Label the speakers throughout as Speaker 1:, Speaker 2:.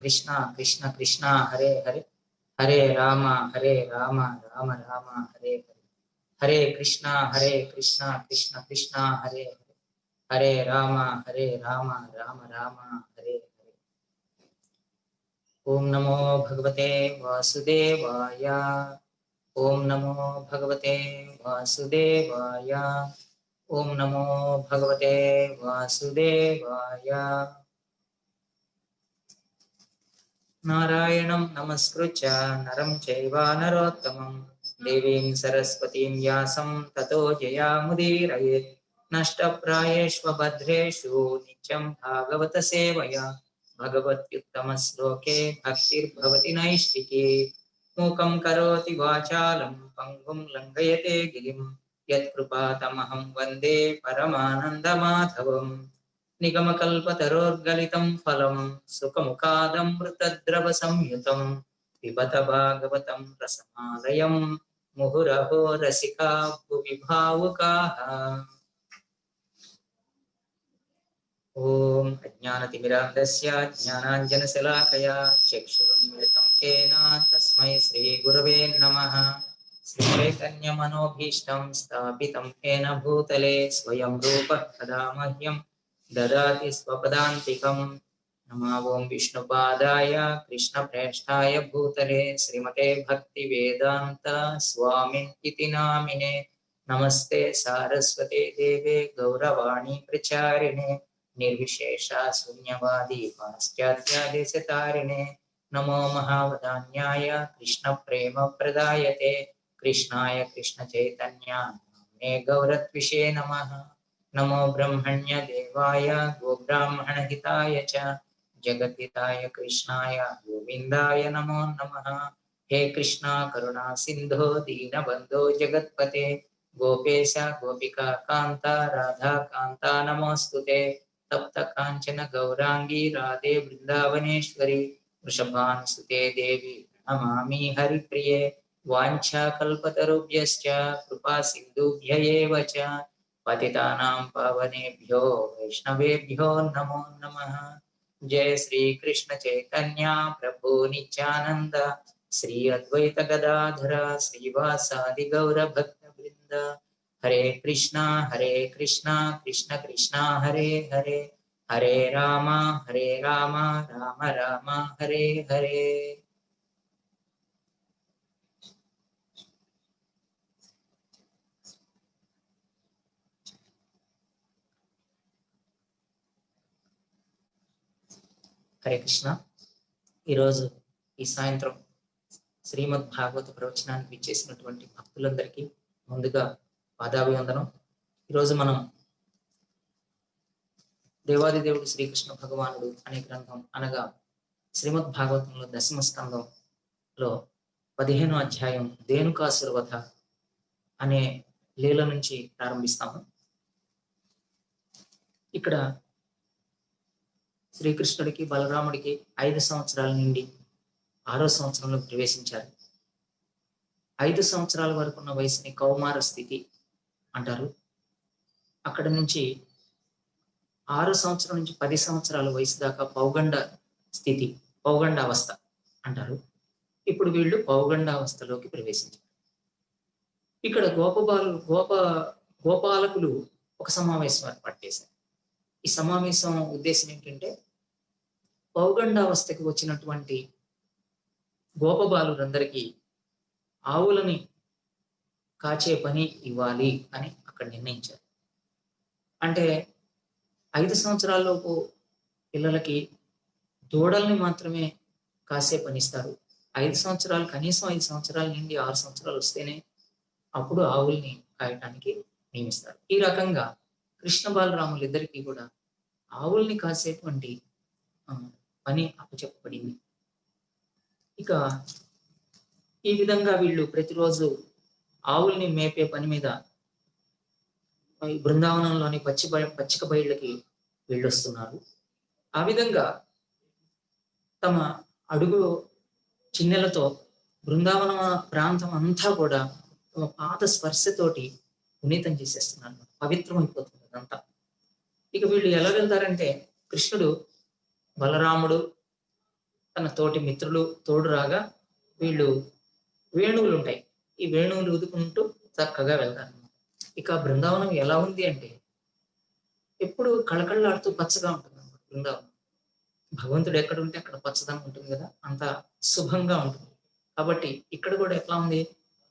Speaker 1: कृष्ण कृष्ण कृष्ण हरे हरे हरे राम राम राम हरे हरे हरे कृष्ण कृष्ण कृष्ण हरे हरे हरे राम राम राम हरे हरे। ओम नमो भगवते वासुदेवाय। ओम नमो भगवते वासुदेवाय। ओम नमो भगवते वासुदेवाय। नारायणं नमस्कृत्य नरं चैव नरोत्तमं देवीं सरस्वतीं व्यासं ततो जयामुदीरयेत्। नष्टप्रायेष्व भद्रेषु नित्यं भागवत सेवया भगवत्युत्तमश्लोके भक्तिर्भवति नैष्टिकी। मूकं करोति वाचालं पङ्गुं लङ्घयते गिरिं यत्कृपातमहं वन्दे परमानन्दमाधवम्। निगमकल्पतरोर्गलितं फलं सुखमुखादमृतद्रवसंयुतं पिबत भागवतं रसमालयं मुहुरहो रसिका भुवि भावुकाः। ॐ अज्ञानतिमिरान्धस्य ज्ञानाञ्जनशलाकया चक्षुरुन्मिलितं येन तस्मै श्रीगुरवे नमः। श्रीचैतन्यमनोभीष्टं स्थापितं येन भूतले स्वयं रूपः कदा मह्यं ददाति स्वपदान्तिकम्। नमो ॐ विष्णुपादाय कृष्णप्रेष्ठाय भूतले श्रीमते भक्तिवेदान्त स्वामिनिति नामिने। नमस्ते सारस्वते देवे गौरवाणी प्रचारिणे निर्विशेषा शून्यवादी पाश्चात्यादेशतारिणे। नमो महावदान्याय कृष्णप्रेमप्रदायते कृष्णाय कृष्णचैतन्य नाम्ने गौरत्विषे नमः। नमो ब्रह्मण्य देवाय गोब्राह्मणहिताय च जगद्हिताय कृष्णाय गोविन्दाय नमो नमः। हे कृष्णा करुणा सिन्धो दीनबन्धो जगत्पते गोपेश गोपिका कान्ता राधा कान्ता नमोऽस्तुते। तप्त काञ्चन गौरांगी राधे वृन्दावनेश्वरी वृषभानुसुते देवी नमामि हरिप्रिये। वाञ्छाकल्पतरुभ्यश्च कृपा सिन्धुभ्य एव च पतितानां पावनेभ्यो वैष्णवेभ्यो नमो नमः। जय श्री कृष्ण चैतन्य प्रभु नित्यानंद श्री अद्वैत गदाधर श्रीवासादि गौर भक्तवृंद। हरे कृष्णा कृष्ण कृष्ण हरे हरे हरे राम राम राम हरे हरे। హరే కృష్ణ. ఈరోజు ఈ సాయంత్రం శ్రీమద్ భాగవత ప్రవచనానికి విచ్చేసినటువంటి భక్తులందరికీ ముందుగా పాదాభివందనం. ఈరోజు మనం దేవాది దేవుడు శ్రీకృష్ణ భగవానుడు అనే గ్రంథం అనగా శ్రీమద్ భాగవతంలో 10వ స్కందంలో 15వ అధ్యాయం ధేనుకాసుర వధ అనే లీల నుంచి ప్రారంభిస్తాము. ఇక్కడ శ్రీకృష్ణుడికి బలరాముడికి 5 సంవత్సరాల నుండి 6వ సంవత్సరంలో ప్రవేశించారు. 5 సంవత్సరాల వరకు ఉన్న వయసుని కౌమార స్థితి అంటారు. అక్కడ నుంచి 6 సంవత్సరం నుంచి 10 సంవత్సరాల వయసు దాకా పౌగండ స్థితి, పౌగండ అవస్థ అంటారు. ఇప్పుడు వీళ్ళు పౌగండ అవస్థలోకి ప్రవేశించారు. ఇక్కడ గోపాలకులు ఒక సమావేశం ఏర్పాటు చేశారు. ఈ సమావేశం ఉద్దేశం ఏంటంటే పౌగండ అవస్థకి వచ్చినటువంటి గోపబాలురందరికీ ఆవులని కాచే పని ఇవ్వాలి అని అక్కడ నిర్ణయించారు. అంటే 5 సంవత్సరాలలోపు పిల్లలకి దూడల్ని మాత్రమే కాసే పనిస్తారు. 5 సంవత్సరాలు, కనీసం 5 సంవత్సరాల నుండి 6 సంవత్సరాలు వస్తేనే అప్పుడు ఆవుల్ని కాయటానికి నియమిస్తారు. ఈ రకంగా కృష్ణ బాలరాములు ఇద్దరికీ కూడా ఆవుల్ని కాసేటువంటి పని అప్పచెప్పబడింది. ఇక ఈ విధంగా వీళ్ళు ప్రతిరోజు ఆవుల్ని మేపే పని మీద బృందావనంలోని పచ్చిక బయళ్ళకి వెళ్ళొస్తున్నారు. ఆ విధంగా తమ అడుగు చిన్నెలతో బృందావన ప్రాంతం అంతా కూడా తమ పాద స్పర్శతోటి పునీతం చేసేస్తున్నారు, పవిత్రమైపోతుంది అదంతా. ఇక వీళ్ళు ఎలా వెళ్తారంటే కృష్ణుడు, బలరాముడు, తన తోటి మిత్రులు తోడు రాగా వీళ్ళు వేణువులు ఉంటాయి, ఈ వేణువులు ఊదుకుంటూ చక్కగా వెళ్తారు. ఇక బృందావనం ఎలా ఉంది అంటే ఎప్పుడు కళకళలాడుతూ పచ్చగా ఉంటుంది అన్నమాట బృందావనం. భగవంతుడు ఎక్కడ ఉంటే అక్కడ పచ్చదనం ఉంటుంది కదా, అంత శుభంగా ఉంటుంది. కాబట్టి ఇక్కడ కూడా ఎట్లా ఉంది,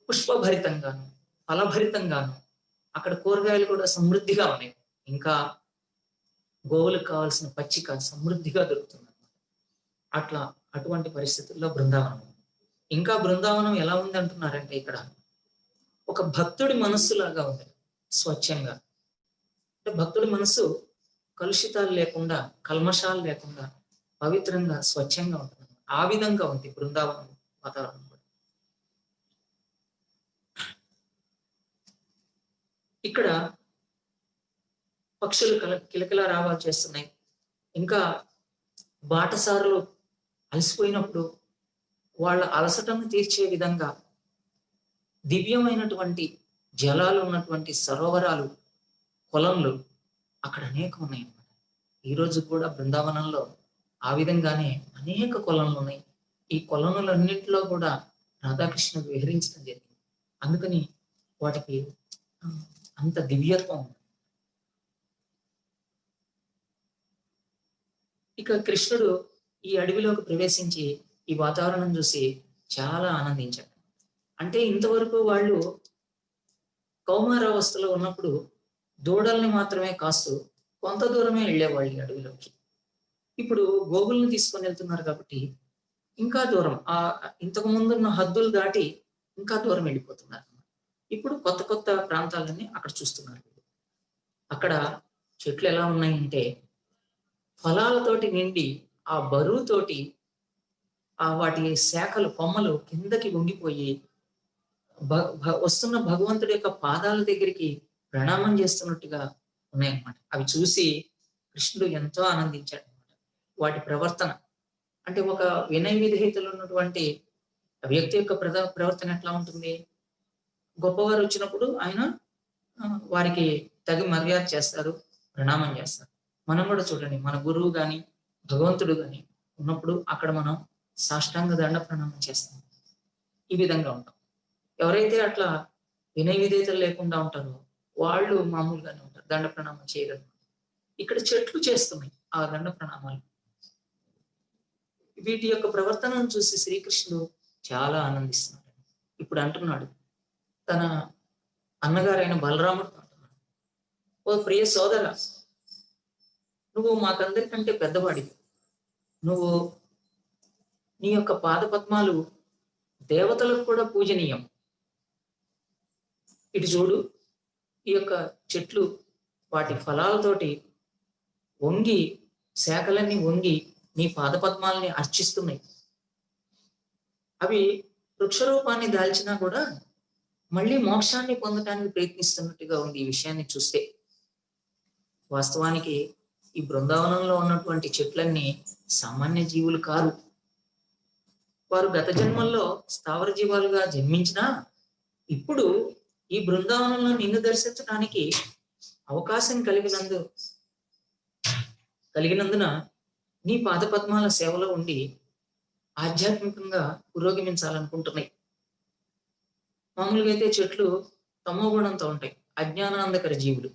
Speaker 1: పుష్పభరితంగాను ఫలభరితంగాను, అక్కడ కూరగాయలు కూడా సమృద్ధిగా ఉన్నాయి. ఇంకా గోవులకు కావాల్సిన పచ్చిక సమృద్ధిగా దొరుకుతుంది అన్నమాట. అట్లా అటువంటి పరిస్థితుల్లో బృందావనం ఉంది. ఇంకా బృందావనం ఎలా ఉంది అంటున్నారంటే ఇక్కడ ఒక భక్తుడి మనస్సులాగా ఉంది, స్వచ్ఛంగా. అంటే భక్తుడి మనస్సు కలుషితాలు లేకుండా, కల్మషాలు లేకుండా పవిత్రంగా స్వచ్ఛంగా ఉంటుంది. ఆ విధంగా ఉంది బృందావనం వాతావరణం కూడా. ఇక్కడ పక్షులు కిలకిల రావాలు చేస్తున్నాయి. ఇంకా బాటసారులు అలసిపోయినప్పుడు వాళ్ళ అలసటను తీర్చే విధంగా దివ్యమైనటువంటి జలాలు ఉన్నటువంటి సరోవరాలు, కొలంలు అక్కడ అనేకం ఉన్నాయి అన్నమాట. ఈరోజు కూడా బృందావనంలో ఆ విధంగానే అనేక కొలనులు ఉన్నాయి. ఈ కొలనులన్నింటిలో కూడా రాధాకృష్ణుడు విహరించడం జరిగింది. అందుకని వాటికి అంత దివ్యత్వం ఉంది. ఇక కృష్ణుడు ఈ అడవిలోకి ప్రవేశించి ఈ వాతావరణం చూసి చాలా ఆనందించాడు. అంటే ఇంతవరకు వాళ్ళు కౌమారావస్థలో ఉన్నప్పుడు దూడల్ని మాత్రమే కాస్తూ కొంత దూరమే వెళ్ళేవాళ్ళు ఈ అడవిలోకి. ఇప్పుడు గోవుల్ని తీసుకొని వెళ్తున్నారు కాబట్టి ఇంకా దూరం, ఆ ఇంతకు ముందున్న హద్దులు దాటి ఇంకా దూరం వెళ్ళిపోతున్నారు. ఇప్పుడు కొత్త కొత్త ప్రాంతాలన్నీ అక్కడ చూస్తున్నారు. అక్కడ చెట్లు ఎలా ఉన్నాయంటే ఫలాలతోటి నిండి, ఆ బరువుతోటి ఆ వాటి శాఖలు, కొమ్మలు కిందకి వంగిపోయి వస్తున్న భగవంతుడి యొక్క పాదాల దగ్గరికి ప్రణామం చేస్తున్నట్టుగా ఉన్నాయన్నమాట. అవి చూసి కృష్ణుడు ఎంతో ఆనందించాడు అనమాట. వాటి ప్రవర్తన అంటే ఒక వినయ విధేయతలు ఉన్నటువంటి వ్యక్తి యొక్క ప్రవర్తన ఎట్లా ఉంటుంది, గొప్పవారు వచ్చినప్పుడు ఆయన వారికి తగి మర్యాద చేస్తారు, ప్రణామం చేస్తారు. మనం కూడా చూడండి, మన గురువు గాని భగవంతుడు గాని ఉన్నప్పుడు అక్కడ మనం సాష్టాంగ దండ ప్రణామం చేస్తాం. ఈ విధంగా ఉంటాం. ఎవరైతే అట్లా వినయ విధేయతలు లేకుండా ఉంటారో వాళ్ళు మామూలుగానే ఉంటారు, దండ ప్రణామం చేయగలరు. ఇక్కడ చెట్లు చేస్తున్నాయి ఆ దండ ప్రణామాలు. వీటి యొక్క ప్రవర్తనను చూసి శ్రీకృష్ణుడు చాలా ఆనందిస్తున్నాడు. ఇప్పుడు అంటున్నాడు తన అన్నగారైన బలరాముడు అంటున్నాడు, ఓ ప్రియ సోదర, నువ్వు మాకందరికంటే పెద్దవాడివి. నువ్వు నీ యొక్క పాద పద్మాలు దేవతలకు కూడా పూజనీయం. ఇటు చూడు, ఈ యొక్క చెట్లు వాటి ఫలాలతోటి వంగి, శాఖలన్నీ వంగి నీ పాదపద్మాలని అర్చిస్తున్నాయి. అవి వృక్షరూపాన్ని దాల్చినా కూడా మళ్ళీ మోక్షాన్ని పొందడానికి ప్రయత్నిస్తున్నట్టుగా ఉంది ఈ విషయాన్ని చూస్తే. వాస్తవానికి ఈ బృందావనంలో ఉన్నటువంటి చెట్లన్నీ సామాన్య జీవులు కారు. వారు గత జన్మల్లో స్థావర జీవాలుగా జన్మించినా ఇప్పుడు ఈ బృందావనంలో నిన్ను దర్శించడానికి అవకాశం కలిగినందున నీ పాదపద్మాల సేవలో ఉండి ఆధ్యాత్మికంగా పురోగమించాలనుకుంటున్నాయి. మామూలుగా అయితే చెట్లు తమో గుణంతో ఉంటాయి, అజ్ఞానాంధకర జీవులు.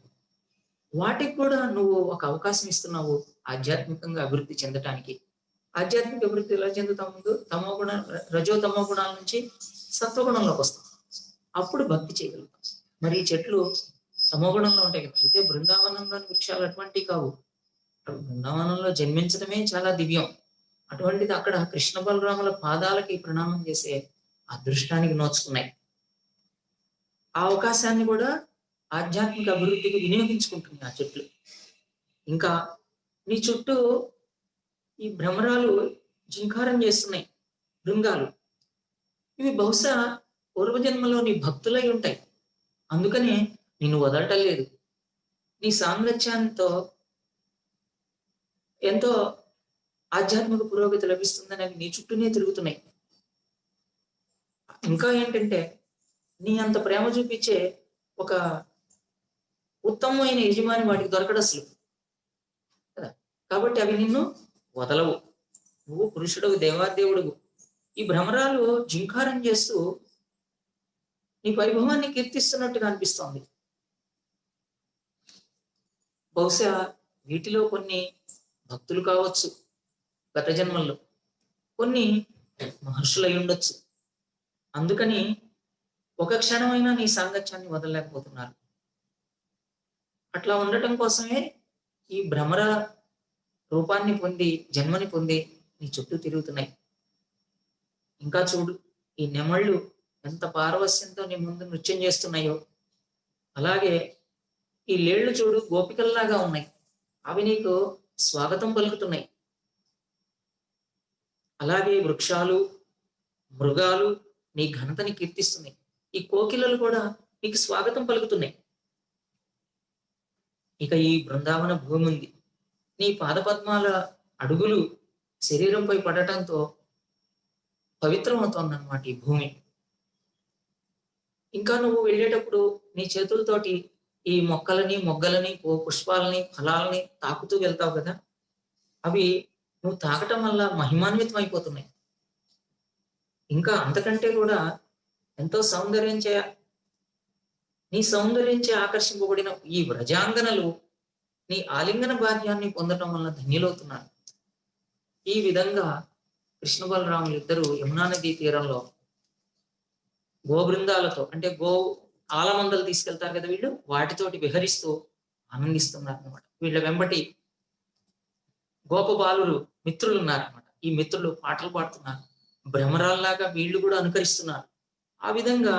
Speaker 1: వాటికి కూడా నువ్వు ఒక అవకాశం ఇస్తున్నావు ఆధ్యాత్మికంగా అభివృద్ధి చెందటానికి. ఆధ్యాత్మిక అభివృద్ధి ఎలా చెందుతాం? ముందు రజో తమో గుణాల నుంచి సత్వగుణంలోకి వస్తాం, అప్పుడు భక్తి చేయగలుగుతాం. మరి ఈ చెట్లు తమో గుణంలో ఉంటాయి కదా. అయితే బృందావనంలోని వృక్షాలు అటువంటివి కావు. బృందావనంలో జన్మించడమే చాలా దివ్యం. అటువంటిది అక్కడ కృష్ణ బలరాముల పాదాలకి ప్రణామం చేసే అదృష్టానికి నోచుకున్నాయి. ఆ అవకాశాన్ని కూడా ఆధ్యాత్మిక అభివృద్ధికి వినియోగించుకుంటుంది ఆ చెట్లు. ఇంకా నీ చుట్టూ ఈ భ్రమరాలు జింకారం చేస్తున్నాయి, భృంగాలు. ఇవి బహుశా పూర్వజన్మలో నీ భక్తులై ఉంటాయి, అందుకనే నిన్ను వదలటం లేదు. నీ సాంగత్యంతో ఎంతో ఆధ్యాత్మిక పురోగతి లభిస్తుందని అవి నీ చుట్టూనే తిరుగుతున్నాయి. ఇంకా ఏంటంటే నీ అంత ప్రేమ చూపించే ఒక ఉత్తమమైన యజమాని వాటికి దొరకడు అసలు కదా. కాబట్టి అవి నిన్ను వదలవు. నువ్వు పురుషుడవు, దేవాదేవుడువు. ఈ భ్రమరాలు జింకారం చేస్తూ నీ వైభవాన్ని కీర్తిస్తున్నట్టుగా అనిపిస్తోంది. బహుశా వీటిలో కొన్ని భక్తులు కావచ్చు గత జన్మల్లో, కొన్ని మహర్షులై ఉండొచ్చు. అందుకని ఒక క్షణమైనా నీ సాంగత్యాన్ని వదలలేకపోతున్నారు. అట్లా ఉండటం కోసమే ఈ భ్రమర రూపాన్ని పొంది, జన్మని పొంది నీ చుట్టూ తిరుగుతున్నాయి. ఇంకా చూడు, ఈ నెమళ్ళు ఎంత పారవస్యంతో నీ ముందు నృత్యం చేస్తున్నాయో, అలాగే ఈ లేళ్లు చూడు గోపికల్లాగా ఉన్నాయి. అవి నీకు స్వాగతం పలుకుతున్నాయి. అలాగే వృక్షాలు, మృగాలు నీ ఘనతని కీర్తిస్తున్నాయి. ఈ కోకిలలు కూడా నీకు స్వాగతం పలుకుతున్నాయి. ఇక ఈ బృందావన భూమి ఉంది. నీ పాదపద్మాల అడుగులు శరీరంపై పడటంతో పవిత్రమవుతోందన్నమాట ఈ భూమి. ఇంకా నువ్వు వెళ్ళేటప్పుడు నీ చేతులతోటి ఈ మొక్కలని, మొగ్గలని, పుష్పాలని, ఫలాలని తాకుతూ వెళ్తావు కదా, అవి నువ్వు తాకటం వల్ల మహిమాన్వితం అయిపోతున్నాయి. ఇంకా అంతకంటే కూడా ఎంతో నీ సౌందర్యంచే ఆకర్షింపబడిన ఈ వ్రజాంగనలు నీ ఆలింగన భాగ్యాన్ని పొందటం వల్ల ధన్యులవుతున్నారు. ఈ విధంగా కృష్ణ బలరాములు ఇద్దరు యమునా నదీ తీరంలో గోబృందాలతో, అంటే ఆలమందలు తీసుకెళ్తారు కదా వీళ్ళు, వాటితోటి విహరిస్తూ ఆనందిస్తున్నారు అనమాట. వీళ్ళ వెంబటి గోపబాలురు మిత్రులు ఉన్నారనమాట. ఈ మిత్రులు పాటలు పాడుతున్నారు. భ్రమరాల్లాగా వీళ్ళు కూడా అనుకరిస్తున్నారు. ఆ విధంగా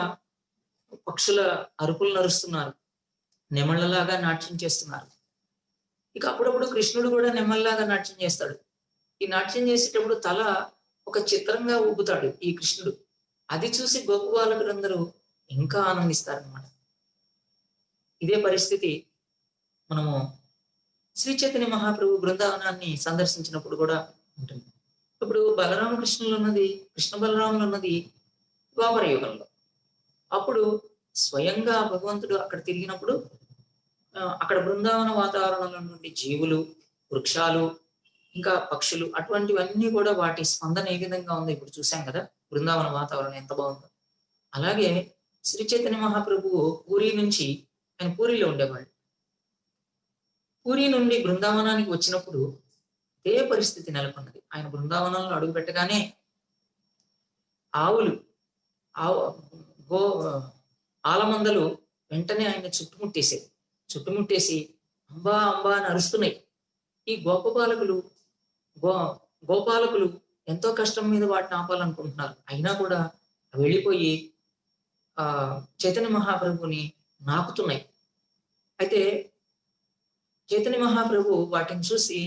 Speaker 1: పక్షుల అరుపులు నరుస్తున్నారు, నెమళ్ళలాగా నాట్యం చేస్తున్నారు. ఇక అప్పుడప్పుడు కృష్ణుడు కూడా నెమళ్ళలాగా నాట్యం చేస్తాడు. ఈ నాట్యం చేసేటప్పుడు తల ఒక చిత్రంగా ఊపుతాడు ఈ కృష్ణుడు. అది చూసి గోప బాలకులందరూ ఇంకా ఆనందిస్తారనమాట. ఇదే పరిస్థితి మనము శ్రీ చైతన్య మహాప్రభు బృందావనాన్ని సందర్శించినప్పుడు కూడా ఉంటుంది. ఇప్పుడు కృష్ణ బలరాములు ఉన్నది ద్వాపర యుగంలో. అప్పుడు స్వయంగా భగవంతుడు అక్కడ తిరిగినప్పుడు అక్కడ బృందావన వాతావరణంలో నుండి జీవులు, వృక్షాలు, ఇంకా పక్షులు, అటువంటివన్నీ కూడా వాటి స్పందన ఏ విధంగా ఉందో ఇప్పుడు చూసాం కదా. బృందావన వాతావరణం ఎంత బాగుందో. అలాగే శ్రీ చైతన్య మహాప్రభువు ఆయన పూరిలో ఉండేవాళ్ళు. పూరి నుండి బృందావనానికి వచ్చినప్పుడు ఇదే పరిస్థితి నెలకొన్నది. ఆయన బృందావనంలో అడుగు పెట్టగానే ఆలమందలు వెంటనే ఆయన చుట్టుముట్టేసి అంబా అంబా అని అరుస్తున్నాయి. ఈ గోపాలకులు ఎంతో కష్టం మీద వాటిని ఆపాలనుకుంటున్నారు. అయినా కూడా వెళ్ళిపోయి చైతన్య మహాప్రభుని నాకుతున్నాయి. అయితే చైతన్య మహాప్రభు వాటిని చూసి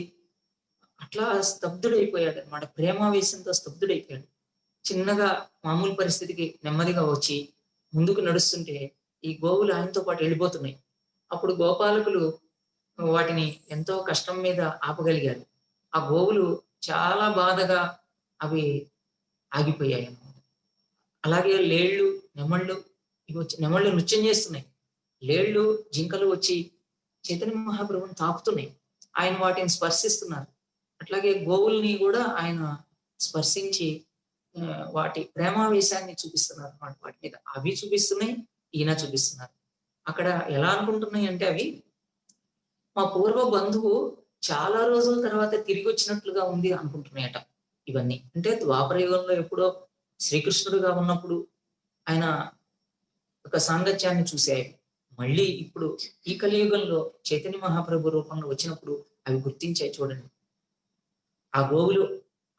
Speaker 1: అట్లా స్తబ్దుడైపోయాడు అనమాట. ప్రేమావేశంతో స్తబ్దుడైపోయాడు. చిన్నగా మామూలు పరిస్థితికి నెమ్మదిగా వచ్చి ముందుకు నడుస్తుంటే ఈ గోవులు ఆయనతో పాటు వెళ్ళిపోతున్నాయి. అప్పుడు గోపాలకులు వాటిని ఎంతో కష్టం మీద ఆపగలిగారు. ఆ గోవులు చాలా బాధగా అవి ఆగిపోయాయి అన్నమాట. అలాగే లేళ్లు, నెమళ్ళు నృత్యం చేస్తున్నాయి. లేళ్లు, జింకలు వచ్చి చైతన్య మహాప్రభుని తాకుతున్నాయి. ఆయన వాటిని స్పర్శిస్తున్నారు. అట్లాగే గోవుల్ని కూడా ఆయన స్పర్శించి వాటి ప్రేమావేశాన్ని చూపిస్తున్నారు అన్నమాట. వాటి మీద అవి చూపిస్తున్నాయి, ఈయన చూపిస్తున్నారు. అక్కడ ఎలా అనుకుంటున్నాయి అంటే అవి మా పూర్వ బంధువు చాలా రోజుల తర్వాత తిరిగి వచ్చినట్లుగా ఉంది అనుకుంటున్నాయట. ఇవన్నీ అంటే ద్వాపర యుగంలో ఎప్పుడో శ్రీకృష్ణుడుగా ఉన్నప్పుడు ఆయన ఒక సాంగత్యాన్ని చూసాయి. మళ్ళీ ఇప్పుడు ఈ కలియుగంలో చైతన్య మహాప్రభు రూపంలో వచ్చినప్పుడు అవి గుర్తించాయి. చూడండి, ఆ గోవులు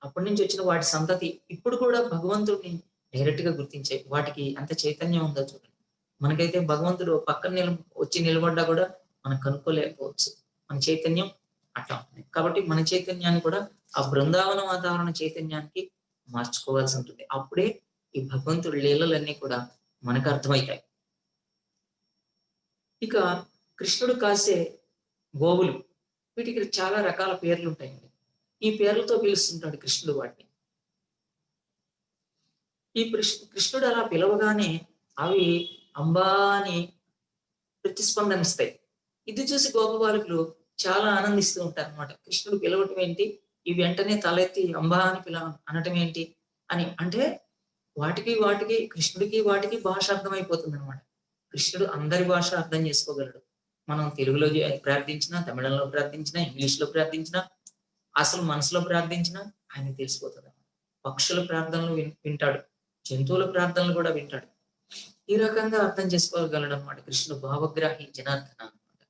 Speaker 1: అప్పటి నుంచి వచ్చిన వాటి సంతతి ఇప్పుడు కూడా భగవంతుడిని డైరెక్ట్ గా గుర్తించాయి. వాటికి అంత చైతన్యం ఉందో చూడండి. మనకైతే భగవంతుడు పక్కన వచ్చి నిలబడ్డా కూడా మనం కనుక్కోలేకపోవచ్చు. మన చైతన్యం అట్లా ఉంటుంది. కాబట్టి మన చైతన్యాన్ని కూడా ఆ బృందావన వాతావరణ చైతన్యానికి మార్చుకోవాల్సి ఉంటుంది. అప్పుడే ఈ భగవంతుడి లీలలన్నీ కూడా మనకు అర్థమవుతాయి. ఇక కృష్ణుడు కాసే గోవులు, వీటికి చాలా రకాల పేర్లు ఉంటాయండి. ఈ పేర్లతో పిలుస్తుంటాడు కృష్ణుడు వాటిని. ఈ కృష్ణుడు అలా పిలవగానే అవి అంబా అని ప్రతిస్పందనిస్తాయి. ఇది చూసి గోపబాలకులు చాలా ఆనందిస్తూ ఉంటారు అనమాట. కృష్ణుడు పిలవటం ఏంటి, ఈ వెంటనే తలెత్తి అంబా అని అనటం ఏంటి అని అంటే వాటికి కృష్ణుడికి వాటికి భాష అర్థమైపోతుంది అనమాట. కృష్ణుడు అందరి భాష అర్థం చేసుకోగలడు. మనం తెలుగులో ప్రార్థించినా, తమిళంలో ప్రార్థించినా, ఇంగ్లీష్ లో ప్రార్థించినా, అసలు మనసులో ప్రార్థించినా ఆయనకు తెలిసిపోతుంది. పక్షుల ప్రార్థనలు వింటాడు, జంతువుల ప్రార్థనలు కూడా వింటాడు. ఈ రకంగా అర్థం చేసుకోగలడు అనమాట కృష్ణుడు భావగ్రాహి జనార్దన అనమాట.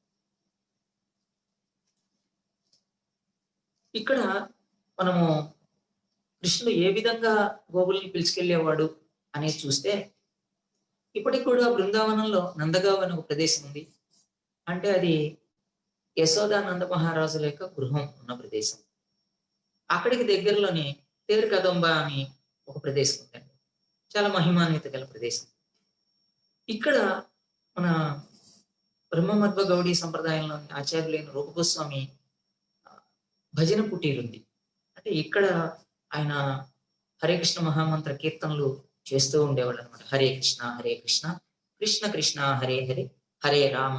Speaker 1: ఇక్కడ మనము కృష్ణుడు ఏ విధంగా గోవుల్ని పిలుచుకెళ్లేవాడు అనేది చూస్తే, ఇప్పటికి కూడా బృందావనంలో నందగావ్ అనే ఒక ప్రదేశం ఉంది. అంటే అది యశోదానంద మహారాజుల యొక్క గృహం ఉన్న ప్రదేశం. అక్కడికి దగ్గరలోనే తేరు కదంబ అని ఒక ప్రదేశం ఉందండి. చాలా మహిమాన్విత గల ప్రదేశం. ఇక్కడ మన బ్రహ్మమధ్వ గౌడీ సంప్రదాయంలోని ఆచార్యులైన రూపగోస్వామి భజన కుటీరు ఉంది. అంటే ఇక్కడ ఆయన హరే కృష్ణ మహామంత్ర కీర్తనలు చేస్తూ ఉండేవాళ్ళు అనమాట. హరే కృష్ణ కృష్ణ కృష్ణ హరే హరే, హరే రామ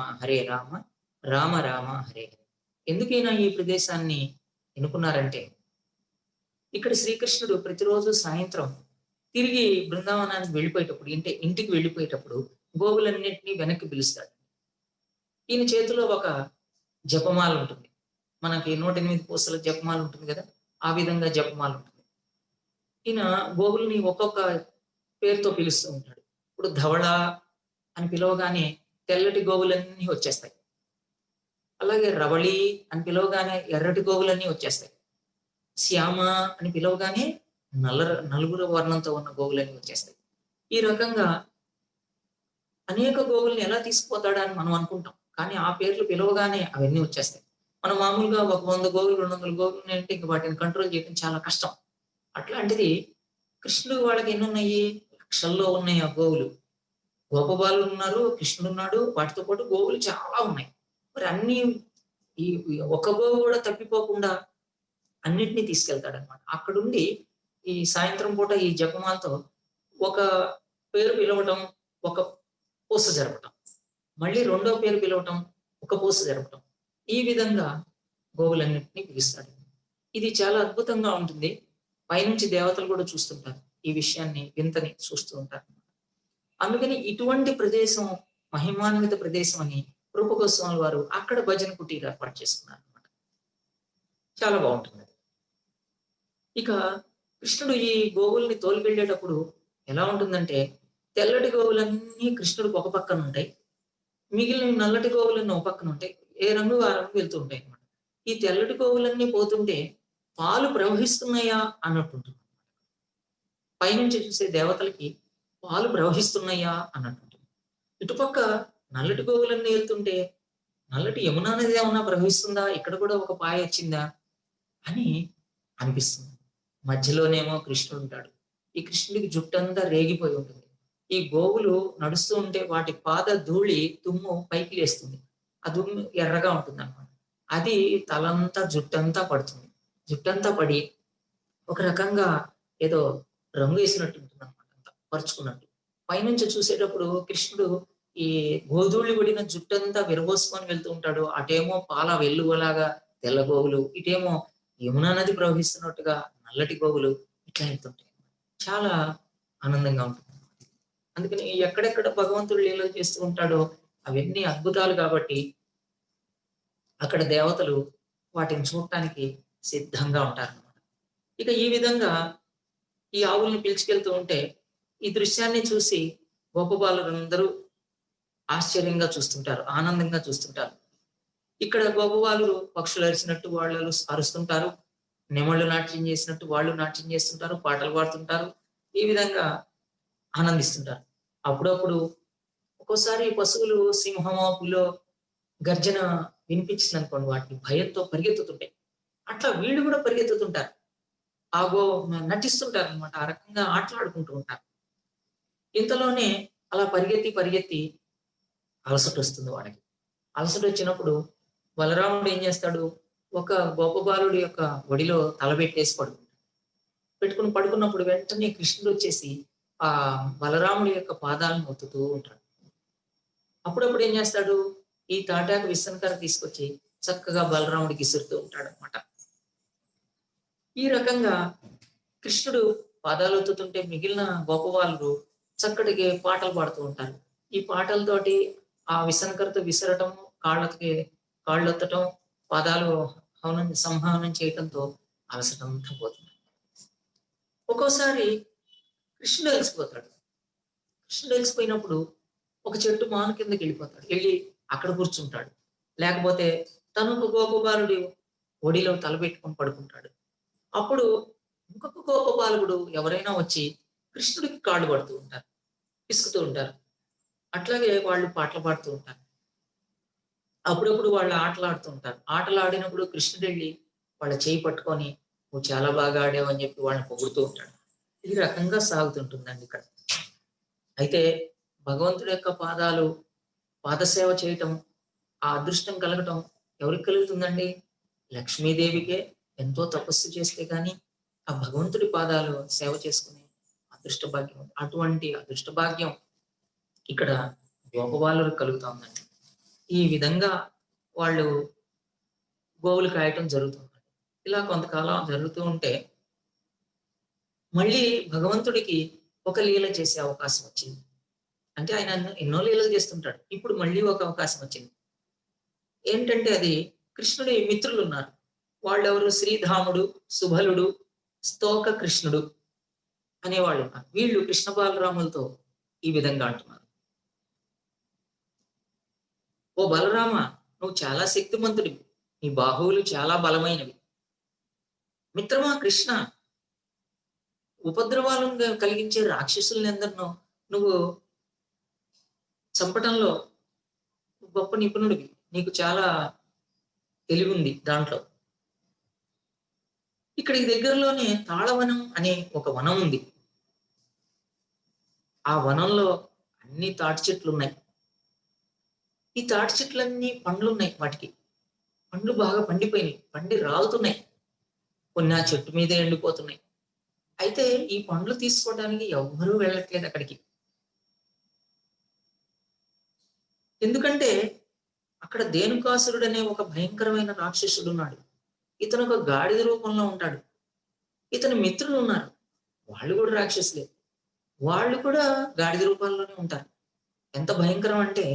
Speaker 1: రామ రామ హరే హరే. ఎందుకైనా ఈ ప్రదేశాన్ని ఎన్నుకున్నారంటే, ఇక్కడ శ్రీకృష్ణుడు ప్రతిరోజు సాయంత్రం తిరిగి బృందావనానికి వెళ్ళిపోయేటప్పుడు, ఇంటికి వెళ్ళిపోయేటప్పుడు గోవులన్నింటినీ వెనక్కి పిలుస్తాడు. ఈయన చేతిలో ఒక జపమాల ఉంటుంది. మనకి 108 పూసల జపమాల ఉంటుంది కదా, ఆ విధంగా జపమాల ఉంటుంది. ఈయన గోవుల్ని ఒక్కొక్క పేరుతో పిలుస్తూ ఉంటాడు. ఇప్పుడు ధవళ అని పిలవగానే తెల్లటి గోవులన్నీ వచ్చేస్తాయి. అలాగే రవళి అని పిలవగానే ఎర్రటి గోవులన్నీ వచ్చేస్తాయి. శ్యామ అని పిలవగానే నలుగురు వర్ణంతో ఉన్న గోవులన్నీ వచ్చేస్తాయి. ఈ రకంగా అనేక గోవుల్ని ఎలా తీసుకుపోతాడా అని మనం అనుకుంటాం. కానీ ఆ పేర్లు పిలవగానే అవన్నీ వచ్చేస్తాయి. మనం మామూలుగా ఒక 100 గోవులు 200 గోవులు అంటే ఇంక వాటిని కంట్రోల్ చేయడం చాలా కష్టం. అట్లాంటిది కృష్ణుడు వాళ్ళకి ఎన్ని ఉన్నాయి, లక్షల్లో ఉన్నాయి ఆ గోవులు. గోపబాలు ఉన్నారు, కృష్ణుడు ఉన్నాడు, వాటితో పాటు గోవులు చాలా ఉన్నాయి. మరి అన్ని ఈ ఒక గోవు కూడా తప్పిపోకుండా అన్నిటినీ తీసుకెళ్తాడనమాట. అక్కడుండి ఈ సాయంత్రం పూట ఈ జపమాలతో ఒక పేరు పిలవటం, ఒక పూస జరపటం, మళ్ళీ రెండో పేరు పిలవటం, ఒక పూస జరపటం, ఈ విధంగా గోవులన్నింటినీ పిలుస్తాడు. ఇది చాలా అద్భుతంగా ఉంటుంది. పైనుంచి దేవతలు కూడా చూస్తుంటారు, ఈ విషయాన్ని వింతని చూస్తూ ఉంటారు. అందుకని ఇటువంటి ప్రదేశం మహిమాన్విత ప్రదేశం అని రూపగోస్వామి వారు అక్కడ భజన కుటీరు ఏర్పాటు చేసుకున్నారు అనమాట. చాలా బాగుంటుంది. ఇక కృష్ణుడు ఈ గోవుల్ని తోలుకెళ్ళేటప్పుడు ఎలా ఉంటుందంటే, తెల్లటి గోవులన్నీ కృష్ణుడికి ఒక పక్కన ఉంటాయి, మిగిలిన నల్లటి గోవులన్నీ ఒక పక్కన ఉంటాయి. ఏ రంగు ఆ రంగు వెళ్తూ ఉంటాయి అనమాట. ఈ తెల్లటి గోవులన్నీ పోతుంటే పాలు ప్రవహిస్తున్నాయా అన్నట్టుంటుంది. పైనుంచి చూసే దేవతలకి పాలు ప్రవహిస్తున్నాయా అన్నట్టుంటుంది. ఇటుపక్క నల్లటి గోవులన్నీ వెళ్తుంటే నల్లటి యమునా నది ఏమన్నా ప్రవహిస్తుందా, ఇక్కడ కూడా ఒక పాయ వచ్చిందా అని అనిపిస్తుంది. మధ్యలోనేమో కృష్ణుడు ఉంటాడు. ఈ కృష్ణుడికి జుట్టంతా రేగిపోయి ఉంటుంది. ఈ గోవులు నడుస్తూ ఉంటే వాటి పాద ధూళి తుమ్ము పైకి లేస్తుంది. ఆ దుమ్ము ఎర్రగా ఉంటుంది అన్నమాట. అది తలంతా జుట్టంతా పడుతుంది. జుట్టంతా పడి ఒక రకంగా ఏదో రంగు వేసినట్టు ఉంటుంది అనమాట, అంతా పరుచుకున్నట్టు. పైనుంచి చూసేటప్పుడు కృష్ణుడు ఈ గోధూళి పడిన జుట్టంతా విరబోసుకొని వెళ్తూ ఉంటాడు. అటేమో పాల వెల్లువలాగా తెల్ల గోవులు, ఇటేమో యమునా నది ప్రవహిస్తున్నట్టుగా నల్లటి గోవులు ఇట్లా వెళ్తుంటాయి. చాలా ఆనందంగా ఉంటుంది. అందుకని ఎక్కడెక్కడ భగవంతుడు లీలలు చేస్తూ ఉంటాడో అవన్నీ అద్భుతాలు కాబట్టి అక్కడ దేవతలు వాటిని చూడటానికి సిద్ధంగా ఉంటారన్నమాట. ఇక ఈ విధంగా ఈ ఆవుల్ని పిలుచుకెళ్తూ ఉంటే ఈ దృశ్యాన్ని చూసి గోపబాలురందరూ ఆశ్చర్యంగా చూస్తుంటారు, ఆనందంగా చూస్తుంటారు. ఇక్కడ గోపబాలు పక్షులు అరిచినట్టు వాళ్ళు అరుస్తుంటారు, నెమళ్ళు నాట్యం చేసినట్టు వాళ్ళు నాట్యం చేస్తుంటారు, పాటలు పాడుతుంటారు, ఈ విధంగా ఆనందిస్తుంటారు. అప్పుడప్పుడు ఒక్కోసారి పశువులు సింహమో పులో గర్జన వినిపించింది అనుకోండి, వాటికి భయంతో పరిగెత్తుతుంటాయి. అట్లా వీళ్ళు కూడా పరిగెత్తుతుంటారు, నటిస్తుంటారు అనమాట. ఆ రకంగా ఆటలాడుకుంటూ ఉంటారు. ఇంతలోనే అలా పరిగెత్తి పరిగెత్తి అలసట వస్తుంది వాడికి. అలసట వచ్చినప్పుడు బలరాముడు ఏం చేస్తాడు, ఒక గోపబాలుడి యొక్క ఒడిలో తలబెట్టేసి పెట్టుకుని పడుకున్నప్పుడు వెంటనే కృష్ణుడు వచ్చేసి ఆ బలరాముడి యొక్క పాదాలను ఒత్తుతూ ఉంటాడు. అప్పుడప్పుడు ఏం చేస్తాడు, ఈ తాటాకు విసనకర తీసుకొచ్చి చక్కగా బలరాముడికి ఇసురుతూ ఉంటాడు అనమాట. ఈ రకంగా కృష్ణుడు పాదాలు ఒత్తుతుంటే మిగిలిన గోపబాలురు చక్కటికి పాటలు పాడుతూ ఉంటారు. ఈ పాటలతోటి ఆ విసనకరతో విసరటం, కాళ్ళకి కాళ్ళొత్తటం, పాదాలు సంహవనం చేయటంతో అలసటంతా పోతుంది. ఒక్కోసారి కృష్ణుడు అలసిపోతాడు. కృష్ణుడు అలసిపోయినప్పుడు ఒక చెట్టు మాను కిందకి వెళ్ళిపోతాడు. వెళ్ళి అక్కడ కూర్చుంటాడు. లేకపోతే తను ఒక గోపబాలుడి ఒడిలో తలపెట్టుకొని పడుకుంటాడు. అప్పుడు ఇంకొక గోపబాలకుడు ఎవరైనా వచ్చి కృష్ణుడికి కాళ్ళు పడుతూ ఉంటారు, పిసుకుతూ ఉంటారు. అట్లాగే వాళ్ళు పాటలు పాడుతూ ఉంటారు. అప్పుడప్పుడు వాళ్ళు ఆటలాడుతూ ఉంటారు. ఆటలు ఆడినప్పుడు కృష్ణుడు వెళ్ళి వాళ్ళ చేయి పట్టుకొని నువ్వు చాలా బాగా ఆడావు అని చెప్పి వాళ్ళని పొగుడుతూ ఉంటాడు. ఈ రకంగా సాగుతుంటుందండి ఇక్కడ. అయితే భగవంతుడి యొక్క పాదసేవ చేయటం, ఆ అదృష్టం కలగటం ఎవరికి కలుగుతుందండి? లక్ష్మీదేవికే ఎంతో తపస్సు చేస్తే గాని ఆ భగవంతుడి పాదాలు సేవ చేసుకునే అదృష్ట భాగ్యం. అటువంటి అదృష్ట భాగ్యం ఇక్కడ గోపబాలులకు కలుగుతా ఉందండి. ఈ విధంగా వాళ్ళు గోవులు కాయటం జరుగుతుంది. ఇలా కొంతకాలం జరుగుతూ ఉంటే మళ్ళీ భగవంతుడికి ఒక లీల చేసే అవకాశం వచ్చింది. అంటే ఆయన ఎన్నో లీలలు చేస్తుంటాడు. ఇప్పుడు మళ్ళీ ఒక అవకాశం వచ్చింది. ఏంటంటే అది కృష్ణుడి మిత్రులు ఉన్నారు. వాళ్ళెవరు? శ్రీధాముడు, సుబలుడు, స్తోక కృష్ణుడు అనేవాళ్ళు ఉన్నారు. వీళ్ళు కృష్ణ బాలరాములతో ఈ విధంగా అంటున్నారు. ఓ బలరామ, నువ్వు చాలా శక్తిమంతుడివి, నీ బాహువులు చాలా బలమైనవి. మిత్రమా కృష్ణ, ఉపద్రవాలను కలిగించే రాక్షసుల్ని ఎందరినో నువ్వు చంపటంలో గొప్ప నిపుణుడివి. నీకు చాలా తెలివి ఉంది దాంట్లో. ఇక్కడికి దగ్గరలోనే తాళవనం అనే ఒక వనం ఉంది. ఆ వనంలో అన్ని తాటి చెట్లు ఉన్నాయి. ఈ తాటి చెట్లన్నీ పండ్లు ఉన్నాయి. వాటికి పండ్లు బాగా పండిపోయినాయి, పండి రాలుతున్నాయి. కొన్ని ఆ చెట్టు మీదే ఎండిపోతున్నాయి. అయితే ఈ పండ్లు తీసుకోవడానికి ఎవ్వరూ వెళ్ళట్లేదు అక్కడికి. ఎందుకంటే అక్కడ ధేనుకాసురుడు అనే ఒక భయంకరమైన రాక్షసుడు ఉన్నాడు. ఇతను ఒక గాడిద రూపంలో ఉంటాడు. ఇతని మిత్రులు ఉన్నారు, వాళ్ళు కూడా రాక్షసులే. వాళ్ళు కూడా గాడిద రూపాల్లోనే ఉంటారు. ఎంత భయంకరం అంటే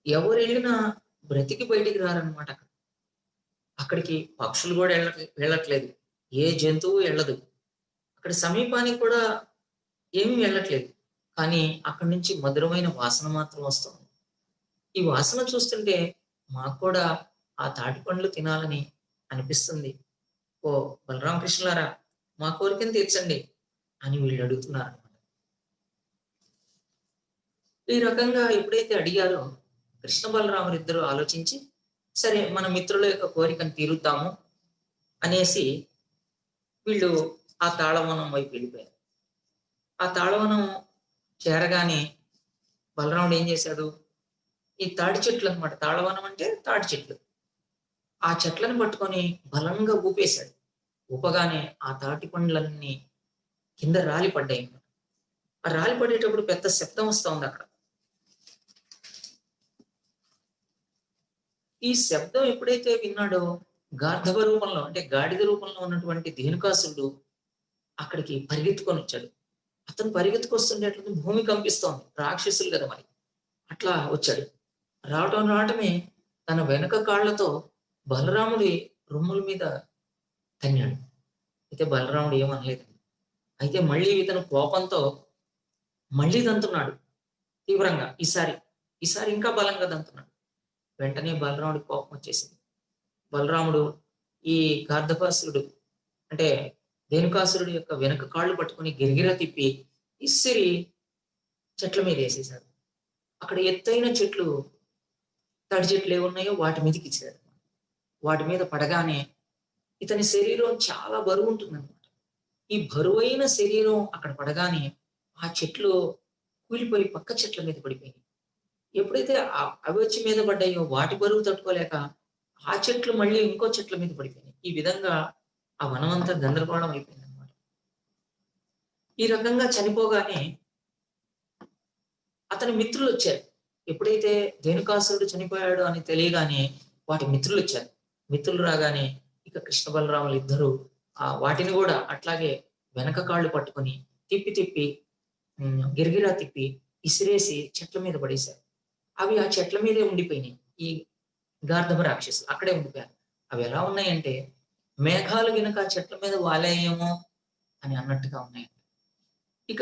Speaker 1: ఎవరు వెళ్ళినా బ్రతికి బయటికి రారనమాట. అక్కడికి పక్షులు కూడా వెళ్ళట్లేదు, ఏ జంతువు వెళ్ళదు. అక్కడ సమీపానికి కూడా ఏమీ వెళ్ళట్లేదు. కానీ అక్కడి నుంచి మధురమైన వాసన మాత్రం వస్తుంది. ఈ వాసన చూస్తుంటే మాకు కూడా ఆ తాటి పండ్లు తినాలని అనిపిస్తుంది. ఓ బలరామకృష్ణులారా, మా కోరికను తీర్చండి అని వీళ్ళు అడుగుతున్నారు అనమాట. ఈ రకంగా ఎప్పుడైతే అడిగారో కృష్ణ బలరాములు ఇద్దరు ఆలోచించి, సరే మన మిత్రుల యొక్క కోరికను తీరుద్దాము అనేసి వీళ్ళు ఆ తాళవనం వైపు వెళ్ళిపోయారు. ఆ తాళవనం చేరగానే బలరాముడు ఏం చేశాడు? ఈ తాటి చెట్లు అనమాట. తాళవనం అంటే తాటి చెట్లు. ఆ చెట్లను పట్టుకొని బలంగా ఊపేశాడు. ఊపగానే ఆ తాటి పండ్లన్నీ కింద రాలి పడ్డాయి. ఆ రాలి పడేటప్పుడు పెద్ద శబ్దం వస్తా ఉంది అక్కడ. ఈ శబ్దం ఎప్పుడైతే విన్నాడో గార్ధవ రూపంలో అంటే గాడిద రూపంలో ఉన్నటువంటి ధేనుకాసురుడు అక్కడికి పరిగెత్తుకొని వచ్చాడు. అతను పరిగెత్తుకొస్తుండేట్లయితే భూమి కంపిస్తోంది. రాక్షసులు కదా మరి. అట్లా వచ్చాడు. రావటమే తన వెనక కాళ్లతో బలరాముడి రొమ్ముల మీద తన్నాడు. అయితే బలరాముడు ఏమనలేదు. అయితే మళ్ళీ ఇతను కోపంతో మళ్ళీ దంతున్నాడు తీవ్రంగా. ఈసారి ఇంకా బలంగా దంతున్నాడు. వెంటనే బలరాముడికి కోపం వచ్చేసింది. బలరాముడు ఈ గార్ధపాసురుడు అంటే ధేనుకాసురుడు యొక్క వెనుక కాళ్ళు పట్టుకుని గిరిగిర తిప్పి ఇసిరి చెట్ల మీద వేసేశాడు. అక్కడ ఎత్తైన చెట్లు, తాడి చెట్లు ఏమున్నాయో వాటి మీదకి ఇచ్చాడు. వాటి మీద పడగానే ఇతని శరీరం చాలా బరువు ఉంటుందన్నమాట. ఈ బరువైన శరీరం అక్కడ పడగానే ఆ చెట్లు కూలిపోయి పక్క చెట్ల మీద పడిపోయినాయి. ఎప్పుడైతే అవి వచ్చి మీద పడ్డాయో వాటి బరువు తట్టుకోలేక ఆ చెట్లు మళ్ళీ ఇంకో చెట్ల మీద పడిపోయినాయి. ఈ విధంగా ఆ వనం అంతా గందరగోళం అయిపోయింది అనమాట. ఈ రకంగా చనిపోగానే అతని మిత్రులు వచ్చారు. ఎప్పుడైతే ధేనుకాసురుడు చనిపోయాడు అని తెలియగానే వాటి మిత్రులు వచ్చారు. మిత్రులు రాగానే ఇక కృష్ణ బలరాములు ఇద్దరు వాటిని కూడా అట్లాగే వెనక కాళ్ళు పట్టుకొని తిప్పి తిప్పి గిరగిరా తిప్పి ఇసిరేసి చెట్ల మీద పడేశారు. అవి ఆ చెట్ల మీదే ఉండిపోయినాయి. ఈ గార్ధబ రాక్షసులు అక్కడే ఉండిపోయారు. అవి ఎలా ఉన్నాయంటే మేఘాలు గనుక ఆ చెట్ల మీద వాలాయేమో అని అన్నట్టుగా ఉన్నాయి. ఇక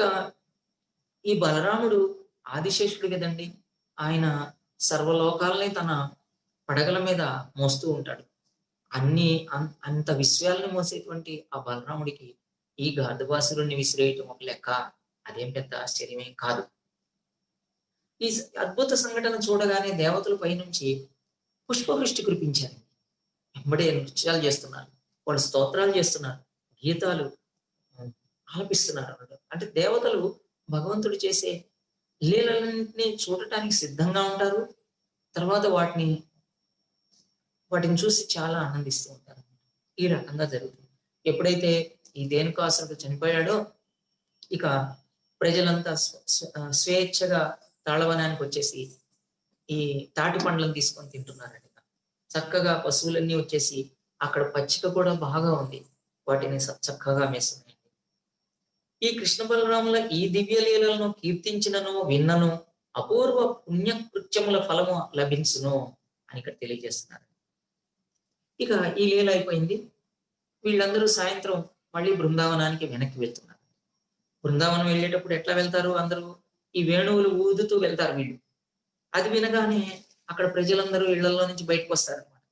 Speaker 1: ఈ బలరాముడు ఆదిశేషుడు కదండి. ఆయన సర్వలోకాలని తన పడగల మీద మోస్తూ ఉంటాడు. అన్ని అంత విశ్వాలను మోసేటువంటి ఆ బలరాముడికి ఈ గార్ధబాసురుణ్ణి విసిరేయటం ఒక లెక్క. అదేం పెద్ద ఆశ్చర్యమేం కాదు. ఈ అద్భుత సంఘటన చూడగానే దేవతలు పైనుంచి పుష్పవృష్టి కురిపించారు. వెంబడే నృత్యాలు చేస్తున్నారు. వాళ్ళు స్తోత్రాలు చేస్తున్నారు. గీతాలు ఆలపిస్తున్నారు. అంటే దేవతలు భగవంతుడు చేసే లీలలన్నింటినీ చూడటానికి సిద్ధంగా ఉంటారు. తర్వాత వాటిని చూసి చాలా ఆనందిస్తూ ఉంటారు. ఈ రకంగా జరుగుతుంది. ఎప్పుడైతే ఈ ధేనుకాసురుడు చనిపోయాడో ఇక ప్రజలంతా స్వేచ్ఛగా తాళవనానికి వచ్చేసి ఈ తాటి పండ్లను తీసుకొని తింటున్నారండి. చక్కగా పశువులన్నీ వచ్చేసి అక్కడ పచ్చిక కూడా బాగా ఉంది. వాటిని చక్కగా మేస్తున్నాయండి. ఈ కృష్ణ బలరాముల ఈ దివ్య లీలలను కీర్తించినను విన్నను అపూర్వ పుణ్యకృత్యముల ఫలము లభించును అని ఇక్కడ తెలియజేస్తున్నారు. ఇక ఈ లీల అయిపోయింది. వీళ్ళందరూ సాయంత్రం మళ్ళీ బృందావనానికి వెనక్కి వెళ్తున్నారు. బృందావనం వెళ్ళేటప్పుడు ఎట్లా వెళ్తారు? అందరూ ఈ వేణువులు ఊదుతూ వెళ్తారు వీళ్ళు. అది వినగానే అక్కడ ప్రజలందరూ ఇళ్లలో నుంచి బయటకు వస్తారనమాట.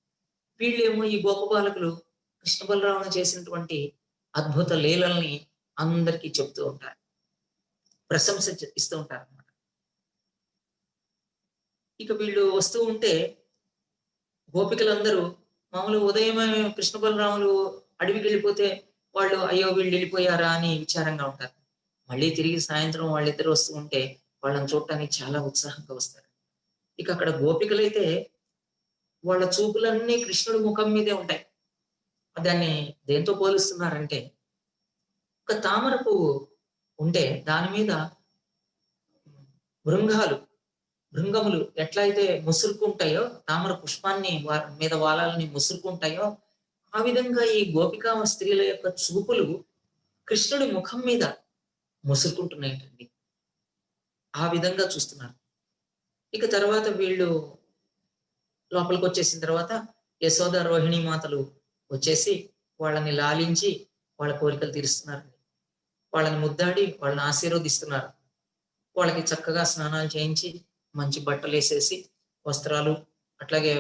Speaker 1: వీళ్ళేమో ఈ గోప బాలకులు కృష్ణ బలరాములు చేసినటువంటి అద్భుత లీలల్ని అందరికీ చెప్తూ ఉంటారు, ప్రశంస ఇస్తూ ఉంటారు అనమాట. ఇక వీళ్ళు వస్తూ ఉంటే గోపికలందరూ మామూలు ఉదయమే కృష్ణ బలరాములు అడవికి వెళ్ళిపోతే వాళ్ళు అయ్యో వీళ్ళు వెళ్ళిపోయారా అని విచారంగా ఉంటారు. మళ్ళీ తిరిగి సాయంత్రం వాళ్ళిద్దరు వస్తూ ఉంటే వాళ్ళని చూడటానికి చాలా ఉత్సాహంగా వస్తారు. ఇక అక్కడ గోపికలైతే వాళ్ళ చూపులన్నీ కృష్ణుడి ముఖం మీదే ఉంటాయి. దాన్ని దేంతో పోలుస్తున్నారంటే ఒక తామర పువ్వు ఉంటే దాని మీద భృంగములు ఎట్లయితే ముసురుకుంటాయో, తామర పుష్పాన్ని మీద వాలాలని ముసురుకుంటాయో, ఆ విధంగా ఈ గోపికా స్త్రీల యొక్క చూపులు కృష్ణుడి ముఖం మీద ముసురుకుంటున్నాయండి. ఆ విధంగా చూస్తున్నారు. ఇక తర్వాత వీళ్ళు లోపలికి వచ్చేసిన తర్వాత యశోద రోహిణి మాతలు వచ్చేసి వాళ్ళని లాలించి వాళ్ళ కోరికలు తీరుస్తున్నారు. వాళ్ళని ముద్దాడి వాళ్ళని ఆశీర్వదిస్తున్నారు. వాళ్ళకి చక్కగా స్నానాలు చేయించి మంచి బట్టలు వేసేసి వస్త్రాలు అట్లాగే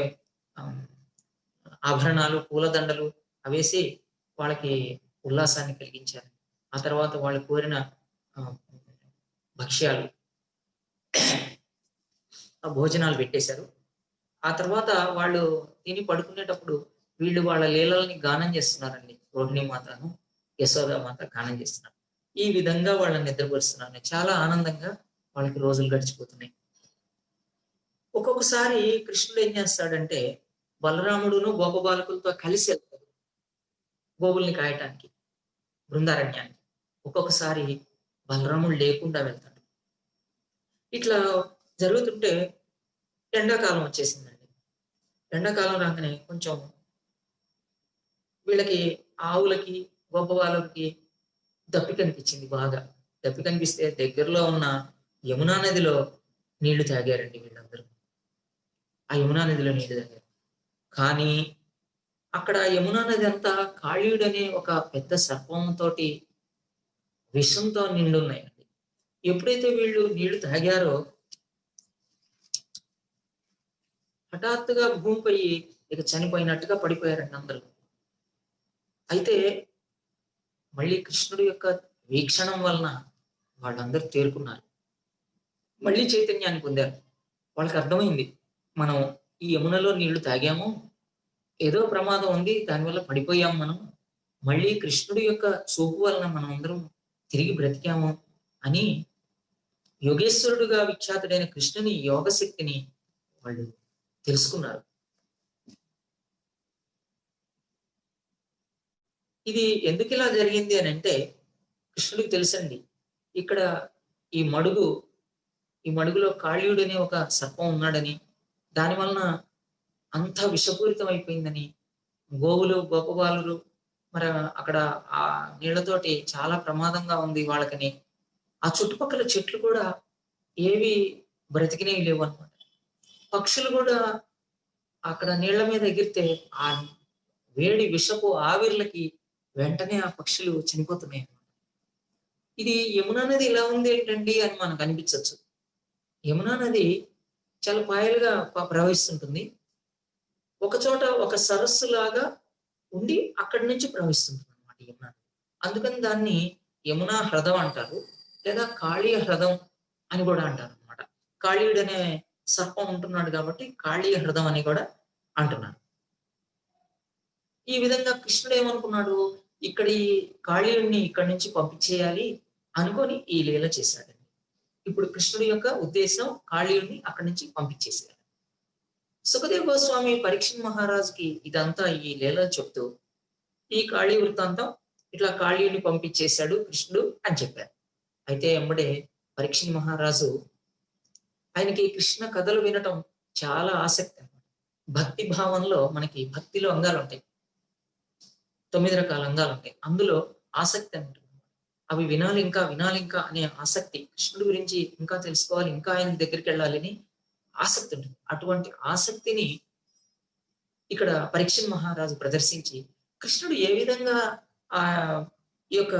Speaker 1: ఆభరణాలు పూలదండలు అవేసి వాళ్ళకి ఉల్లాసాన్ని కలిగించారు. ఆ తర్వాత వాళ్ళు కోరిన భక్ష్యాలు భోజనాలు పెట్టేశారు. ఆ తర్వాత వాళ్ళు తిని పడుకునేటప్పుడు వీళ్ళు వాళ్ళ లీలల్ని గానం చేస్తున్నారండి. రోహిణి మాతను యశోద మాత గానం చేస్తున్నారు. ఈ విధంగా వాళ్ళని నిద్రపరుస్తున్నారు. చాలా ఆనందంగా వాళ్ళకి రోజులు గడిచిపోతున్నాయి. ఒక్కొక్కసారి కృష్ణుడు ఏం చేస్తాడంటే బలరాముడును గోపబాలకులతో కలిసి వెళ్తాడు గోవుల్ని కాయటానికి బృందారణ్యానికి. ఒక్కొక్కసారి బలరాముడు లేకుండా వెళ్తాడు. ఇట్లా జరుగుతుంటే ఎండాకాలం వచ్చేసిందండి. ఎండాకాలం రాగానే కొంచెం వీళ్ళకి ఆవులకి గోపబాలకులకి దప్పికనిపించింది బాగా. దప్పికనిపిస్తే దగ్గరలో ఉన్న యమునా నదిలో నీళ్లు తాగారండి వీళ్ళందరూ. ఆ యమునా నదిలో నీళ్లు తాగారు. కానీ అక్కడ యమునా నది అంతా కాళీయుడు అనే ఒక పెద్ద సర్పంతోటి విషంతో నిండున్నాయండి. ఎప్పుడైతే వీళ్ళు నీళ్లు తాగారో హఠాత్తుగా భూమిపై ఇక చనిపోయినట్టుగా పడిపోయారండి అందరూ. అయితే మళ్ళీ కృష్ణుడి యొక్క వీక్షణం వలన వాళ్ళందరూ తేరుకున్నారు. మళ్ళీ చైతన్యాన్ని పొందారు. వాళ్ళకి అర్థమైంది, మనం ఈ యమునలో నీళ్లు తాగాము, ఏదో ప్రమాదం ఉంది, దానివల్ల పడిపోయాము మనం. మళ్ళీ కృష్ణుడి యొక్క చూపు వలన మనం అందరం తిరిగి బ్రతికాము అని యోగేశ్వరుడుగా విఖ్యాతుడైన కృష్ణుని యోగశక్తిని వాళ్ళు తెలుసుకున్నారు. ఇది ఎందుకు ఇలా జరిగింది అని అంటే కృష్ణుడికి తెలుసండి. ఇక్కడ ఈ మడుగులో కాళీయుడు అనే ఒక సర్పం ఉన్నాడని, దాని వలన అంత విషపూరితం అయిపోయిందని గోవులు గోపబాలురు మరి అక్కడ ఆ నీళ్లతోటి చాలా ప్రమాదంగా ఉంది వాళ్ళకని, ఆ చుట్టుపక్కల చెట్లు కూడా ఏవి బ్రతికినవి లేవన్నమాట. పక్షులు కూడా అక్కడ నీళ్ళ మీద ఎగిరితే ఆ వేడి విషపు ఆవిర్లకి వెంటనే ఆ పక్షులు చనిపోతున్నాయి. ఇది యమునా నది ఇలా ఉంది ఏంటండి అని మనకు అనిపించొచ్చు. యమునా నది చాలా పాయలుగా ప్రవహిస్తుంటుంది. ఒక చోట ఒక సరస్సులాగా ఉండి అక్కడి నుంచి ప్రవహిస్తుంటుందన్నమాట యమున. అందుకని దాన్ని యమునా హ్రదం అంటారు. లేదా కాళీయ హ్రదం అని కూడా అంటారనమాట. కాళీయుడనే సర్పం ఉంటున్నాడు కాబట్టి కాళీయ హ్రదం అని కూడా అంటున్నారు. ఈ విధంగా కృష్ణుడు ఏమనుకున్నాడు, ఇక్కడ ఈ కాళీయుడిని ఇక్కడి నుంచి పంపించేయాలి అనుకోని ఈ లీల చేశాడండి. ఇప్పుడు కృష్ణుడి యొక్క ఉద్దేశం కాళీయుడిని అక్కడి నుంచి పంపించేసేయాలి. సుఖదేవ్ గోస్వామి పరీక్షిత్ మహారాజుకి ఇదంతా ఈ లీలలు చెప్తూ ఈ కాళీ వృత్తాంతం ఇట్లా కాళీయుడిని పంపించేశాడు కృష్ణుడు అని చెప్పారు. అయితే ఎంబడే పరీక్షిత్ మహారాజు ఆయనకి కృష్ణ కథలు వినటం చాలా ఆసక్తి అన్నమాట. భక్తి భావంలో మనకి భక్తిలో అంగాలు ఉంటాయి. 9 రకాల అంగాలు ఉంటాయి. అందులో ఆసక్తి అని ఉంటుంది. అవి వినాలి ఇంకా, వినాలి ఇంకా అనే ఆసక్తి. కృష్ణుడి గురించి ఇంకా తెలుసుకోవాలి, ఇంకా ఆయన దగ్గరికి వెళ్ళాలని ఆసక్తి ఉంటుంది. అటువంటి ఆసక్తిని ఇక్కడ పరీక్షిత్ మహారాజు ప్రదర్శించి కృష్ణుడు ఏ విధంగా ఆ ఈ యొక్క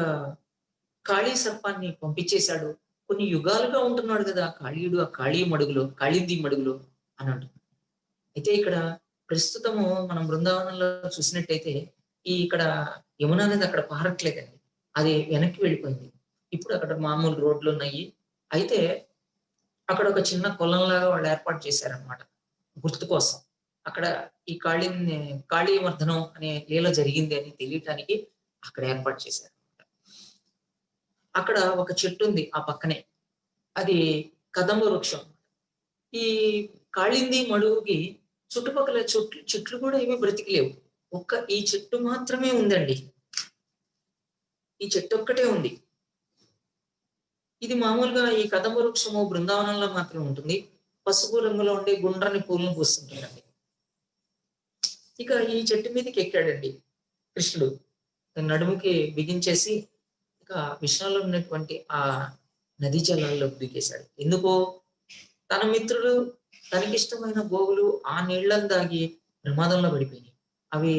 Speaker 1: కాళీ సర్పాన్ని పంపించేశాడు. కొన్ని యుగాలుగా ఉంటున్నాడు కదా కాళీయుడు, ఆ కాళీ మడుగులో, కాళింది మడుగులో అని అంటున్నాడు. అయితే ఇక్కడ ప్రస్తుతము మనం బృందావనంలో చూసినట్టయితే ఇక్కడ యమున అనేది అక్కడ పారట్లేదండి. అది వెనక్కి వెళ్ళిపోయింది. ఇప్పుడు అక్కడ మామూలు రోడ్లు ఉన్నాయి. అయితే అక్కడ ఒక చిన్న కొలంలాగా వాళ్ళు ఏర్పాటు చేశారనమాట గుర్తు కోసం. అక్కడ ఈ కాళీమర్దనం అనే లీల జరిగింది అని తెలియటానికి అక్కడ ఏర్పాటు చేశారు. అక్కడ ఒక చెట్టు ఉంది ఆ పక్కనే. అది కదంబ వృక్షం. ఈ కాళింది మడుగుకి చుట్టుపక్కల చెట్లు కూడా ఏమీ బ్రతికిలేవు. ఈ చెట్టు మాత్రమే ఉందండి. ఈ చెట్టు ఒక్కటే ఉంది. ఇది మామూలుగా ఈ కదంబ వృక్షము బృందావనంలో మాత్రమే ఉంటుంది. పసుపు రంగులో ఉండే గుండ్రని పూలను పూస్తుంటాయండి. ఇక ఈ చెట్టు మీదకి ఎక్కాడండి కృష్ణుడు. నడుముకి బిగించేసి ఇక విషయంలో ఉన్నటువంటి ఆ నదీ జలాల్లోకి దిగేశాడు. ఎందుకో తన మిత్రుడు తనకిష్టమైన గోవులు ఆ నీళ్లను దాగి ప్రమాదంలో పడిపోయినాయి. అవి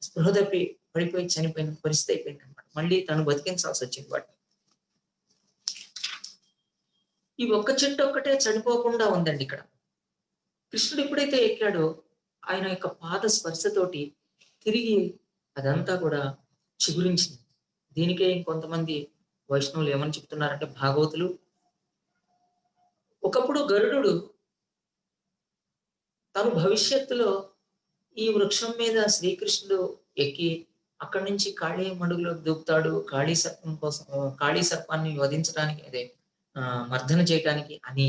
Speaker 1: స్పృహ తప్పి పడిపోయి చనిపోయిన పరిస్థితి అయిపోయింది అనమాట. మళ్ళీ తను బతికించాల్సి వచ్చింది వాటిని. ఈ ఒక్క చెట్టు ఒక్కటే చనిపోకుండా ఉందండి ఇక్కడ. కృష్ణుడు ఎప్పుడైతే ఎక్కాడో ఆయన యొక్క పాద స్పర్శతోటి తిరిగి అదంతా కూడా చిగురించింది. దీనికే ఇంకొంతమంది వైష్ణవులు ఏమని చెప్తున్నారంటే భాగవతులు, ఒకప్పుడు గరుడు తను భవిష్యత్తులో ఈ వృక్షం మీద శ్రీకృష్ణుడు ఎక్కి అక్కడి నుంచి కాళీ మడుగులోకి దూకుతాడు, కాళీ సర్పాన్ని వధించడానికి అదే మర్దన చేయటానికి అని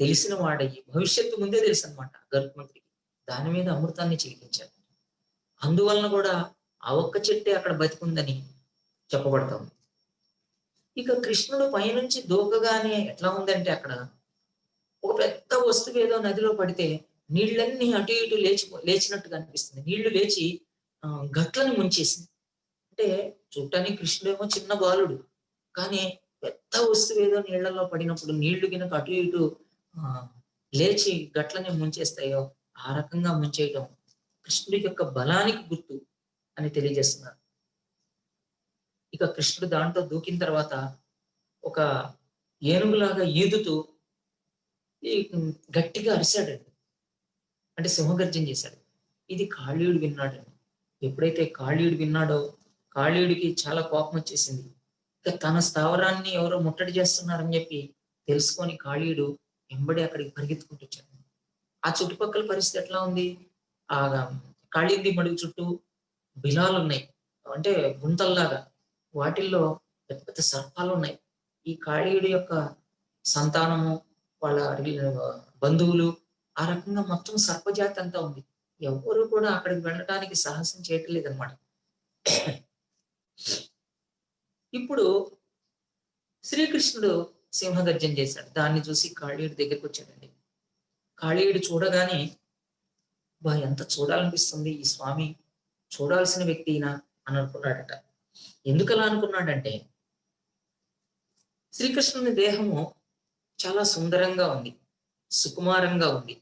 Speaker 1: తెలిసిన వాడయ్యి భవిష్యత్తు ముందే తెలుసు అనమాట గరుత్మంతుడికి. దాని మీద అమృతాన్ని చిలికించాడు. అందువలన కూడా ఆ ఒక్క చెట్టే అక్కడ బతికుందని చెప్పబడతాం. ఇక కృష్ణుడు పైనుంచి దూకగానే ఎట్లా ఉందంటే అక్కడ ఒక పెద్ద వస్తువు ఏదో నదిలో పడితే నీళ్ళన్నీ అటు ఇటు లేచినట్టుగా అనిపిస్తుంది. నీళ్లు లేచి గట్లను ముంచేసింది. అంటే చూడటానికి కృష్ణుడేమో చిన్న బాలుడు, కానీ పెద్ద వస్తువు ఏదో నీళ్లలో పడినప్పుడు నీళ్లు గినక అటు ఇటు లేచి గట్లని ముంచేస్తాయో ఆ రకంగా ముంచేయటం కృష్ణుడి యొక్క బలానికి గుర్తు అని తెలియజేస్తున్నారు. ఇక కృష్ణుడు దాంట్లో దూకిన తర్వాత ఒక ఏనుగులాగా ఈదుతూ గట్టిగా అరిశాడండి. అంటే సింహగర్జన చేశాడు. ఇది కాళీయుడు విన్నాడండి. ఎప్పుడైతే కాళీయుడు విన్నాడో కాళీయుడికి చాలా కోపం వచ్చేసింది. ఇక తన స్థావరాన్ని ఎవరో ముట్టడి చేస్తున్నారని చెప్పి తెలుసుకొని కాళీయుడు వెంబడి అక్కడికి పరిగెత్తుకుంటూ వచ్చాడు. ఆ చుట్టుపక్కల పరిస్థితి ఎట్లా ఉంది? ఆ కాళింది మడుగు చుట్టూ బిలాలు ఉన్నాయి, అంటే గుంతల్లాగా. వాటిల్లో పెద్ద పెద్ద సర్పాలు ఉన్నాయి. ఈ కాళీయుడి యొక్క సంతానము, వాళ్ళ బంధువులు, ఆ రకంగా మొత్తం సర్పజాతి అంతా ఉంది. ఎవరు కూడా అక్కడికి వెళ్ళడానికి సాహసం చేయట్లేదు అనమాట. ఇప్పుడు శ్రీకృష్ణుడు సింహగర్జన చేశాడు. దాన్ని చూసి కాళీయుడి దగ్గరికి వచ్చాడండి. కాళీయుడు చూడగానే ఎంత చూడాలనిపిస్తుంది ఈ స్వామి, చూడాల్సిన వ్యక్తి ఈయన అని అనుకున్నాడట. ఎందుకు అలా అనుకున్నాడంటే శ్రీకృష్ణుని దేహము చాలా సుందరంగా ఉంది, సుకుమారంగా ఉంది.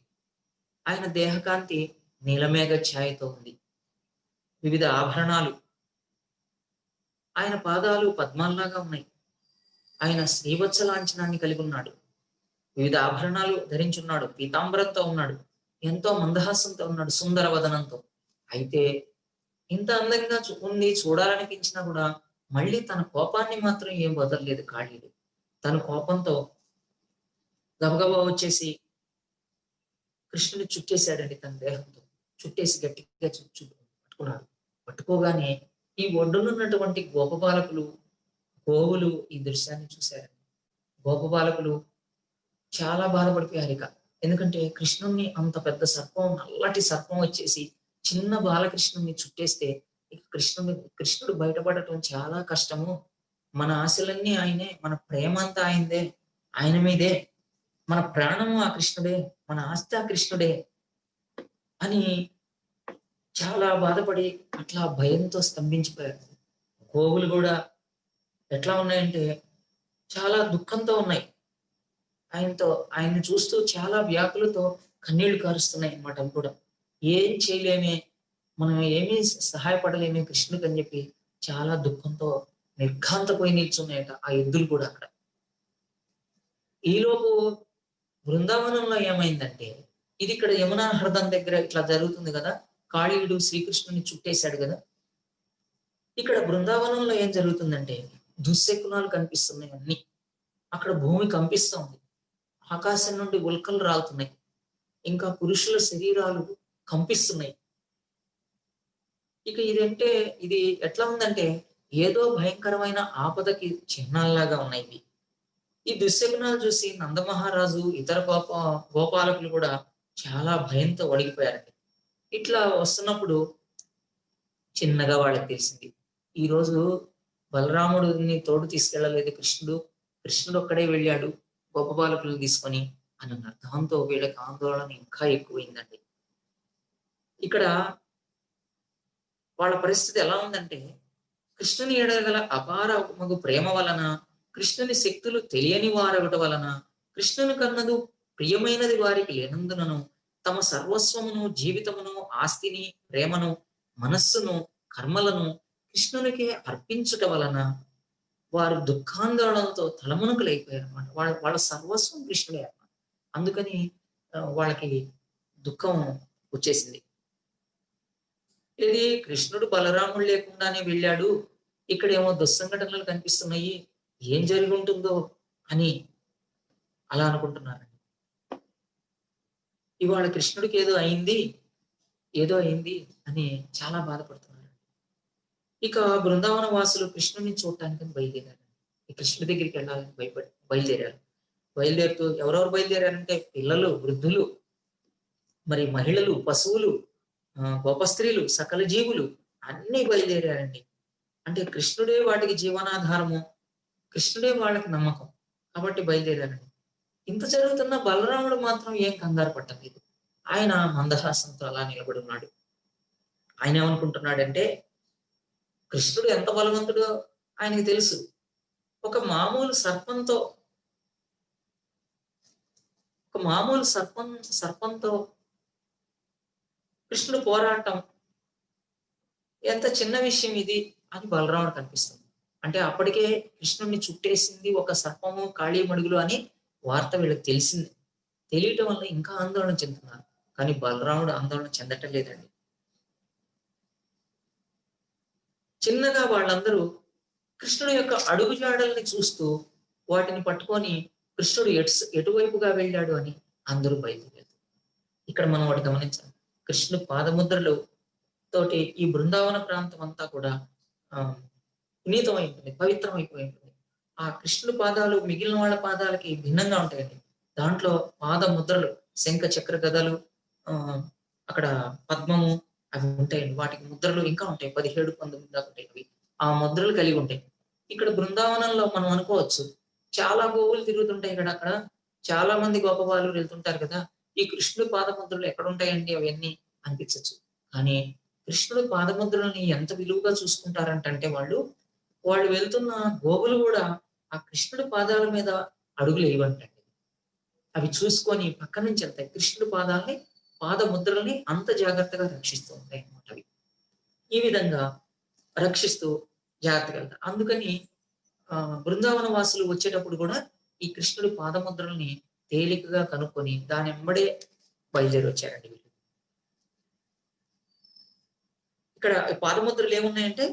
Speaker 1: ఆయన దేహకాంతి నీలమేఘ ఛాయతో ఉంది. వివిధ ఆభరణాలు, ఆయన పాదాలు పద్మాల్లాగా ఉన్నాయి. ఆయన శ్రీవత్స లాంఛనాన్ని కలిగి ఉన్నాడు. వివిధ ఆభరణాలు ధరించున్నాడు, పీతాంబరంతో ఉన్నాడు, ఎంతో మందహాసంతో ఉన్నాడు, సుందర వదనంతో. అయితే ఇంత అందంగా ఉంది, చూడాలనిపించినా కూడా మళ్ళీ తన కోపాన్ని మాత్రం ఏం వదలలేదు కాళీయుడు. తన కోపంతో గబగబా వచ్చేసి కృష్ణుని చుట్టేశాడండి తన దేహంతో. చుట్టేసి గట్టిగా పట్టుకున్నాడు. పట్టుకోగానే ఈ ఒడ్డునున్నటువంటి గోపబాలకులు, గోవులు ఈ దృశ్యాన్ని చూశారండి. గోపబాలకులు చాలా బాధపడిపోయారు ఇక. ఎందుకంటే కృష్ణుణ్ణి అంత పెద్ద సర్పం, నల్లటి సర్పం వచ్చేసి చిన్న బాలకృష్ణుని చుట్టేస్తే ఇక కృష్ణుడు బయటపడటం చాలా కష్టము. మన ఆశలన్నీ ఆయనే, మన ప్రేమ అంతా ఆయనదే, ఆయన మీదే, మన ప్రాణము ఆ కృష్ణుడే, మన ఆస్తి ఆ కృష్ణుడే అని చాలా బాధపడి అట్లా భయంతో స్తంభించిపోయారు. గోవులు కూడా ఎట్లా ఉన్నాయంటే చాలా దుఃఖంతో ఉన్నాయి. ఆయన్ని చూస్తూ చాలా వ్యాకులతో కన్నీళ్లు కారుస్తున్నాయి అన్నమాట. అవి కూడా ఏం చేయలేమే, మనం ఏమీ సహాయపడలేమే కృష్ణుడికి అని చెప్పి చాలా దుఃఖంతో నిర్ఘాంతపోయి నిల్చున్నాయట ఆ ఎద్దులు కూడా అక్కడ. ఈలోపు బృందావనంలో ఏమైందంటే, ఇది ఇక్కడ యమునా హృదయం దగ్గర ఇట్లా జరుగుతుంది కదా, కాళీయుడు శ్రీకృష్ణుని చుట్టేశాడు కదా. ఇక్కడ బృందావనంలో ఏం జరుగుతుందంటే దుశ్శకునాలు కనిపిస్తున్నాయి అన్ని. అక్కడ భూమి కంపిస్తుంది, ఆకాశం నుండి ఉల్కలు రాలుతున్నాయి, ఇంకా పురుషుల శరీరాలు కంపిస్తున్నాయి. ఇక ఇది ఎట్లా ఉందంటే ఏదో భయంకరమైన ఆపదకి చిహ్నాల్లాగా ఉన్నాయి. ఈ దుశ్శకునాలు చూసి నందమహారాజు, ఇతర గోపాలకులు కూడా చాలా భయంతో వణికిపోయారండి. ఇట్లా వస్తున్నప్పుడు చిన్నగా వాళ్ళకి తెలిసింది, ఈరోజు బలరాముడిని తోడు తీసుకెళ్ళలేదు కృష్ణుడు ఒక్కడే వెళ్ళాడు గోపబాలకులను తీసుకొని అని అన్నారు. దాంతో వీళ్ళకి ఆందోళన ఇంకా ఎక్కువైందండి. ఇక్కడ వాళ్ళ పరిస్థితి ఎలా ఉందంటే, కృష్ణుని ఎడగల అపార మగు ప్రేమ వలన, కృష్ణుని శక్తులు తెలియని వారొకటి వలన, కృష్ణుని కన్నదు ప్రియమైనది వారికి లేనందునను, తమ సర్వస్వమును, జీవితమును, ఆస్తిని, ప్రేమను, మనస్సును, కర్మలను కృష్ణునికే అర్పించుట వలన వారు దుఃఖాందోళనతో తలమునకలైపోయారు అన్నమాట. వాళ్ళ సర్వస్వం కృష్ణుడే అన్నమాట. అందుకని వాళ్ళకి దుఃఖం వచ్చేసింది. ఇది కృష్ణుడు బలరాముడు లేకుండానే వెళ్ళాడు, ఇక్కడేమో దుస్సంఘటనలు కనిపిస్తున్నాయి, ఏం జరిగి ఉంటుందో అని అలా అనుకుంటున్నారండి. ఇవాళ కృష్ణుడికి ఏదో అయింది అని చాలా బాధపడుతున్నారు. ఇక బృందావన వాసులు కృష్ణుడిని చూడటానికి బయలుదేరారు. ఈ కృష్ణుడి దగ్గరికి వెళ్ళాలని బయలుదేరారు. బయలుదేరుతూ ఎవరెవరు బయలుదేరారంటే పిల్లలు, వృద్ధులు, మరి మహిళలు, పశువులు, గోపస్త్రీలు, సకల జీవులు అన్నీ బయలుదేరారండి. అంటే కృష్ణుడే వాటికి జీవనాధారము, కృష్ణుడే వాళ్ళకి నమ్మకం కాబట్టి బయలుదేరారండి. ఇంత జరుగుతున్న బలరాముడు మాత్రం ఏం కంగారు పట్టలేదు. ఆయన మందహాసంతో అలా నిలబడి ఉన్నాడు. ఆయన ఏమనుకుంటున్నాడంటే, కృష్ణుడు ఎంత బలవంతుడో ఆయనకి తెలుసు. ఒక మామూలు సర్పంతో కృష్ణుడు పోరాటం ఎంత చిన్న విషయం ఇది అని బలరాముడు కనిపిస్తుంది. అంటే అప్పటికే కృష్ణుడిని చుట్టేసింది ఒక సర్పము, కాళీ మడుగులు అని వార్త వీళ్ళకి తెలిసింది. తెలియటం వల్ల ఇంకా ఆందోళన చెందుతున్నారు. కానీ బలరాముడు ఆందోళన చెందటం లేదండి. చిన్నగా వాళ్ళందరూ కృష్ణుడు యొక్క అడుగు జాడల్ని చూస్తూ వాటిని పట్టుకొని కృష్ణుడు ఎటువైపుగా వెళ్ళాడు అని అందరూ బయలుదేరారు. ఇక్కడ మనం ఒకటి గమనించాలి, కృష్ణుడు పాదముద్రలు తోటి ఈ బృందావన ప్రాంతం అంతా కూడా పునీతమై ఉంటుంది, పవిత్రమైపోయి ఉంటుంది. ఆ కృష్ణుడు పాదాలు మిగిలిన వాళ్ళ పాదాలకి భిన్నంగా ఉంటాయండి. దాంట్లో పాద ముద్రలు, శంఖ చక్ర గదలు, అక్కడ పద్మము అవి ఉంటాయండి. వాటికి ముద్రలు ఇంకా ఉంటాయి, 17-19 దాకా ఉంటాయి. అవి ఆ ముద్రలు కలిగి ఉంటాయి. ఇక్కడ బృందావనంలో మనం అనుకోవచ్చు, చాలా గోవులు తిరుగుతుంటాయి ఇక్కడ, అక్కడ చాలా మంది గోపబాలు వెళ్తుంటారు కదా, ఈ కృష్ణుడి పాద ముద్రలు ఎక్కడ ఉంటాయండి అవన్నీ అనిపించవచ్చు. కానీ కృష్ణుడు పాదముద్రల్ని ఎంత విలువగా చూసుకుంటారంటే వాళ్ళు, వాళ్ళు వెళ్తున్న గోవులు కూడా ఆ కృష్ణుడి పాదాల మీద అడుగులు వేయవంటండి. అవి చూసుకొని పక్క నుంచి వెళ్తాయి. కృష్ణుడి పాదముద్రల్ని అంత జాగ్రత్తగా రక్షిస్తూ ఉంటాయి అన్నమాట అవి. ఈ విధంగా రక్షిస్తూ జాగ్రత్తగా వెళ్తారు. అందుకని బృందావన వాసులు వచ్చేటప్పుడు కూడా ఈ కృష్ణుడి పాదముద్రల్ని తేలికగా కనుక్కొని దానెంబడే బయలుదేరి వచ్చారండి వీళ్ళు. ఇక్కడ పాదముద్రలు ఏమున్నాయంటే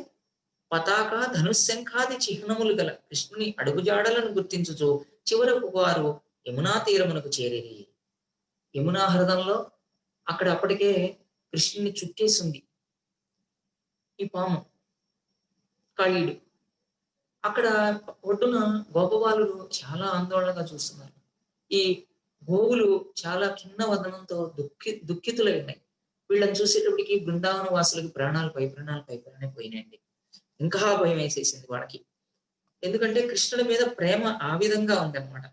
Speaker 1: పతాక ధనుశంఖాది చిహ్నములు గల కృష్ణుని అడుగుజాడలను గుర్తించుచు చివరకు వారు యమునా తీరమునకు చేరేది. యమునా హృదంలో అక్కడ అప్పటికే కృష్ణుని చుట్టేసింది ఈ పాము కాళీయుడు. అక్కడ ఒడ్డున గోపబాలురు చాలా ఆందోళనగా చూస్తున్నారు. ఈ గోవులు చాలా ఖిన్న వదనంతో దుఃఖితులై ఉన్నాయి. వీళ్ళని చూసేటప్పటికి బృందావన వాసులకి ప్రాణాలు పై పోయినాయండి. ఇంకా భయం వేసేసింది వాళ్ళకి. ఎందుకంటే కృష్ణుడి మీద ప్రేమ ఆ విధంగా ఉంది అనమాట.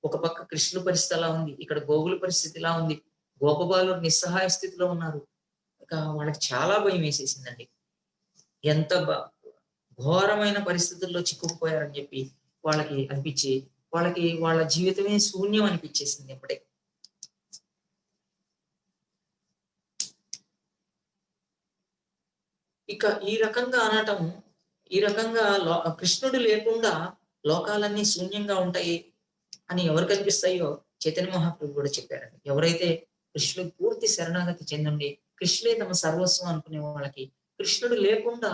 Speaker 1: ఒక పక్క కృష్ణుడి పరిస్థితి అలా ఉంది, ఇక్కడ గోవుల పరిస్థితి ఇలా ఉంది, గోపబాలు నిస్సహాయ స్థితిలో ఉన్నారు. ఇక వాళ్ళకి చాలా భయం వేసేసిందండి. ఎంత ఘోరమైన పరిస్థితుల్లో చిక్కుకుపోయారని చెప్పి వాళ్ళకి అనిపించి, వాళ్ళకి వాళ్ళ జీవితమే శూన్యం అనిపించేసింది అప్పుడే. ఇక ఈ రకంగా అనటం, ఈ రకంగా కృష్ణుడు లేకుండా లోకాలన్నీ శూన్యంగా ఉంటాయి అని ఎవరు కనిపిస్తాయో చైతన్య మహాప్రభు కూడా చెప్పారండి. ఎవరైతే కృష్ణుడు పూర్తి శరణాగతి చెందండి, కృష్ణుడే తమ సర్వస్వం అనుకునే వాళ్ళకి కృష్ణుడు లేకుండా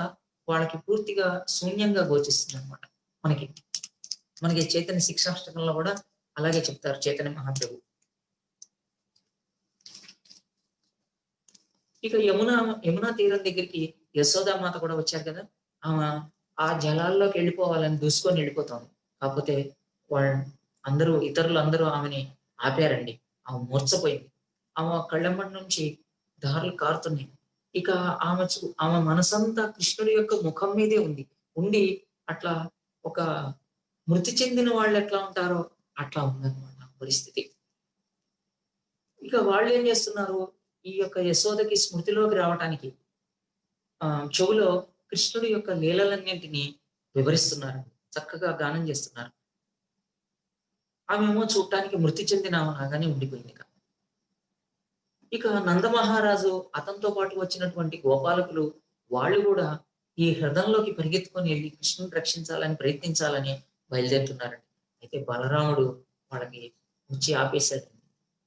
Speaker 1: వాళ్ళకి పూర్తిగా శూన్యంగా గోచిస్తుంది అనమాట. మనకి చైతన్య శిక్షాష్టకంలో కూడా అలాగే చెప్తారు చైతన్య మహాప్రభు. ఇక యమునా తీరం దగ్గరికి యశోదామాత కూడా వచ్చారు కదా. ఆమె ఆ జలాల్లోకి వెళ్ళిపోవాలని దూసుకొని వెళ్ళిపోతాం. కాకపోతే ఇతరులు అందరూ ఆమెని ఆపారండి. ఆమె మూర్చపోయింది. ఆమె కళ్ళెంబడి నుంచి దారులు కారుతున్నాయి. ఇక ఆమె మనసంతా కృష్ణుడి యొక్క ముఖం మీదే ఉండి అట్లా ఒక మృతి చెందిన వాళ్ళు ఎట్లా ఉంటారో అట్లా ఉందన్నమాట పరిస్థితి. ఇక వాళ్ళు ఏం చేస్తున్నారు, ఈ యొక్క యశోదకి స్మృతిలోకి రావటానికి చెవులో కృష్ణుడి యొక్క లీలలన్నింటినీ వివరిస్తున్నారు, చక్కగా గానం చేస్తున్నారు. ఆమెమో చూడటానికి మృతి చెందిన లాగానే ఉండిపోయింది. ఇక నందమహారాజు అతనితో పాటు వచ్చినటువంటి గోపాలకులు వాళ్ళు కూడా ఈ హృదంలోకి పరిగెత్తుకొని వెళ్ళి కృష్ణుని రక్షించాలని ప్రయత్నించాలని బయలుదేరుతున్నారండి. అయితే బలరాముడు వాళ్ళకి వచ్చి ఆపేశాడు.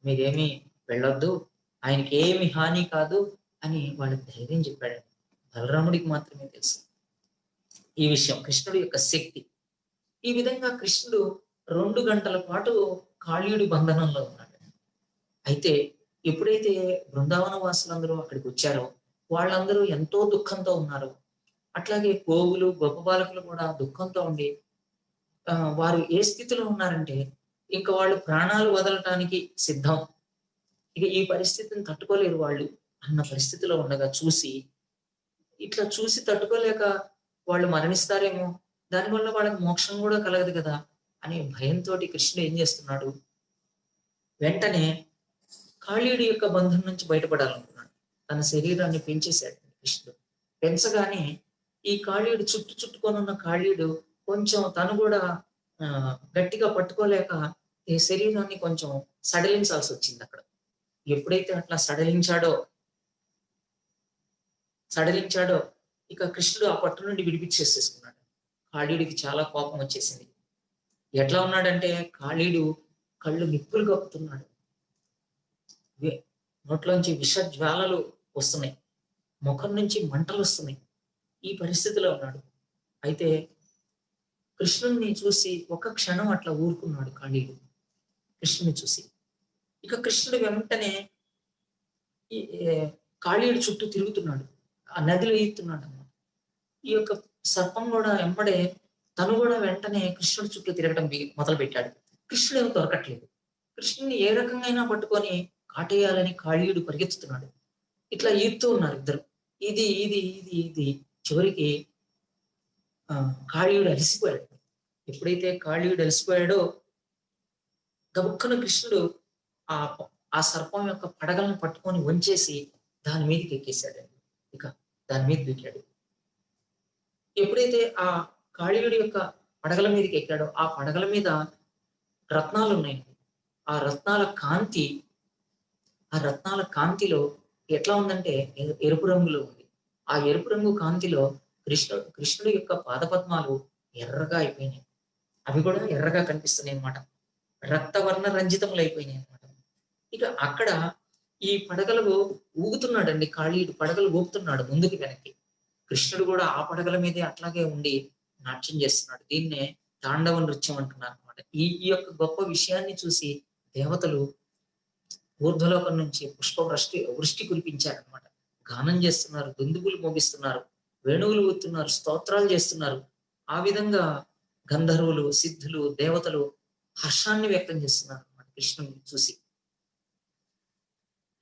Speaker 1: మీరేమీ వెళ్ళొద్దు, ఆయనకి ఏమి హాని కాదు అని వాళ్ళకి ధైర్యం చెప్పాడు. బలరాముడికి మాత్రమే తెలుసు ఈ విషయం, కృష్ణుడి యొక్క శక్తి. ఈ విధంగా కృష్ణుడు 2 గంటల పాటు కాళీయుడి బంధనంలో ఉన్నాడు. అయితే ఎప్పుడైతే బృందావన వాసులందరూ అక్కడికి వచ్చారో వాళ్ళందరూ ఎంతో దుఃఖంతో ఉన్నారు. అట్లాగే గోవులు గోపబాలకులు కూడా దుఃఖంతో ఉండి వారు ఏ స్థితిలో ఉన్నారంటే ఇంకా వాళ్ళు ప్రాణాలు వదలటానికి సిద్ధం. ఇక ఈ పరిస్థితిని తట్టుకోలేరు వాళ్ళు అన్న పరిస్థితిలో ఉండగా ఇట్లా చూసి తట్టుకోలేక వాళ్ళు మరణిస్తారేమో, దానివల్ల వాళ్ళకి మోక్షం కూడా కలగదు కదా అనే భయంతో కృష్ణుడు ఏం చేస్తున్నాడు, వెంటనే కాళీయుడి యొక్క బంధం నుంచి బయటపడాలనుకున్నాడు. తన శరీరాన్ని పెంచేశాడు కృష్ణుడు. పెంచగానే ఈ కాళీయుడు చుట్టుకొని ఉన్న కాళీయుడు కొంచెం తను కూడా గట్టిగా పట్టుకోలేక ఈ శరీరాన్ని కొంచెం సడలించాల్సి వచ్చింది అక్కడ. ఎప్పుడైతే అట్లా సడలించాడో ఇక కృష్ణుడు ఆ పట్టు నుండి విడిపించేసేసుకున్నాడు. కాళీయుడికి చాలా కోపం వచ్చేసింది. ఎట్లా ఉన్నాడంటే కాళీయుడు కళ్ళు నిప్పులు కప్పుతున్నాడు, నోట్లోంచి విష జ్వాలలు వస్తున్నాయి, ముఖం నుంచి మంటలు వస్తున్నాయి. ఈ పరిస్థితిలో ఉన్నాడు. అయితే కృష్ణుడిని చూసి ఒక క్షణం అట్లా ఊరుకున్నాడు కాళీయుడు కృష్ణుని చూసి. ఇక కృష్ణుడు వెంటనే ఈ కాళీయుడు చుట్టూ తిరుగుతున్నాడు, ఆ నదిలో ఈతున్నాడు అన్నమాట. ఈ యొక్క సర్పం కూడా వెంబడే తను కూడా వెంటనే కృష్ణుడి చుట్టూ తిరగడం మొదలు పెట్టాడు. కృష్ణుడు ఏమో దొరకట్లేదు. కృష్ణుని ఏ రకంగా పట్టుకొని కాటేయాలని కాళీయుడు పరిగెత్తుతున్నాడు. ఇట్లా ఈదుతూ ఉన్నారు ఇద్దరు. ఇది చివరికి కాళీయుడు అలసిపోయాడు. ఎప్పుడైతే కాళీయుడు అలసిపోయాడో గబుక్కన కృష్ణుడు ఆ సర్పం యొక్క పడగలను పట్టుకొని వంచేసి దాని మీదకి ఎక్కేశాడు. ఇక దాని మీద దూకాడు. ఎప్పుడైతే ఆ కాళీయుడి యొక్క పడగల మీదకి ఎక్కాడో, ఆ పడగల మీద రత్నాలున్నాయండి. ఆ రత్నాల కాంతి ఆ రత్నాల కాంతిలో ఎట్లా ఉందంటే ఎరుపు రంగులో ఉంది. ఆ ఎరుపు రంగు కాంతిలో కృష్ణుడి యొక్క పాదపద్మాలు ఎర్రగా అయిపోయినాయి. అవి కూడా ఎర్రగా కనిపిస్తున్నాయన్నమాట. రక్తవర్ణ రంజితములయిపోయినాయన్నమాట. ఇక అక్కడ ఈ పడగలు ఊగుతున్నాడండి కాళీయుడు. పడగలు ఊపుతున్నాడు ముందుకి వెనక్కి. కృష్ణుడు కూడా ఆ పడగల మీదే అట్లాగే ఉండి నాట్యం చేస్తున్నాడు. దీన్నే తాండవ నృత్యం అంటున్నారన్నమాట. ఈ ఈ యొక్క గొప్ప విషయాన్ని చూసి దేవతలు ఊర్ధ్వలోకం నుంచి పుష్పవృష్టి వృష్టి కురిపించారనమాట. గానం చేస్తున్నారు, దుందుబులు మోగిస్తున్నారు, వేణువులు ఊతున్నారు, స్తోత్రాలు చేస్తున్నారు. ఆ విధంగా గంధర్వులు, సిద్ధులు, దేవతలు హర్షాన్ని వ్యక్తం చేస్తున్నారు అన్నమాట కృష్ణుని చూసి.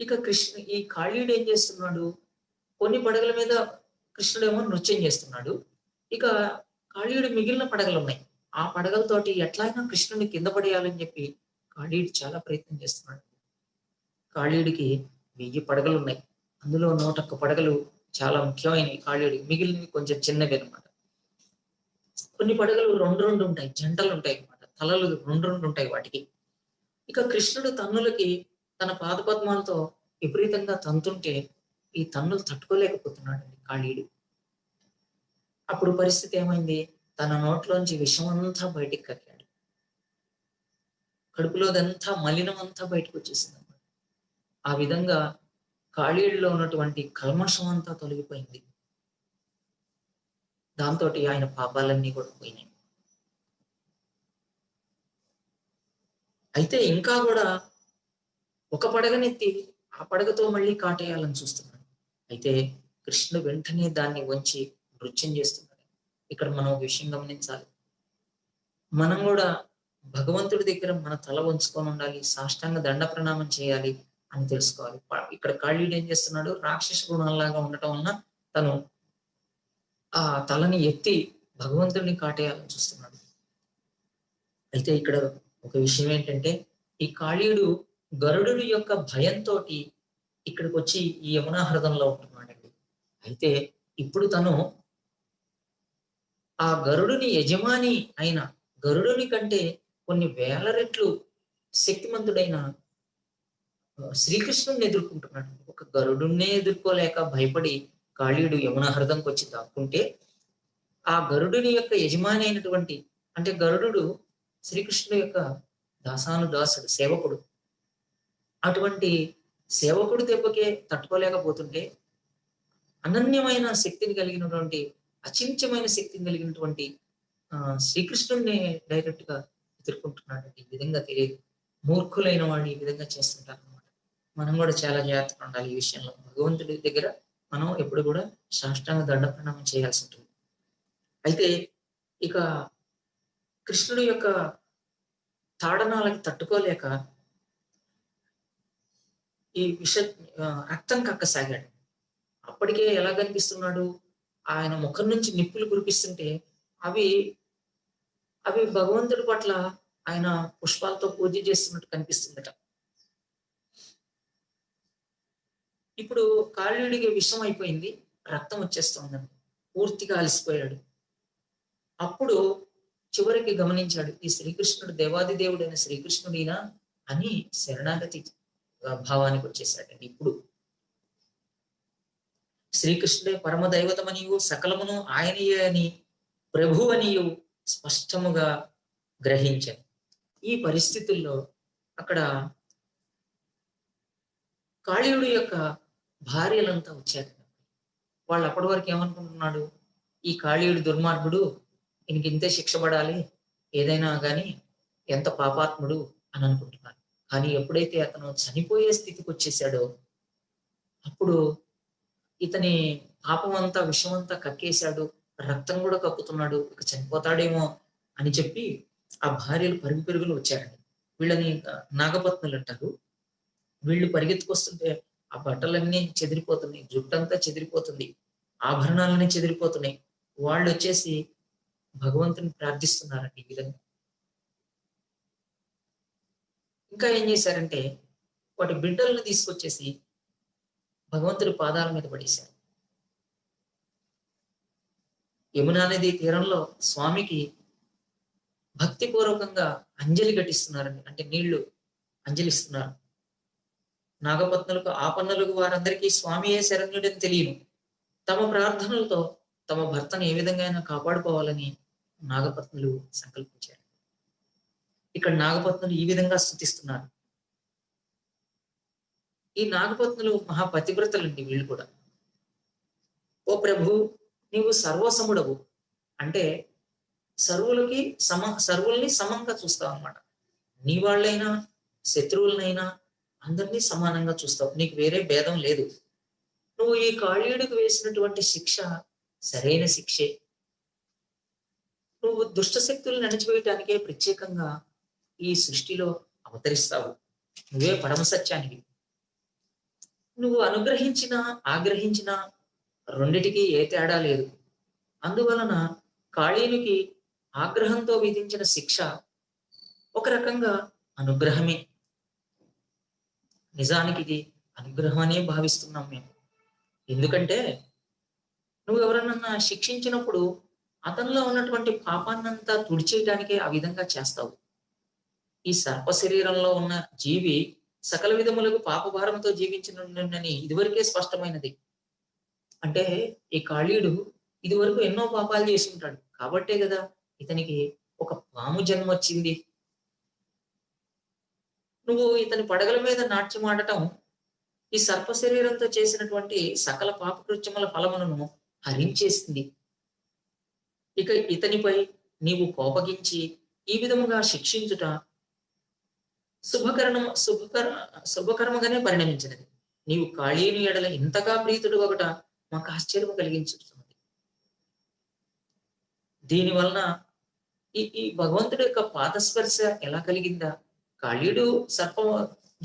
Speaker 1: ఇక ఈ కాళీయుడు ఏం చేస్తున్నాడు? కొన్ని పడగల మీద కృష్ణుడేమో నృత్యం చేస్తున్నాడు. ఇక కాళీయుడు మిగిలిన పడగలున్నాయి. ఆ పడగలతోటి ఎట్లైనా కృష్ణుడిని కింద పడేయాలని చెప్పి కాళీయుడు చాలా ప్రయత్నం చేస్తున్నాడు. కాళీయుడికి 1000 పడగలున్నాయి. అందులో 101 పడగలు చాలా ముఖ్యమైనవి కాళీయుడికి. మిగిలినవి కొంచెం చిన్నవన్నమాట. కొన్ని పడగలు 2 ఉంటాయి. జంటలుంటాయన్నమాట. తలలు 2 ఉంటాయి వాటికి. ఇక కృష్ణుడు తన్నులకి తన పాదపద్మాలతో విపరీతంగా తంతుంటే ఈ తన్నులు తట్టుకోలేకపోతున్నాడండి కాళీయుడు. అప్పుడు పరిస్థితి ఏమైంది? తన నోట్లోంచి విషమంతా బయటికి కక్కాడు. కడుపులోదంతా మలినమంతా బయటకొచ్చేసిందన్నమాట. ఆ విధంగా కాళీయుడిలో ఉన్నటువంటి కల్మషం అంతా తొలగిపోయింది. దాంతోటి ఆయన పాపాలన్నీ కూడా పోయినాయి. అయితే ఇంకా కూడా ఒక పడగనెత్తి ఆ పడగతో మళ్ళీ కాటేయాలని చూస్తున్నాడు. అయితే కృష్ణుడు వెంటనే దాన్ని వంచి నృత్యం చేస్తున్నాడు. ఇక్కడ మనం ఒక విషయం గమనించాలి. మనం కూడా భగవంతుడి దగ్గర మన తల వంచుకొని ఉండాలి. సాష్టాంగ దండ ప్రణామం చేయాలి అని తెలుసుకోవాలి. ఇక్కడ కాళీయుడు ఏం చేస్తున్నాడు? రాక్షస గుణంలాగా ఉండటం వలన తను ఆ తలని ఎత్తి భగవంతుడిని కాటేయాలని చూస్తున్నాడు. అయితే ఇక్కడ ఒక విషయం ఏంటంటే, ఈ కాళీయుడు గరుడుడి యొక్క భయంతోటి ఇక్కడికొచ్చి ఈ యమునా హృదంలో ఉంటున్నాడండి. అయితే ఇప్పుడు తను ఆ గరుడుని యజమాని అయిన గరుడుని కంటే కొన్ని వేల రెట్లు శక్తిమంతుడైన శ్రీకృష్ణుడిని ఎదుర్కొంటున్నాడు. ఒక గరుడున్నే ఎదుర్కోలేక భయపడి కాళీయుడు యమునా హృదంకొచ్చి దాక్కుంటే, ఆ గరుడుని యొక్క యజమాని అయినటువంటి అంటే గరుడు శ్రీకృష్ణుడు యొక్క దాసానుదాసుడు, సేవకుడు. అటువంటి సేవకుడి దెబ్బకే తట్టుకోలేకపోతుంటే, అనన్యమైన శక్తిని కలిగినటువంటి, అచింత్యమైన శక్తిని కలిగినటువంటి శ్రీకృష్ణుడిని డైరెక్ట్ గా ఎదుర్కొంటున్నాడండి. ఈ విధంగా తెలియదు. మూర్ఖులైన వాళ్ళు ఈ విధంగా చేస్తుంటారన్నమాట. మనం కూడా చాలా జాగ్రత్తగా ఉండాలి ఈ విషయంలో. భగవంతుడి దగ్గర మనం ఎప్పుడు కూడా సాష్టాంగ దండ ప్రణామం చేయాల్సి ఉంటుంది. అయితే ఇక కృష్ణుడి యొక్క తాడనాలకి తట్టుకోలేక ఈ రక్తం కక్కసాగాడు. అప్పటికే ఎలా కనిపిస్తున్నాడు? ఆయన ముఖం నుంచి నిప్పులు కురిపిస్తుంటే అవి అవి భగవంతుడి పట్ల ఆయన పుష్పాలతో పూజ చేస్తున్నట్టు కనిపిస్తుందట. ఇప్పుడు కాళీయుడికి విషం అయిపోయింది. రక్తం వచ్చేస్తుందండి. పూర్తిగా అలసిపోయాడు. అప్పుడు చివరికి గమనించాడు. ఈ శ్రీకృష్ణుడు దేవాది దేవుడైన శ్రీకృష్ణుడినా అని శరణాగతి భావానికి వచ్చేసాడండి. ఇప్పుడు శ్రీకృష్ణుడే పరమ దైవతమనియు సకలమును ఆయనయే అని ప్రభువనియు స్పష్టముగా గ్రహించాను. ఈ పరిస్థితుల్లో అక్కడ కాళీయుడి యొక్క భార్యలంతా వచ్చారు. వాళ్ళు అప్పటి వరకు ఏమనుకుంటున్నాడు? ఈ కాళీయుడు దుర్మార్గుడు, ఈయనకి ఇంతే శిక్ష పడాలి, ఏదైనా గాని ఎంత పాపాత్ముడు అని అనుకుంటున్నారు. కానీ ఎప్పుడైతే అతను చనిపోయే స్థితికి వచ్చేసాడో అప్పుడు ఇతని పాపం అంతా విషం అంతా కక్కేశాడు, రక్తం కూడా కక్కుతున్నాడు, ఇక చనిపోతాడేమో అని చెప్పి ఆ భార్యలు పరుగు పరుగులు వచ్చారండి. వీళ్ళని నాగపత్నులు అంటారు. వీళ్ళు పరిగెత్తుకొస్తుంటే ఆ బట్టలన్నీ చెదిరిపోతున్నాయి, జుట్టంతా చెదిరిపోతుంది, ఆభరణాలన్నీ చెదిరిపోతున్నాయి. వాళ్ళు వచ్చేసి భగవంతుని ప్రార్థిస్తున్నారండి ఈ విధంగా. ఇంకా ఏం చేశారంటే వాటి బిడ్డలను తీసుకొచ్చేసి భగవంతుడి పాదాల మీద పడేశారు. యమునా నది తీరంలో స్వామికి భక్తిపూర్వకంగా అంజలి ఘటిస్తున్నారండి. అంటే నీళ్లు అంజలిస్తున్నారు. నాగపత్నులకు ఆపన్నులకు వారందరికీ స్వామియే శరణ్యుడని తెలియను. తమ ప్రార్థనలతో తమ భర్తను ఏ విధంగా అయినా కాపాడుకోవాలని నాగపత్నులు సంకల్పించారు. ఇక్కడ నాగపత్నులు ఈ విధంగా స్తుతిస్తున్నారు. ఈ నాగపత్నులు మహాపతివ్రతలండి వీళ్ళు కూడా. ఓ ప్రభు, నీవు సర్వసముడవు. అంటే సర్వుల్ని సమంగా చూస్తావు అన్నమాట. నీ వాళ్ళైనా శత్రువులనైనా అందరినీ సమానంగా చూస్తావు. నీకు వేరే భేదం లేదు. నువ్వు ఈ కాళీయుడికి వేసినటువంటి శిక్ష సరైన శిక్షే. నువ్వు దుష్ట శక్తులను అణచివేయటానికే ప్రత్యేకంగా ఈ సృష్టిలో అవతరిస్తావు. నువ్వే పరమ సత్యానివి. నువ్వు అనుగ్రహించినా ఆగ్రహించినా రెండిటికి ఏ తేడా లేదు. అందువలన కాళీయునికి ఆగ్రహంతో విధించిన శిక్ష ఒక రకంగా అనుగ్రహమే. నిజానికి ఇది అనుగ్రహం అనే భావిస్తున్నాం మేము. ఎందుకంటే నువ్వు ఎవరన్నా శిక్షించినప్పుడు అతనిలో ఉన్నటువంటి పాపాన్నంతా తుడిచేయడానికే ఆ విధంగా చేస్తావు. ఈ సర్ప శరీరంలో ఉన్న జీవి సకల విధములకు పాపభారంతో జీవించినని ఇదివరకే స్పష్టమైనది. అంటే ఈ కాళీయుడు ఇదివరకు ఎన్నో పాపాలు చేసి ఉంటాడు. కాబట్టే కదా ఇతనికి ఒక పాము జన్మ వచ్చింది. నువ్వు ఇతని పడగల మీద నాట్యం ఆడటం ఈ సర్ప శరీరంతో చేసినటువంటి సకల పాపకృత్యముల ఫలములను హరించేసింది. ఇక ఇతనిపై నీవు కోపగించి ఈ విధముగా శిక్షించుట శుభకర్మగానే పరిణమించినది. నీవు కాళీయుని ఎడల ఇంతగా ప్రీతుడు ఒకట మాకు ఆశ్చర్యం కలిగించుతున్నది. దీని వలన ఈ భగవంతుడి యొక్క పాదస్పర్శ ఎలా కలిగిందా? కాళీయుడు సర్ప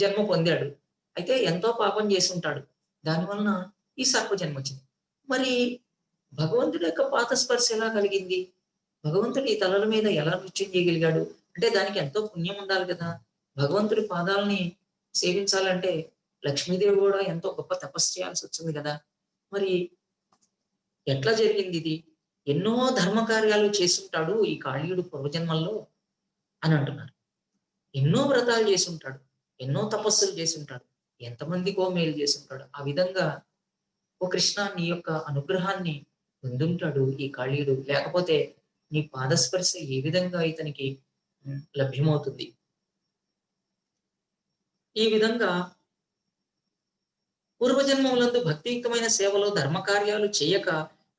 Speaker 1: జన్మ పొందాడు. అయితే ఎంతో పాపం చేసి ఉంటాడు. దానివలన ఈ సర్ప జన్మ వచ్చింది. మరి భగవంతుడి యొక్క పాదస్పర్శ ఎలా కలిగింది? భగవంతుడి ఈ తలల మీద ఎలా నృత్యం చేయగలిగాడు? అంటే దానికి ఎంతో పుణ్యం ఉండాలి కదా. భగవంతుడి పాదాలని సేవించాలంటే లక్ష్మీదేవి కూడా ఎంతో గొప్ప తపస్సు చేయాల్సి వచ్చింది కదా. మరి ఎట్లా జరిగింది ఇది? ఎన్నో ధర్మ కార్యాలు చేసుంటాడు ఈ కాళీయుడు పూర్వజన్మల్లో అని అంటున్నారు. ఎన్నో వ్రతాలు చేసి ఉంటాడు, ఎన్నో తపస్సులు చేసి ఉంటాడు, ఎంతమందికో మేలు చేసి ఉంటాడు. ఆ విధంగా ఓ కృష్ణ, నీ యొక్క అనుగ్రహాన్ని పొందుంటాడు ఈ కాళీయుడు. లేకపోతే నీ పాదస్పర్శ ఏ విధంగా ఇతనికి లభ్యమవుతుంది? ఈ విధంగా పూర్వజన్మములందు భక్తియుక్తమైన సేవలో ధర్మకార్యాలు చేయక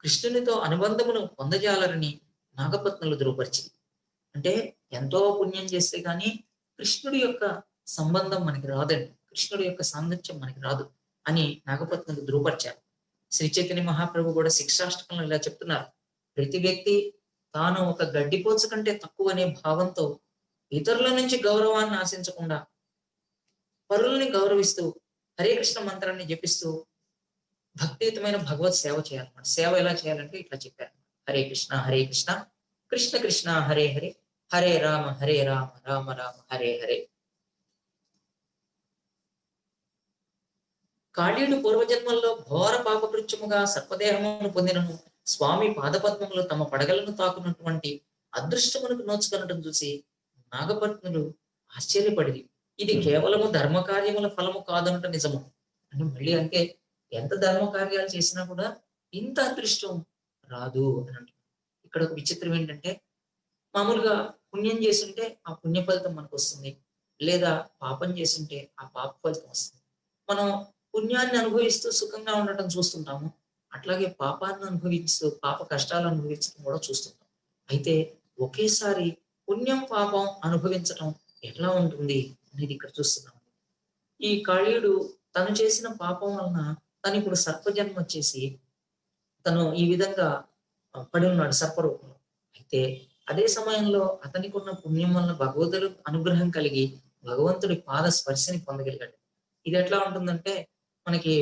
Speaker 1: కృష్ణునితో అనుబంధమును పొందజాలరని నాగపత్నులు ధృవపరిచింది. అంటే ఎంతో పుణ్యం చేస్తే గాని కృష్ణుడి యొక్క సంబంధం మనకి రాదండి, కృష్ణుడి యొక్క సాంగత్యం మనకి రాదు అని నాగపత్నులు ధృవపరిచారు. శ్రీ చైతన్య మహాప్రభు కూడా శిక్షాష్టకంలో ఇలా చెప్తున్నారు. ప్రతి వ్యక్తి తాను ఒక గడ్డిపోచ కంటే తక్కువ అనే భావంతో ఇతరుల నుంచి గౌరవాన్ని ఆశించకుండా పరుల్ని గౌరవిస్తూ హరే కృష్ణ మంత్రాన్ని జపిస్తూ భక్తియుతమైన భగవత్ సేవ చేయాలన్నమాట. సేవ ఎలా చేయాలంటే ఇట్లా చెప్పారు. హరే కృష్ణ కృష్ణ కృష్ణ హరే హరే, హరే రామ రామ రామ హరే హరే. కాళీయుడు పూర్వజన్మల్లో ఘోర పాపకృత్యముగా సర్పదేహమును పొందినను స్వామి పాదపద్మములు తమ పడగలను తాకున్నటువంటి అదృష్టమునకు నోచుకొనటం చూసి నాగపత్నులు ఆశ్చర్యపడి ఇది కేవలము ధర్మ కార్యముల ఫలము కాదనట నిజము అని మళ్ళీ అంటే ఎంత ధర్మ కార్యాలు చేసినా కూడా ఇంత అదృష్టం రాదు అని అంటున్నారు. ఇక్కడ ఒక విచిత్రం ఏంటంటే మామూలుగా పుణ్యం చేస్తుంటే ఆ పుణ్య ఫలితం మనకు వస్తుంది, లేదా పాపం చేస్తుంటే ఆ పాప ఫలితం వస్తుంది. మనం పుణ్యాన్ని అనుభవిస్తూ సుఖంగా ఉండటం చూస్తుంటాము, అట్లాగే పాపాన్ని అనుభవిస్తూ పాప కష్టాలు అనుభవించడం కూడా చూస్తుంటాం. అయితే ఒకేసారి పుణ్యం పాపం అనుభవించటం ఎట్లా ఉంటుంది అనేది ఇక్కడ చూస్తున్నాం. ఈ కాళీయుడు తను చేసిన పాపం వలన తను ఇప్పుడు సర్పజన్మ వచ్చేసి తను ఈ విధంగా పడి ఉన్నాడు సర్పరూపంలో. అయితే అదే సమయంలో అతనికి ఉన్న పుణ్యం వలన భగవతుడు అనుగ్రహం కలిగి భగవంతుడి పాద స్పర్శని పొందగలిగాడు. ఇది ఎట్లా ఉంటుందంటే మనకి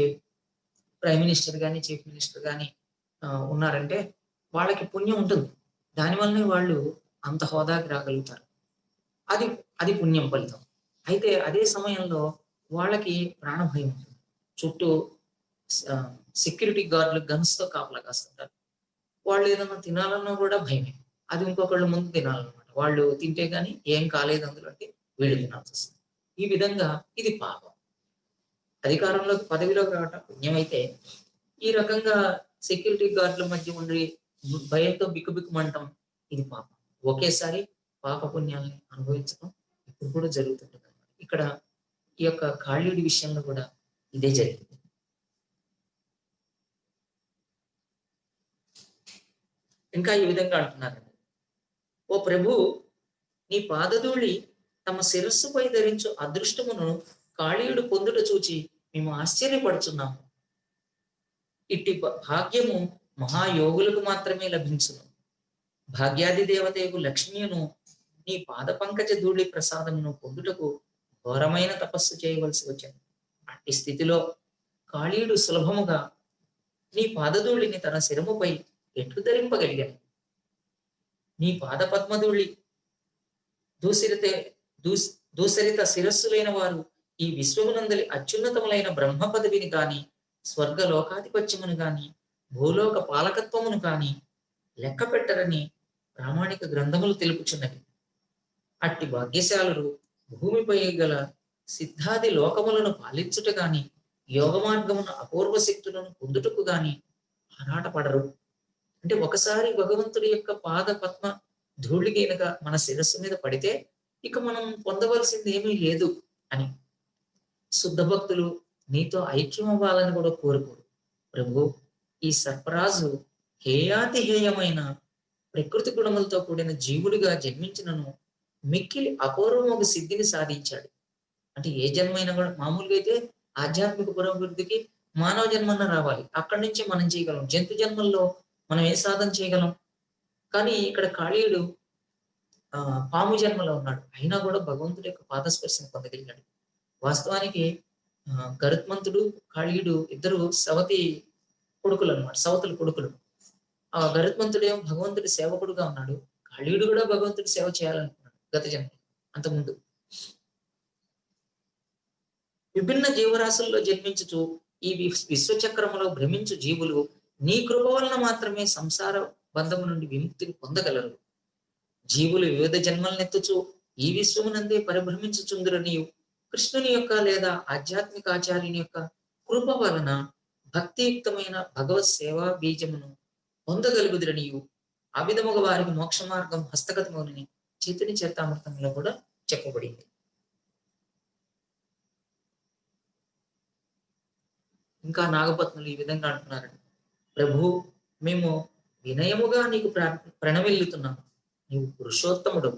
Speaker 1: ప్రైమ్ మినిస్టర్ కానీ చీఫ్ మినిస్టర్ కానీ ఉన్నారంటే వాళ్ళకి పుణ్యం ఉంటుంది, దానివల్లనే వాళ్ళు అంత హోదాకి రాగలుగుతారు. అది అది పుణ్యం ఫలితం. అయితే అదే సమయంలో వాళ్ళకి ప్రాణభయం ఉంటుంది. చుట్టూ సెక్యూరిటీ గార్డులు గన్స్ తో కాపలా కాస్తుంటారు. వాళ్ళు ఏదన్నా తినాలన్నా కూడా భయమే. అది ఇంకొకళ్ళు ముందు తినాలన్నమాట. వాళ్ళు తింటే గాని ఏం కాలేదు అందులో అంటే వీళ్ళు తినాల్సొస్తుంది. ఈ విధంగా ఇది పాపం. అధికారంలోకి పదవిలోకి రావటం పుణ్యమైతే, ఈ రకంగా సెక్యూరిటీ గార్డ్‌ల మధ్య ఉండి భయంతో బిక్కుబిక్కుమంటం ఇది పాపం. ఒకేసారి పాప పుణ్యాల్ని అనుభవించడం ఇప్పుడు కూడా జరుగుతుంటదన్నమాట. ఇక్కడ ఈ యొక్క కాళీయుడి విషయంలో కూడా ఇదే జరిగింది. ఇంకా ఈ విధంగా అంటున్నారండి. ఓ ప్రభూ! నీ పాదధూళి తమ శిరస్సుపై ధరించు అదృష్టమును కాళీయుడు పొందుట చూచి మేము ఆశ్చర్యపడుచున్నాము. ఇట్టి భాగ్యము మహాయోగులకు మాత్రమే లభించును. భాగ్యాది దేవతయగు లక్ష్మియును నీ పాద పంకజ ధూళి ప్రసాదమును పొందుటకు ఘోరమైన తపస్సు చేయవలసి వచ్చింది. అట్టి స్థితిలో కాళీయుడు సులభముగా నీ పాదధూళిని తన శిరముపై ఎట్లు ధరింపగలిగాను. నీ పాద పద్మధూళి దూసరిత దూసరిత శిరస్సులైన వారు ఈ విశ్వమునందలి అత్యున్నతములైన బ్రహ్మ పదవిని గాని, స్వర్గ లోకాధిపత్యమును గాని, భూలోక పాలకత్వమును గాని లెక్క పెట్టరని ప్రామాణిక గ్రంథములు తెలుపుచున్నవి. అట్టి భాగ్యశాలురు భూమిపై గల సిద్ధాది లోకములను పాలించుట గాని, యోగ మార్గమున అపూర్వ శక్తులను పొందుటకు గాని ఆరాటపడరు. అంటే ఒకసారి భగవంతుడి యొక్క పాద పద్మ ధూళి గనుక మన శిరస్సు మీద పడితే ఇక మనం పొందవలసింది ఏమీ లేదు అని. శుద్ధ భక్తులు నీతో ఐక్యం అవ్వాలని కూడా కోరుకోరు. ప్రభు, ఈ సర్పరాజు హేయాతి హేయమైన ప్రకృతి గుణములతో కూడిన జీవుడిగా జన్మించినను మిక్కిలి అపూర్వము సిద్ధిని సాధించాడు. అంటే ఏ జన్మైనా కూడా మామూలుగా అయితే ఆధ్యాత్మిక పురోభివృద్ధికి మానవ జన్మన్న రావాలి. అక్కడి నుంచి మనం చేయగలం. జంతు జన్మల్లో మనం ఏ సాధన చేయగలం? కానీ ఇక్కడ కాళీయుడు పాము జన్మలో ఉన్నాడు. అయినా కూడా భగవంతుడి యొక్క పాదస్పర్శను పొందగలిగాడు. వాస్తవానికి గరుత్మంతుడు, కాళీయుడు ఇద్దరు సవతి కొడుకులు అనమాట. సవతుల కొడుకులు. ఆ గరుత్మంతుడేమో భగవంతుడి సేవకుడుగా ఉన్నాడు. కాళీయుడు కూడా భగవంతుడి సేవ చేయాలనుకున్నాడు గత జన్మ అంతకుముందు. విభిన్న జీవరాశుల్లో జన్మించుచు ఈ విశ్వచక్రములో భ్రమించు జీవులు నీ కృప వలన మాత్రమే సంసార బంధము నుండి విముక్తిని పొందగలరు. జీవులు వివిధ జన్మలనెత్తుచు ఈ విశ్వమునందే పరిభ్రమించుచుందురు నీవు కృష్ణుని యొక్క లేదా ఆధ్యాత్మిక ఆచార్యుని యొక్క కృప వలన భక్తియుక్తమైన భగవత్ సేవా బీజమును పొందగలుగుదురు నీవు. ఆ విధముగా వారికి మోక్ష మార్గం హస్తగతమని చైతన్య చరితామృతంలో కూడా చెప్పబడింది. ఇంకా నాగపత్నులు ఈ విధంగా అంటున్నారండి. ప్రభు, మేము వినయముగా నీకు ప్రణమిల్లుతున్నాము. నీవు పురుషోత్తముడు,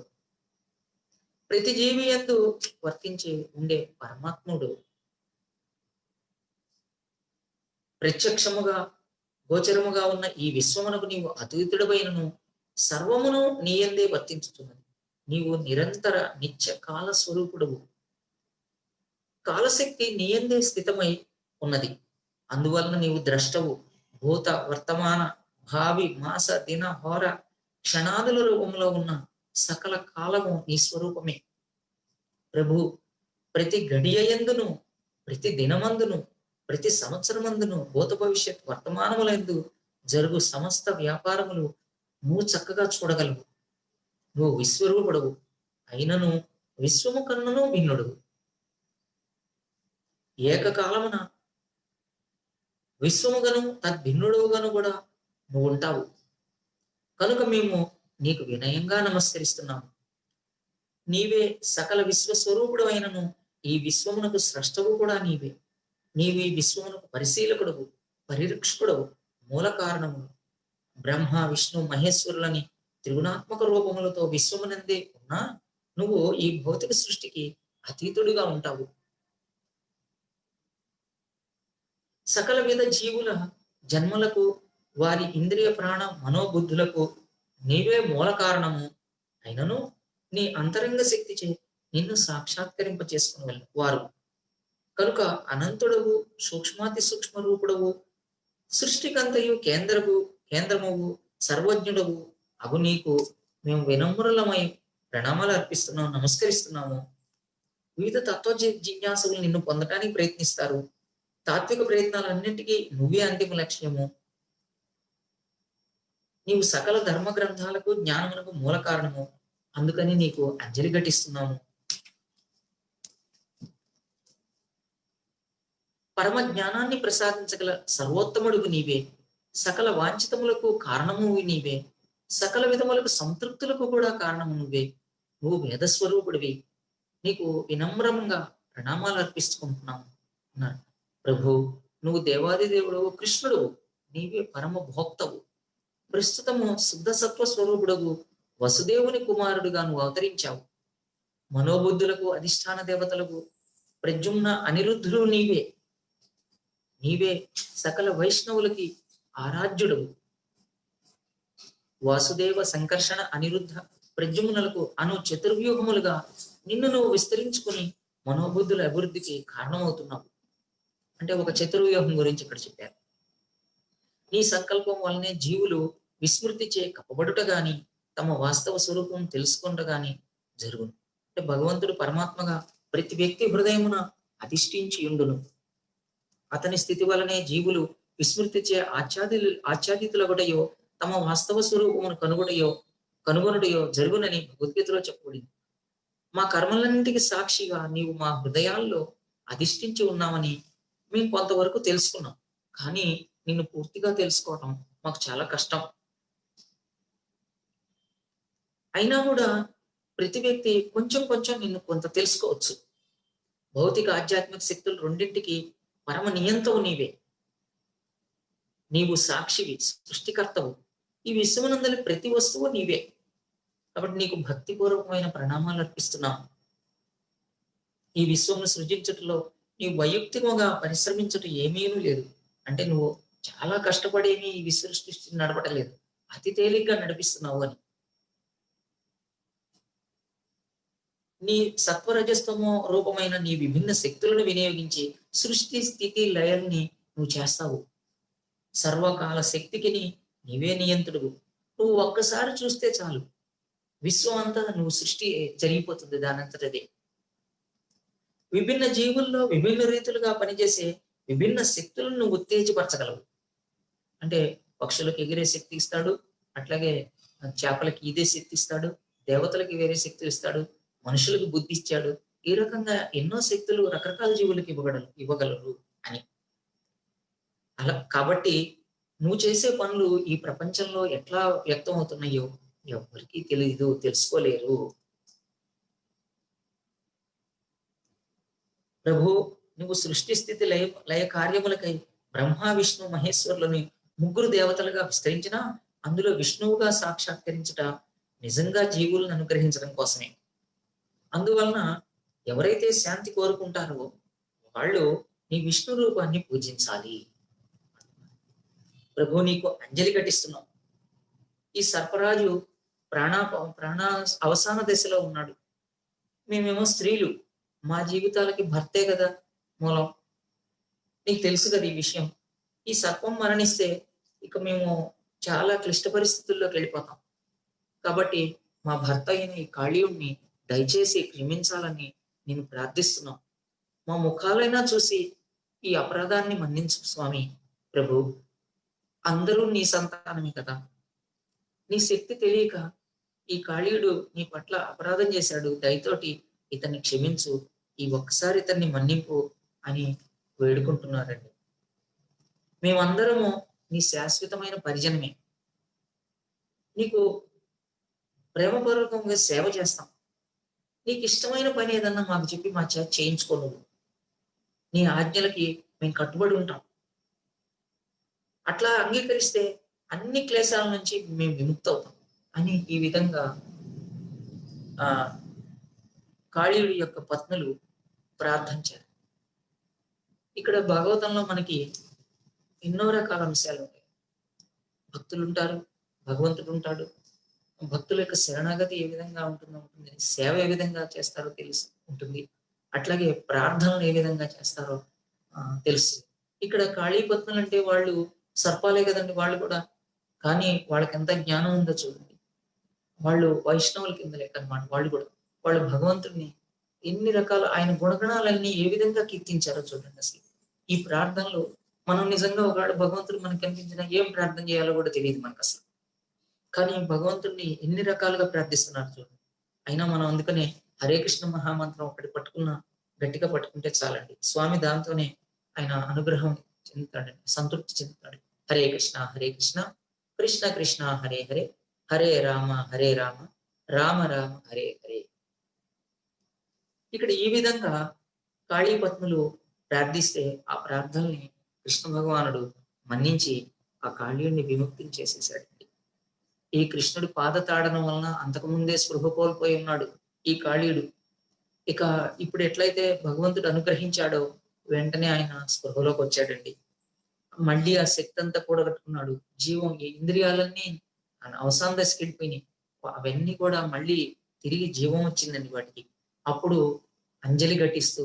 Speaker 1: ప్రతి జీవి యందు వర్తించి ఉండే పరమాత్ముడు, ప్రత్యక్షముగా గోచరముగా ఉన్న ఈ విశ్వమునకు నీవు అతీతుడమైనను సర్వమును నీయందే వర్తించుతున్నది. నీవు నిరంతర నిత్య కాల స్వరూపుడవు. కాలశక్తి నీయందే స్థితమై ఉన్నది. అందువలన నీవు ద్రష్టవు. భూత వర్తమాన భావి మాస దిన హోర క్షణాదుల రూపంలో ఉన్న సకల కాలము నీ స్వరూపమే. ప్రభు, ప్రతి గడియందును, ప్రతి దినమందును, ప్రతి సంవత్సరమందును, భూత భవిష్యత్ వర్తమానములందు జరుగు సమస్త వ్యాపారములు నువ్వు చక్కగా చూడగలవు. నువ్వు విశ్వరూపుడవు, అయినను విశ్వము కన్నును భిన్నుడు. ఏకకాలమున విశ్వముగను తద్భిన్నుడుగాను కూడా నువ్వు ఉంటావు. కనుక మేము నీకు వినయంగా నమస్కరిస్తున్నాము. నీవే సకల విశ్వస్వరూపుడు అయినను ఈ విశ్వమునకు స్రష్టవు కూడా నీవే. నీవు ఈ విశ్వమునకు పరిశీలకుడవు, పరిరక్షకుడవు, మూల కారణము. బ్రహ్మ విష్ణు మహేశ్వరులని త్రిగుణాత్మక రూపములతో విశ్వమునందే ఉన్నా నువ్వు ఈ భౌతిక సృష్టికి అతీతుడిగా ఉంటావు. సకల విధ జీవుల జన్మలకు, వారి ఇంద్రియ ప్రాణ మనోబుద్ధులకు నీవే మూల కారణము అయినను నీ అంతరంగ శక్తి చే నిన్ను సాక్షాత్కరింప చేసుకుని వారు. కనుక అనంతుడవు, సూక్ష్మాతి సూక్ష్మ రూపుడవు, సృష్టికంతయు కేంద్రమవు, సర్వజ్ఞుడవు అగు నీకు మేము వినమ్రులమై ప్రణామాలు అర్పిస్తున్నాము, నమస్కరిస్తున్నాము. వివిధ తత్వ జిజ్ఞాసులు నిన్ను పొందటానికి ప్రయత్నిస్తారు. తాత్విక ప్రయత్నాలన్నింటికీ నువ్వే అంతిమ లక్ష్యము. నీవు సకల ధర్మ గ్రంథాలకు జ్ఞానమునకు మూల కారణము, అందుకని నీకు అంజలి ఘటిస్తున్నాము. పరమ జ్ఞానాన్ని ప్రసాదించగల సర్వోత్తముడుగు నీవే, సకల వాంఛితములకు కారణము నీవే, సకల విధములకు సంతృప్తులకు కూడా కారణము నువ్వే. నువ్వు వేదస్వరూపుడివి, నీకు వినమ్రంగా ప్రణామాలు అర్పిస్తుకుంటున్నాము అన్నారు. ప్రభు, నువ్వు దేవాది దేవుడు, కృష్ణుడు, నీవే పరమ భోక్తవు. ప్రస్తుతము శుద్ధ సత్వ స్వరూపుడగు వసుదేవుని కుమారుడుగా నువ్వు అవతరించావు. మనోబుద్ధులకు అధిష్టాన దేవతలకు ప్రజుమ్న అనిరుద్ధుడు నీవే. నీవే సకల వైష్ణవులకి ఆరాధ్యుడు. వాసుదేవ సంకర్షణ అనిరుద్ధ ప్రజుమ్నులకు అను చతుర్వ్యూహములుగా నిన్ను నువ్వు విస్తరించుకుని మనోబుద్ధుల అభివృద్ధికి కారణమవుతున్నావు. అంటే ఒక చతుర్వ్యూహం గురించి ఇక్కడ చెప్పారు. నీ సంకల్పం వల్లనే జీవులు విస్మృతి చే కప్పబడుట గాని తమ వాస్తవ స్వరూపం తెలుసుకుంట గాని జరుగును. అంటే భగవంతుడు పరమాత్మగా ప్రతి వ్యక్తి హృదయమున అధిష్ఠించి ఉండును. అతని స్థితి వలనే జీవులు విస్మృతి చే ఆచ్ఛాదితులగుటయో తమ వాస్తవ స్వరూపమును కనుగొనుటయో జరుగునని భగవద్గీతలో చెప్పబడింది. మా కర్మలన్నింటికి సాక్షిగా నీవు మా హృదయాల్లో అధిష్ఠించి ఉన్నామని మేము కొంతవరకు తెలుసుకున్నాం. కానీ నిన్ను పూర్తిగా తెలుసుకోవటం మాకు చాలా కష్టం. అయినా కూడా ప్రతి వ్యక్తి కొంచెం కొంచెం నిన్ను కొంత తెలుసుకోవచ్చు. భౌతిక ఆధ్యాత్మిక శక్తులు రెండింటికి పరమ నియంతవు నీవే. నీవు సాక్షివి, సృష్టికర్తవు. ఈ విశ్వమునందలి ప్రతి వస్తువు నీవే. కాబట్టి నీకు భక్తిపూర్వకమైన ప్రణామాలు అర్పిస్తున్నావు. ఈ విశ్వమును సృజించుటలో నీవు వైయక్తికంగా పరిశ్రమించుట ఏమీనూ లేదు. అంటే నువ్వు చాలా కష్టపడేమి ఈ విశ్వ సృష్టిని నడపటలేదు, అతి తేలిగ్గా నడిపిస్తున్నావు అని. నీ సత్వరజస్తమో రూపమైన నీ విభిన్న శక్తులను వినియోగించి సృష్టి స్థితి లయల్ని నువ్వు చేస్తావు. సర్వకాల శక్తికి నీవే నియంత్రుడు. నువ్వు ఒక్కసారి చూస్తే చాలు, విశ్వం అంతా నువ్వు సృష్టి జరిగిపోతుంది దానంతటదే. విభిన్న జీవుల్లో విభిన్న రీతులుగా పనిచేసే విభిన్న శక్తులను నువ్వు ఉత్తేజపరచగలవు. అంటే పక్షులకు ఎగిరే శక్తి ఇస్తాడు, అట్లాగే చేపలకి ఇదే శక్తి ఇస్తాడు, దేవతలకి వేరే శక్తులు ఇస్తాడు, మనుషులకు బుద్ధి ఇచ్చాడు. ఈ రకంగా ఎన్నో శక్తులు రకరకాల జీవులకు ఇవ్వగలరు అని. అలా కాబట్టి నువ్వు చేసే పనులు ఈ ప్రపంచంలో ఎట్లా వ్యక్తం అవుతున్నాయో ఎవరికి తెలియదు, తెలుసుకోలేరు. ప్రభు, నువ్వు సృష్టి స్థితి లయ కార్యములకై బ్రహ్మ విష్ణు మహేశ్వరులని ముగ్గురు దేవతలుగా విస్తరించినా అందులో విష్ణువుగా సాక్షాత్కరించుట నిజంగా జీవులను అనుగ్రహించడం కోసమే. అందువలన ఎవరైతే శాంతి కోరుకుంటారో వాళ్ళు నీ విష్ణు రూపాన్ని పూజించాలి. ప్రభు, నీకు అంజలి ఘటిస్తున్నాం. ఈ సర్పరాజు ప్రాణ అవసాన దశలో ఉన్నాడు. మేమేమో స్త్రీలు, మా జీవితాలకి భర్తే కదా మూలం. నీకు తెలుసు కదా ఈ విషయం. ఈ సర్పం మరణిస్తే ఇక మేము చాలా క్లిష్ట పరిస్థితుల్లోకి వెళ్ళిపోతాం. కాబట్టి మా భర్త అయిన ఈ కాళీయుణ్ణి దయచేసి క్షమించాలని నేను ప్రార్థిస్తున్నాం. మా ముఖాలైనా చూసి ఈ అపరాధాన్ని మన్నించు స్వామి. ప్రభు, అందరూ నీ సంతానమే కదా. నీ శక్తి తెలియక ఈ కాళీయుడు నీ పట్ల అపరాధం చేశాడు, దయతోటి ఇతన్ని క్షమించు, ఈ ఒక్కసారి ఇతన్ని మన్నింపు అని వేడుకుంటున్నారండి. మేమందరము నీ శాశ్వతమైన పరిజనమే. నీకు ప్రేమపూర్వకంగా సేవ చేస్తాం. నీకు ఇష్టమైన పని ఏదన్నా మాకు చెప్పి మా చేత చేయించుకో. నువ్వు నీ ఆజ్ఞలకి మేము కట్టుబడి ఉంటాం. అట్లా అంగీకరిస్తే అన్ని క్లేశాల నుంచి మేము విముక్తి అవుతాం అని ఈ విధంగా కాళీయుడి యొక్క పత్నులు ప్రార్థించారు. ఇక్కడ భాగవతంలో మనకి ఎన్నో రకాల అంశాలు ఉంటాయి. భక్తులు ఉంటారు, భగవంతుడు ఉంటాడు. భక్తుల యొక్క శరణాగతి ఏ విధంగా ఉంటుంది, సేవ ఏ విధంగా చేస్తారో ఉంటుంది. అట్లాగే ప్రార్థనలు ఏ విధంగా చేస్తారో తెలుసు. ఇక్కడ కాళీ పత్నులు అంటే వాళ్ళు సర్పాలే కదండి వాళ్ళు కూడా. కానీ వాళ్ళకి ఎంత జ్ఞానం ఉందో చూడండి. వాళ్ళు వైష్ణవుల కింద లెక్క అనమాట. వాళ్ళు భగవంతుడిని ఎన్ని రకాల ఆయన గుణగణాలన్నీ ఏ విధంగా కీర్తించారో చూడండి. అసలు ఈ ప్రార్థనలు మనం నిజంగా ఒకవేళ భగవంతుడు మనకు కనిపించినా ఏం ప్రార్థన చేయాలో కూడా తెలియదు మనకు అసలు. కానీ భగవంతుడిని ఎన్ని రకాలుగా ప్రార్థిస్తున్నారు చూడండి. అయినా మనం అందుకనే హరే కృష్ణ మహామంత్రం ఒకటి పట్టుకున్న గట్టిగా పట్టుకుంటే చాలండి. స్వామి దాంతోనే ఆయన అనుగ్రహం చెందుతాడండి, సంతృప్తి చెందుతాడు. హరే కృష్ణ కృష్ణ కృష్ణ హరే హరే, హరే రామ రామ రామ హరే హరే. ఇక్కడ ఈ విధంగా కాళీపత్నులు ప్రార్థిస్తే ఆ ప్రార్థనని కృష్ణ భగవానుడు మన్నించి ఆ కాళీయుడిని విముక్తిని చేసేసాడండి. ఈ కృష్ణుడి పాద తాడనం వలన అంతకుముందే స్పృహ కోల్పోయి ఉన్నాడు ఈ కాళీయుడు. ఇక ఇప్పుడు ఎట్లయితే భగవంతుడు అనుగ్రహించాడో వెంటనే ఆయన స్పృహలోకి వచ్చాడండి. మళ్ళీ ఆ శక్తి అంతా కూడగట్టుకున్నాడు. జీవం, ఈ ఇంద్రియాలన్నీ అవసాన దశకి వెళ్ళిపోయినాయి. అవన్నీ కూడా మళ్ళీ తిరిగి జీవం వచ్చిందండి వాటికి. అప్పుడు అంజలి ఘటిస్తూ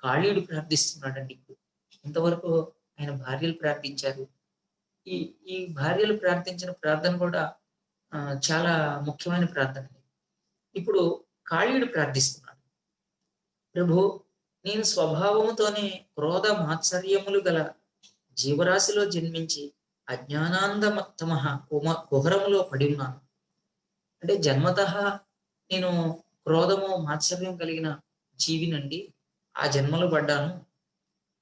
Speaker 1: కాళీయుడు ప్రార్థిస్తున్నాడండి. ఇప్పుడు ఇంతవరకు ఆయన భార్యలు ప్రార్థించారు. ఈ ఈ భార్యలు ప్రార్థించిన ప్రార్థన కూడా చాలా ముఖ్యమైన ప్రార్థన. ఇప్పుడు కాళీయుడు ప్రార్థిస్తున్నాడు. ప్రభు, నేను స్వభావముతోనే క్రోధ మాత్సర్యములు గల జీవరాశిలో జన్మించి అజ్ఞానాంధమత్తమః కుహరములో పడి ఉన్నాను. అంటే జన్మతః నేను క్రోధము మాత్సర్యం కలిగిన జీవినండి. ఆ జన్మలో పడ్డాను.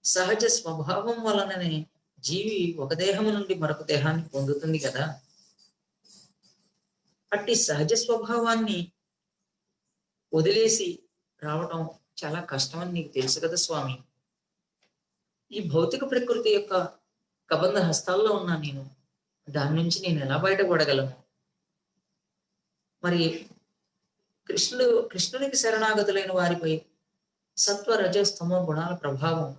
Speaker 1: సహజ స్వభావం వలననే జీవి ఒక దేహము నుండి మరొక దేహాన్ని పొందుతుంది కదా. అట్టి సహజ స్వభావాన్ని వదిలేసి రావటం చాలా కష్టమని నీకు తెలుసు కదా స్వామి. ఈ భౌతిక ప్రకృతి యొక్క కబంధ హస్తాల్లో ఉన్నా నేను. దాని నుంచి నేను ఎలా బయటపడగలను? మరి కృష్ణునికి శరణాగతులైన వారిపై సత్వ రజస్తమో గుణాల ప్రభావం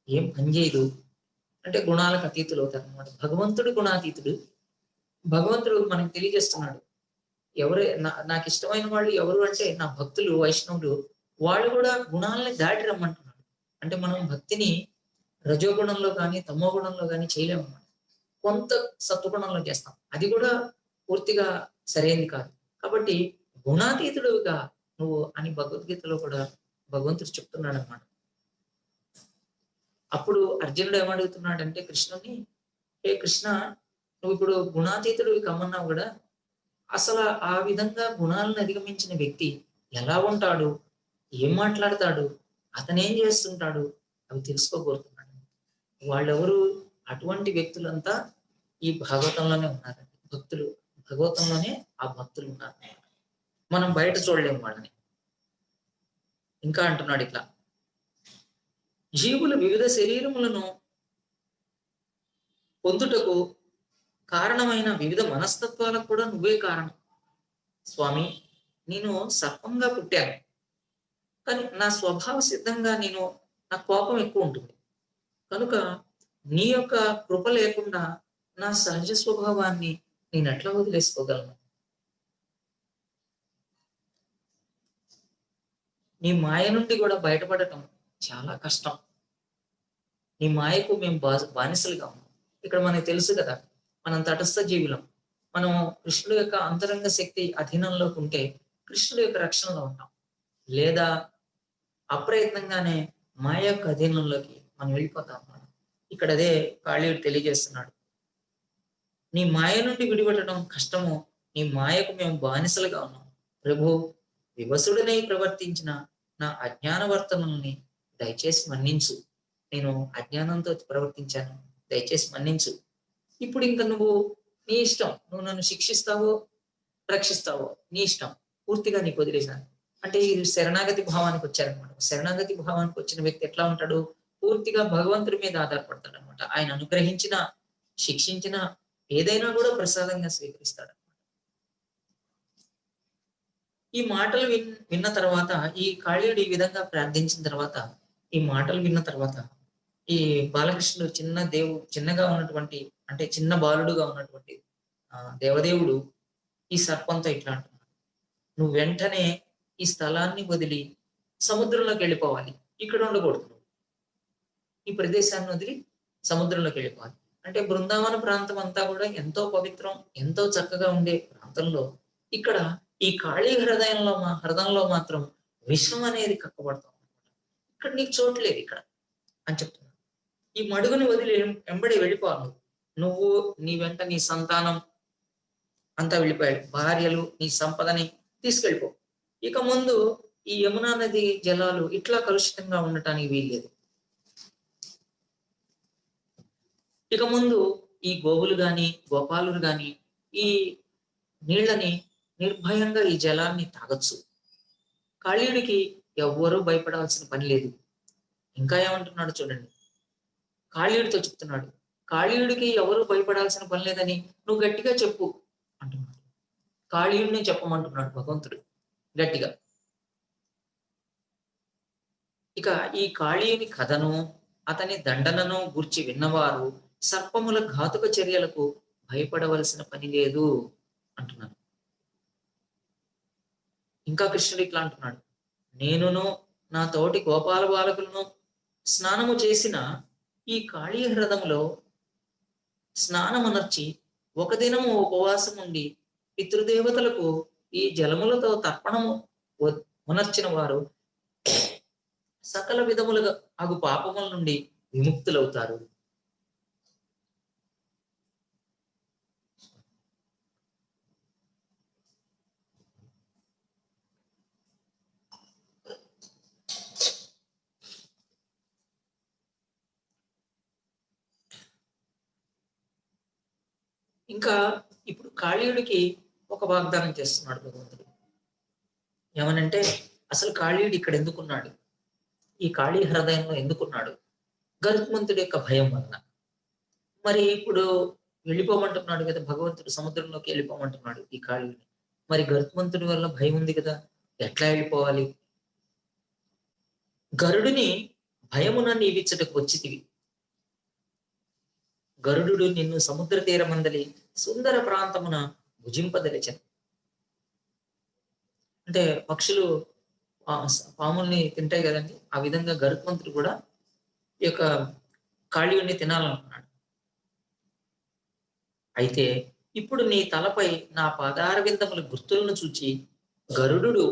Speaker 1: ఏం పనిచేయదు. అంటే గుణాలకు అతీతులు అవుతారు అనమాట. భగవంతుడు గుణాతీతుడు. భగవంతుడు మనకు తెలియజేస్తున్నాడు. నాకు ఇష్టమైన వాళ్ళు ఎవరు అంటే నా భక్తులు, వైష్ణవులు. వాళ్ళు కూడా గుణాలని దాటి రమ్మంటున్నాడు. అంటే మనం భక్తిని రజోగుణంలో కానీ తమో గుణంలో కానీ చేయలేము అన్నమాట. కొంత సత్వగుణంలో చేస్తాం, అది కూడా పూర్తిగా సరైనది కాదు. కాబట్టి గుణాతీతుడుగా నువ్వు అని భగవద్గీతలో కూడా భగవంతుడు చెప్తున్నాడు అన్నమాట. అప్పుడు అర్జునుడు ఏమడుగుతున్నాడంటే కృష్ణుని, ఏ కృష్ణ, నువ్వు ఇప్పుడు గుణాతీతుడివి కమ్మన్నావు కూడా, అసలు ఆ విధంగా గుణాలను అధిగమించిన వ్యక్తి ఎలా ఉంటాడు, ఏం మాట్లాడతాడు, అతనేం చేస్తుంటాడు, అవి తెలుసుకోబోతున్నాడు. వాళ్ళెవరు? అటువంటి వ్యక్తులంతా ఈ భాగవతంలోనే ఉన్నారండి. భక్తులు, భగవతంలోనే ఆ భక్తులు ఉన్నారు. మనం బయట చూడలేము వాళ్ళని. ఇంకా అంటున్నాడు ఇట్లా, జీవులు వివిధ శరీరములను పొందుటకు కారణమైన వివిధ మనస్తత్వాలకు కూడా నువ్వే కారణం స్వామి. నేను సర్పంగా పుట్టాను, కానీ నా స్వభావ సిద్ధంగా నా కోపం ఎక్కువ ఉంటుంది. కనుక నీ యొక్క కృప లేకుండా నా సహజ స్వభావాన్ని నేను ఎట్లా వదిలేసుకోగలను? నీ మాయ నుండి కూడా బయటపడటం చాలా కష్టం. నీ మాయకు మేము బానిసలుగా ఉన్నాం. ఇక్కడ మనకు తెలుసు కదా, మనం తటస్థ జీవులం. మనం కృష్ణుడు యొక్క అంతరంగ శక్తి అధీనంలోకి ఉంటే కృష్ణుడు యొక్క రక్షణలో ఉంటాం. లేదా అప్రయత్నంగానే మాయ యొక్క అధీనంలోకి మనం వెళ్ళిపోతాం అన్నమాట. ఇక్కడ అదే కాళీయుడు తెలియజేస్తున్నాడు. నీ మాయ నుండి విడిపడటం కష్టము. నీ మాయకు మేము బానిసలుగా ఉన్నాం. ప్రభు, వివసుడనై ప్రవర్తించిన నా అజ్ఞానవర్తనల్ని దయచేసి మన్నించు. నేను అజ్ఞానంతో ప్రవర్తించాను, దయచేసి మన్నించు. ఇప్పుడు ఇంకా నువ్వు నీ ఇష్టం, నువ్వు నన్ను శిక్షిస్తావో రక్షిస్తావో నీ ఇష్టం, పూర్తిగా నీకు వదిలేశాను. అంటే ఈ శరణాగతి భావానికి వచ్చారనమాట. శరణాగతి భావానికి వచ్చిన వ్యక్తి ఎట్లా ఉంటాడు? పూర్తిగా భగవంతుడి మీద ఆధారపడతాడు అనమాట. ఆయన అనుగ్రహించిన, శిక్షించిన ఏదైనా కూడా ప్రసాదంగా స్వీకరిస్తాడు. ఈ మాటలు విన్న తర్వాత, ఈ కాళీయుడు ఈ విధంగా ప్రార్థించిన తర్వాత, ఈ మాటలు విన్న తర్వాత ఈ బాలకృష్ణుడు చిన్నగా ఉన్నటువంటి, అంటే చిన్న బాలుడుగా ఉన్నటువంటి దేవదేవుడు ఈ సర్పంతో ఇట్లా అంటున్నాడు, నువ్వు వెంటనే ఈ స్థలాన్ని వదిలి సముద్రంలోకి వెళ్ళిపోవాలి. ఇక్కడ ఉండకూడదు. ఈ ప్రదేశాన్ని వదిలి సముద్రంలోకి వెళ్ళిపోవాలి. అంటే బృందావన ప్రాంతం అంతా కూడా ఎంతో పవిత్రం, ఎంతో చక్కగా ఉండే ప్రాంతంలో ఇక్కడ ఈ ఖాళీ హృదయంలో మాత్రం విషం అనేది కక్కబడతాం. ఇక్కడ నీకు చోట్లేదు ఇక్కడ అని చెప్తున్నాడు. ఈ మడుగుని వదిలి వెంబడి వెళ్ళిపోవాలి. నువ్వు నీ వెంట నీ సంతానం అంతా వెళ్ళిపోయాడు. భార్యలు నీ సంపదని తీసుకెళ్ళిపో. ఇక ముందు ఈ యమునా నది జలాలు ఇట్లా కలుషితంగా ఉండటానికి వీల్లేదు. ఇక ముందు ఈ గోవులు గాని, గోపాలులు గాని ఈ నీళ్ళని నిర్భయంగా ఈ జలాన్ని తాగొచ్చు. కాళీయుడికి ఎవ్వరూ భయపడాల్సిన పని లేదు. ఇంకా ఏమంటున్నాడు చూడండి. కాళీయుడితో చెప్తున్నాడు. కాళీయుడికి ఎవరు భయపడాల్సిన పని లేదని నువ్వు గట్టిగా చెప్పు అంటున్నాడు. కాళీయుడిని చెప్పమంటున్నాడు భగవంతుడు గట్టిగా. ఇక ఈ కాళీయుని కథను, అతని దండనను గూర్చి విన్నవారు సర్పముల ఘాతుక చర్యలకు భయపడవలసిన పని లేదు అంటున్నాను. ఇంకా కృష్ణుడు ఇట్లా అంటున్నాడు. నేనును నా తోటి గోపాల బాలకులను స్నానము చేసిన ఈ కాళీ హ్రదములో స్నానమునర్చి ఒక దినము ఉపవాసం ఉండి పితృదేవతలకు ఈ జలములతో తర్పణము మునర్చిన వారు సకల విధములుగా అగు పాపముల నుండి విముక్తులవుతారు. ఇంకా ఇప్పుడు కాళీయుడికి ఒక వాగ్దానం చేస్తున్నాడు భగవంతుడు. ఏమనంటే అసలు కాళీయుడు ఇక్కడ ఎందుకున్నాడు, ఈ కాళీ హృదయంలో ఎందుకున్నాడు? గరుత్మంతుడి యొక్క భయం వలన. మరి ఇప్పుడు వెళ్ళిపోమంటున్నాడు కదా భగవంతుడు, సముద్రంలోకి వెళ్ళిపోమంటున్నాడు ఈ కాళీయుడిని. మరి గరుత్మంతుడి వల్ల భయం ఉంది కదా, ఎట్లా వెళ్ళిపోవాలి? గరుడిని భయమున నీవిచ్చటకు వచ్చితివి. గరుడు నిన్ను సముద్ర తీరమందలి సుందర ప్రాంతమున భుజింపదలిచెను. అంటే పక్షులు పాముల్ని తింటాయి కదండి, ఆ విధంగా గరుత్మంతుడు కూడా ఈ యొక్క కాళీయుడిని తినాలనుకున్నాడు. అయితే ఇప్పుడు నీ తలపై నా పాదార విందముల గుర్తులను చూచి గరుడు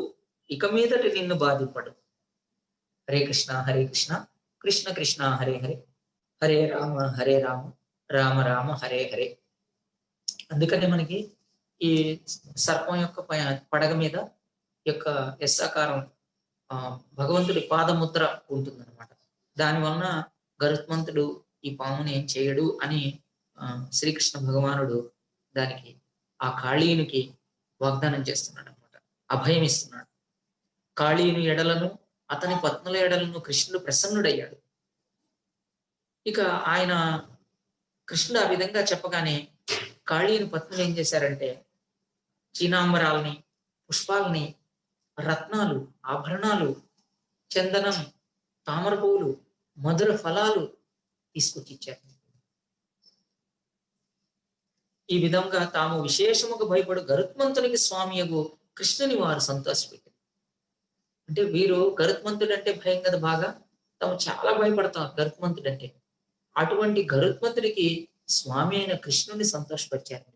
Speaker 1: ఇక మీదటి నిన్ను బాధిపడు. హరే కృష్ణ హరే కృష్ణ కృష్ణ కృష్ణ హరే హరే హరే రామ హరే రామ రామ రామ హరే హరే. అందుకనే మనకి ఈ సర్పం యొక్క పడగ మీద యొక్క యస్సాకారం భగవంతుడి పాదముద్ర ఉంటుందన్నమాట. దాని వలన గరుత్మంతుడు ఈ పాముని ఏం చేయడు అని శ్రీకృష్ణ భగవానుడు దానికి ఆ కాళీయునికి వాగ్దానం చేస్తున్నాడు అనమాట, అభయం ఇస్తున్నాడు. కాళీయుని ఎడలను అతని పత్నుల ఎడలను కృష్ణుడు ప్రసన్నుడయ్యాడు. ఇక ఆయన కృష్ణుడు ఆ విధంగా చెప్పగానే కాళీయుని పత్నులు ఏం చేశారంటే చీనాంబరాలని, పుష్పాలని, రత్నాలు, ఆభరణాలు, చందనం, తామర పువ్వులు, మధుర ఫలాలు తీసుకొచ్చి ఇచ్చారు. ఈ విధంగా తాము విశేషముగా భయపడు గరుత్మంతునికి స్వామియగు కృష్ణుని వారు సంతోషపెట్టారు. అంటే వీరు గరుత్మంతుడు అంటే భయం కదా బాగా, తాము చాలా భయపడతాం గరుత్మంతుడు అంటే. అటువంటి గరుత్మంతుడికి స్వామి అయిన కృష్ణుని సంతోషపరిచారు.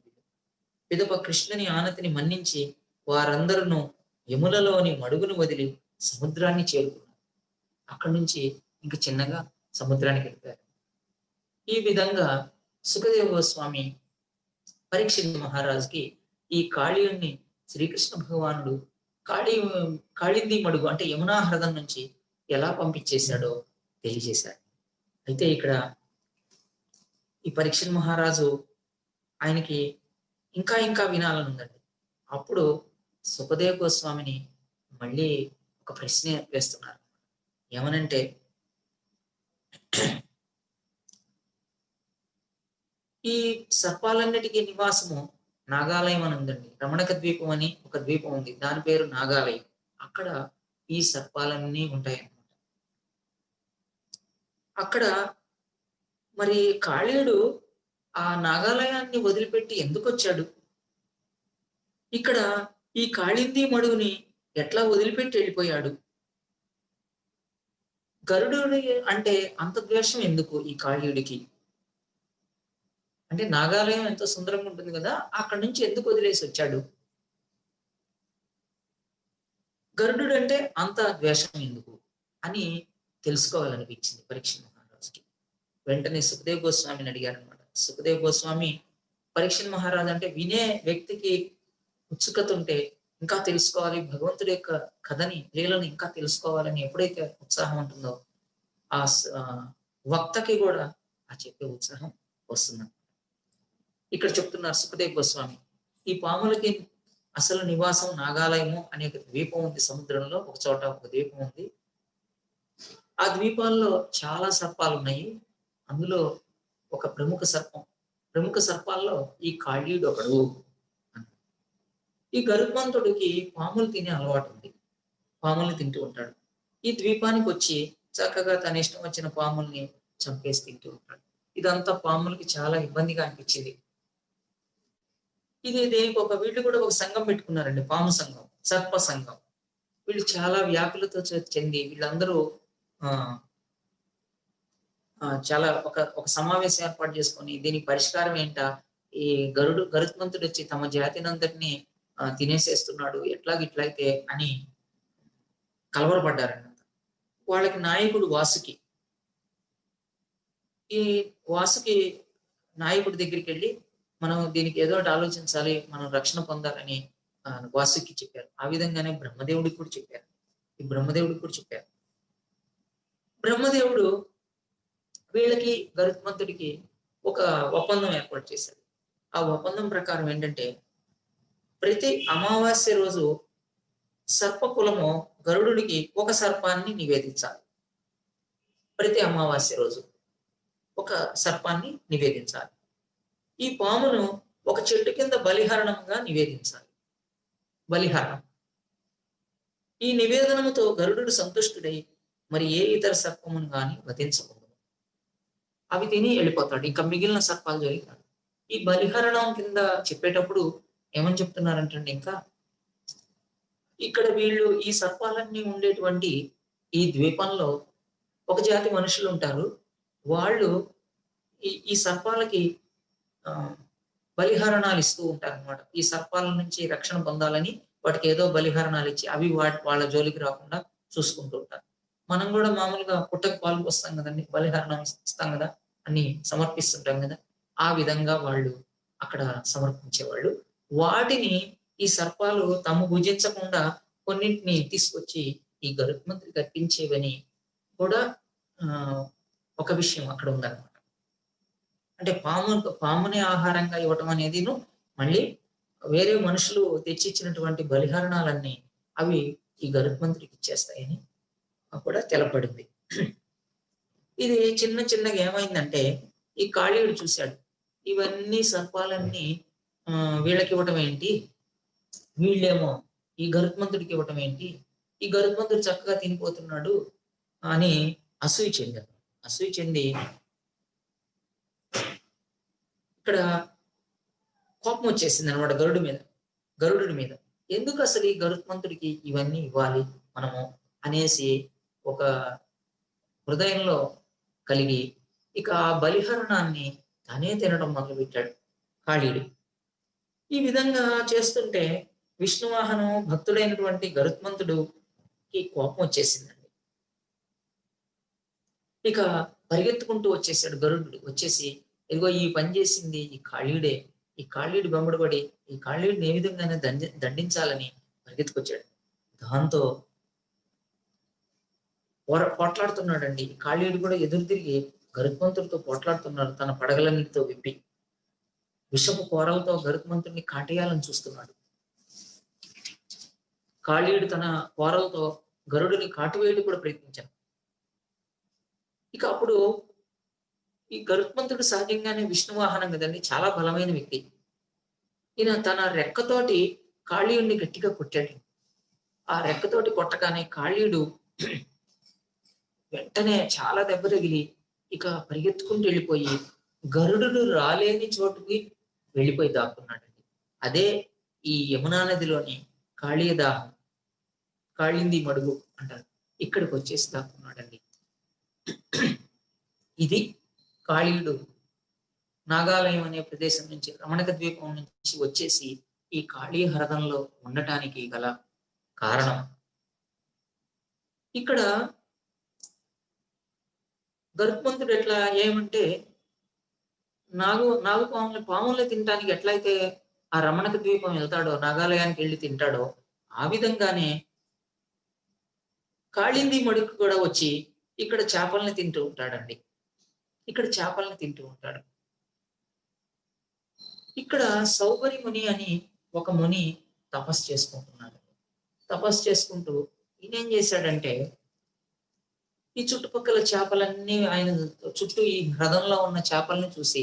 Speaker 1: పిదప కృష్ణుని ఆనతిని మన్నించి వారందరూ యములలోని మడుగును వదిలి సముద్రాన్ని చేరుకున్నారు. అక్కడి నుంచి ఇంక చిన్నగా సముద్రానికి వెళ్ళిపోయారు. ఈ విధంగా సుఖదేవ గోస్వామి పరీక్షిత్ మహారాజుకి ఈ కాళీయుణ్ణి శ్రీకృష్ణ భగవానుడు కాళింది మడుగు అంటే యమునా హ్రదం నుంచి ఎలా పంపించేశాడో తెలియజేశాడు. అయితే ఇక్కడ ఈ పరీక్షిత్ మహారాజు ఆయనకి ఇంకా ఇంకా వినాలని ఉందండి. అప్పుడు సుఖదేవ్ గోస్వామిని మళ్ళీ ఒక ప్రశ్న వేస్తున్నారు. ఏమనంటే ఈ సర్పాలన్నిటికీ నివాసము నాగాలయం అని ఉందండి. రమణక ద్వీపం అని ఒక ద్వీపం ఉంది, దాని పేరు నాగాలయం. అక్కడ ఈ సర్పాలన్నీ ఉంటాయన్నమాట. అక్కడ మరి కాళీయుడు ఆ నాగాలయాన్ని వదిలిపెట్టి ఎందుకు వచ్చాడు? ఇక్కడ ఈ కాళింది మడుగుని ఎట్లా వదిలిపెట్టి వెళ్ళిపోయాడు? గరుడు అంటే అంత ద్వేషం ఎందుకు ఈ కాళీయుడికి? అంటే నాగాలయం ఎంతో సుందరంగా ఉంటుంది కదా, అక్కడి నుంచి ఎందుకు వదిలేసి వచ్చాడు? గరుడు అంటే అంత ద్వేషం ఎందుకు అని తెలుసుకోవాలనిపించింది పరీక్షిత్ మహారాజుకి. వెంటనే సుఖదేవ్ గోస్వామిని అడిగారు అనమాట. సుఖదేవ్ గోస్వామి పరీక్షణ్ మహారాజు అంటే వినే వ్యక్తికి ఉత్సుకత ఉంటే ఇంకా తెలుసుకోవాలి, భగవంతుడి యొక్క కథని, లీలను ఇంకా తెలుసుకోవాలని ఎప్పుడైతే ఉత్సాహం ఉంటుందో ఆ వక్తకి కూడా ఆ చెప్పే ఉత్సాహం వస్తుంది. ఇక్కడ చెప్తున్నారు సుఖదేవ్ గోస్వామి, ఈ పాములకి అసలు నివాసం నాగాలయము అనే ఒక ద్వీపం ఉంది సముద్రంలో, ఒక చోట ఒక ద్వీపం ఉంది. ఆ ద్వీపాల్లో చాలా సర్పాలు ఉన్నాయి. అందులో ఒక ప్రముఖ సర్పాల్లో ఈ కాళీయుడు ఒకడు. ఈ గరుత్మంతుడికి పాములు తినే అలవాటు ఉంది. పాముల్ని తింటూ ఉంటాడు. ఈ ద్వీపానికి వచ్చి చక్కగా తన ఇష్టం వచ్చిన పాముల్ని చంపేసి తింటూ ఉంటాడు. ఇదంతా పాములకి చాలా ఇబ్బందిగా అనిపించింది. ఇది దేనికి వీళ్ళు కూడా ఒక సంఘం పెట్టుకున్నారండి, పాము సంఘం, సర్ప సంఘం. వీళ్ళు చాలా వ్యాకులతో చెంది వీళ్ళందరూ ఆ చాలా ఒక సమావేశం ఏర్పాటు చేసుకొని దీనికి పరిష్కారం ఏంటా, ఈ గరుత్మంతుడు వచ్చి తమ జాతినంతటిని తినేసేస్తున్నాడు, ఎట్లాగిట్లయితే అని కలవరపడ్డారండి. వాళ్ళకి నాయకుడు వాసుకి. ఈ వాసుకి నాయకుడి దగ్గరికి వెళ్ళి మనం దీనికి ఏదో ఒకటి ఆలోచించాలి, మనం రక్షణ పొందాలని వాసుకి చెప్పారు. ఆ విధంగానే బ్రహ్మదేవుడికి కూడా చెప్పారు. బ్రహ్మదేవుడు వీళ్ళకి గరుత్మంతుడికి ఒక ఒప్పందం ఏర్పాటు చేశాడు. ఆ ఒప్పందం ప్రకారం ఏంటంటే ప్రతి అమావాస్య రోజు సర్పకులము గరుడుడికి ఒక సర్పాన్ని నివేదించాలి. ప్రతి అమావాస్య రోజు ఒక సర్పాన్ని నివేదించాలి. ఈ పామును ఒక చెట్టు కింద బలిహరణంగా నివేదించాలి. బలిహరణం. ఈ నివేదనముతో గరుడు సంతుష్టుడై మరి ఏ ఇతర సర్పమును గాని వధించకూడదు. అవి తిని వెళ్ళిపోతాడు. ఇంకా మిగిలిన సర్పాలు జరుగుతాడు. ఈ బలిహరణం కింద చెప్పేటప్పుడు ఏమని చెప్తున్నారంటే ఇంకా ఇక్కడ వీళ్ళు ఈ సర్పాలన్నీ ఉండేటువంటి ఈ ద్వీపంలో ఒక జాతి మనుషులు ఉంటారు. వాళ్ళు ఈ సర్పాలకి బలిహరణాలు ఇస్తూ ఉంటారు అనమాట. ఈ సర్పాల నుంచి రక్షణ పొందాలని వాటికి ఏదో బలిహరణాలు ఇచ్చి అవి వాళ్ళ జోలికి రాకుండా చూసుకుంటూ ఉంటారు. మనం కూడా మామూలుగా పుట్టకు పాలు వస్తాం కదండి, బలిహరణం ఇస్తాం కదా, అని సమర్పిస్తుంటాం కదా. ఆ విధంగా వాళ్ళు అక్కడ సమర్పించేవాళ్ళు. వాటిని ఈ సర్పాలు తాము భుజించకుండా కొన్నింటిని తీసుకొచ్చి ఈ గరుత్మంతుడికి అర్పించేవని కూడా ఒక విషయం అక్కడ ఉందన్నమాట. అంటే పాముని ఆహారంగా ఇవ్వటం అనేది మళ్ళీ వేరే మనుషులు తెచ్చిచ్చినటువంటి బలిహరణాలన్నీ అవి ఈ గరుత్మంతుడికి ఇచ్చేస్తాయని కూడా తెలపడింది. ఇది చిన్నగా ఏమైందంటే ఈ కాళీయుడు చూశాడు, ఇవన్నీ సర్పాలన్నీ వీళ్ళకి ఇవ్వటం ఏంటి, వీళ్ళేమో ఈ గరుత్మంతుడికి ఇవ్వటం ఏంటి, ఈ గరుత్మంతుడు చక్కగా తినిపోతున్నాడు అని అసూయ చెంది ఇక్కడ కోపం వచ్చేసింది అనమాట గరుడుడి మీద. ఎందుకు అసలు ఈ గరుత్మంతుడికి ఇవన్నీ ఇవ్వాలి మనము అనేసి ఒక హృదయంలో కలిగి ఇక ఆ బలిహరణాన్ని తనే తినడం మొదలుపెట్టాడు కాళీయుడు. ఈ విధంగా చేస్తుంటే విష్ణువాహనం భక్తుడైనటువంటి గరుత్మంతుడుకి కోపం వచ్చేసిందండి. ఇక పరిగెత్తుకుంటూ వచ్చేసాడు గరుడు. వచ్చేసి ఇదిగో ఈ పని చేసింది ఈ కాళీయుడే, ఈ కాళీయుడు వెంబడబడి ఈ కాళీయుడిని ఏ విధంగానే దండించాలని పరిగెత్తుకొచ్చాడు. దాంతో పోట్లాడుతున్నాడండి. కాళీయుడు కూడా ఎదురు తిరిగి గరుత్మంతుడితో పోట్లాడుతున్నాడు. తన పడగలన్నిటితో విప్పి విషపు కోరలతో గరుత్మంతుడిని కాటేయాలని చూస్తున్నాడు. కాళీయుడు తన కోరలతో గరుడిని కాటువేయడం కూడా ప్రయత్నించాడు. ఇక అప్పుడు ఈ గరుత్మంతుడు సహజంగానే విష్ణువాహనం కదండి, చాలా బలమైన వ్యక్తి. ఈయన తన రెక్కతోటి కాళీయుడిని గట్టిగా కొట్టాడు. ఆ రెక్కతోటి కొట్టగానే కాళీయుడు వెంటనే చాలా దెబ్బ తగిలి ఇక పరిగెత్తుకుంటూ వెళ్ళిపోయి గరుడు రాలేని చోటుకి వెళ్ళిపోయి దాక్కున్నాడండి. అదే ఈ యమునా నదిలోని కాళీయదాహం, కాళింది మడుగు అంటారు. ఇక్కడికి వచ్చేసి దాక్కున్నాడండి. ఇది కాళీయుడు నాగాలయం అనే ప్రదేశం నుంచి, రమణక ద్వీపం నుంచి వచ్చేసి ఈ కాళీ హ్రదంలో ఉండటానికి గల కారణం. ఇక్కడ గరుత్మంతుడు ఎట్లా ఏమంటే పాముల్ని తినటానికి ఎట్లయితే ఆ రమణక ద్వీపం వెళ్తాడో, నాగాలయానికి వెళ్లి తింటాడో, ఆ విధంగానే కాళింది మడుకు కూడా వచ్చి ఇక్కడ చేపల్ని తింటూ ఉంటాడండి. ఇక్కడ చేపల్ని తింటూ ఉంటాడు. ఇక్కడ సౌబరి ముని అని ఒక ముని తపస్సు చేసుకుంటున్నాడు. తపస్సు చేసుకుంటూ ఈయనేం చేశాడంటే, ఈ చుట్టుపక్కల చేపలన్నీ ఆయన చుట్టూ ఈ హ్రదంలో ఉన్న చేపల్ని చూసి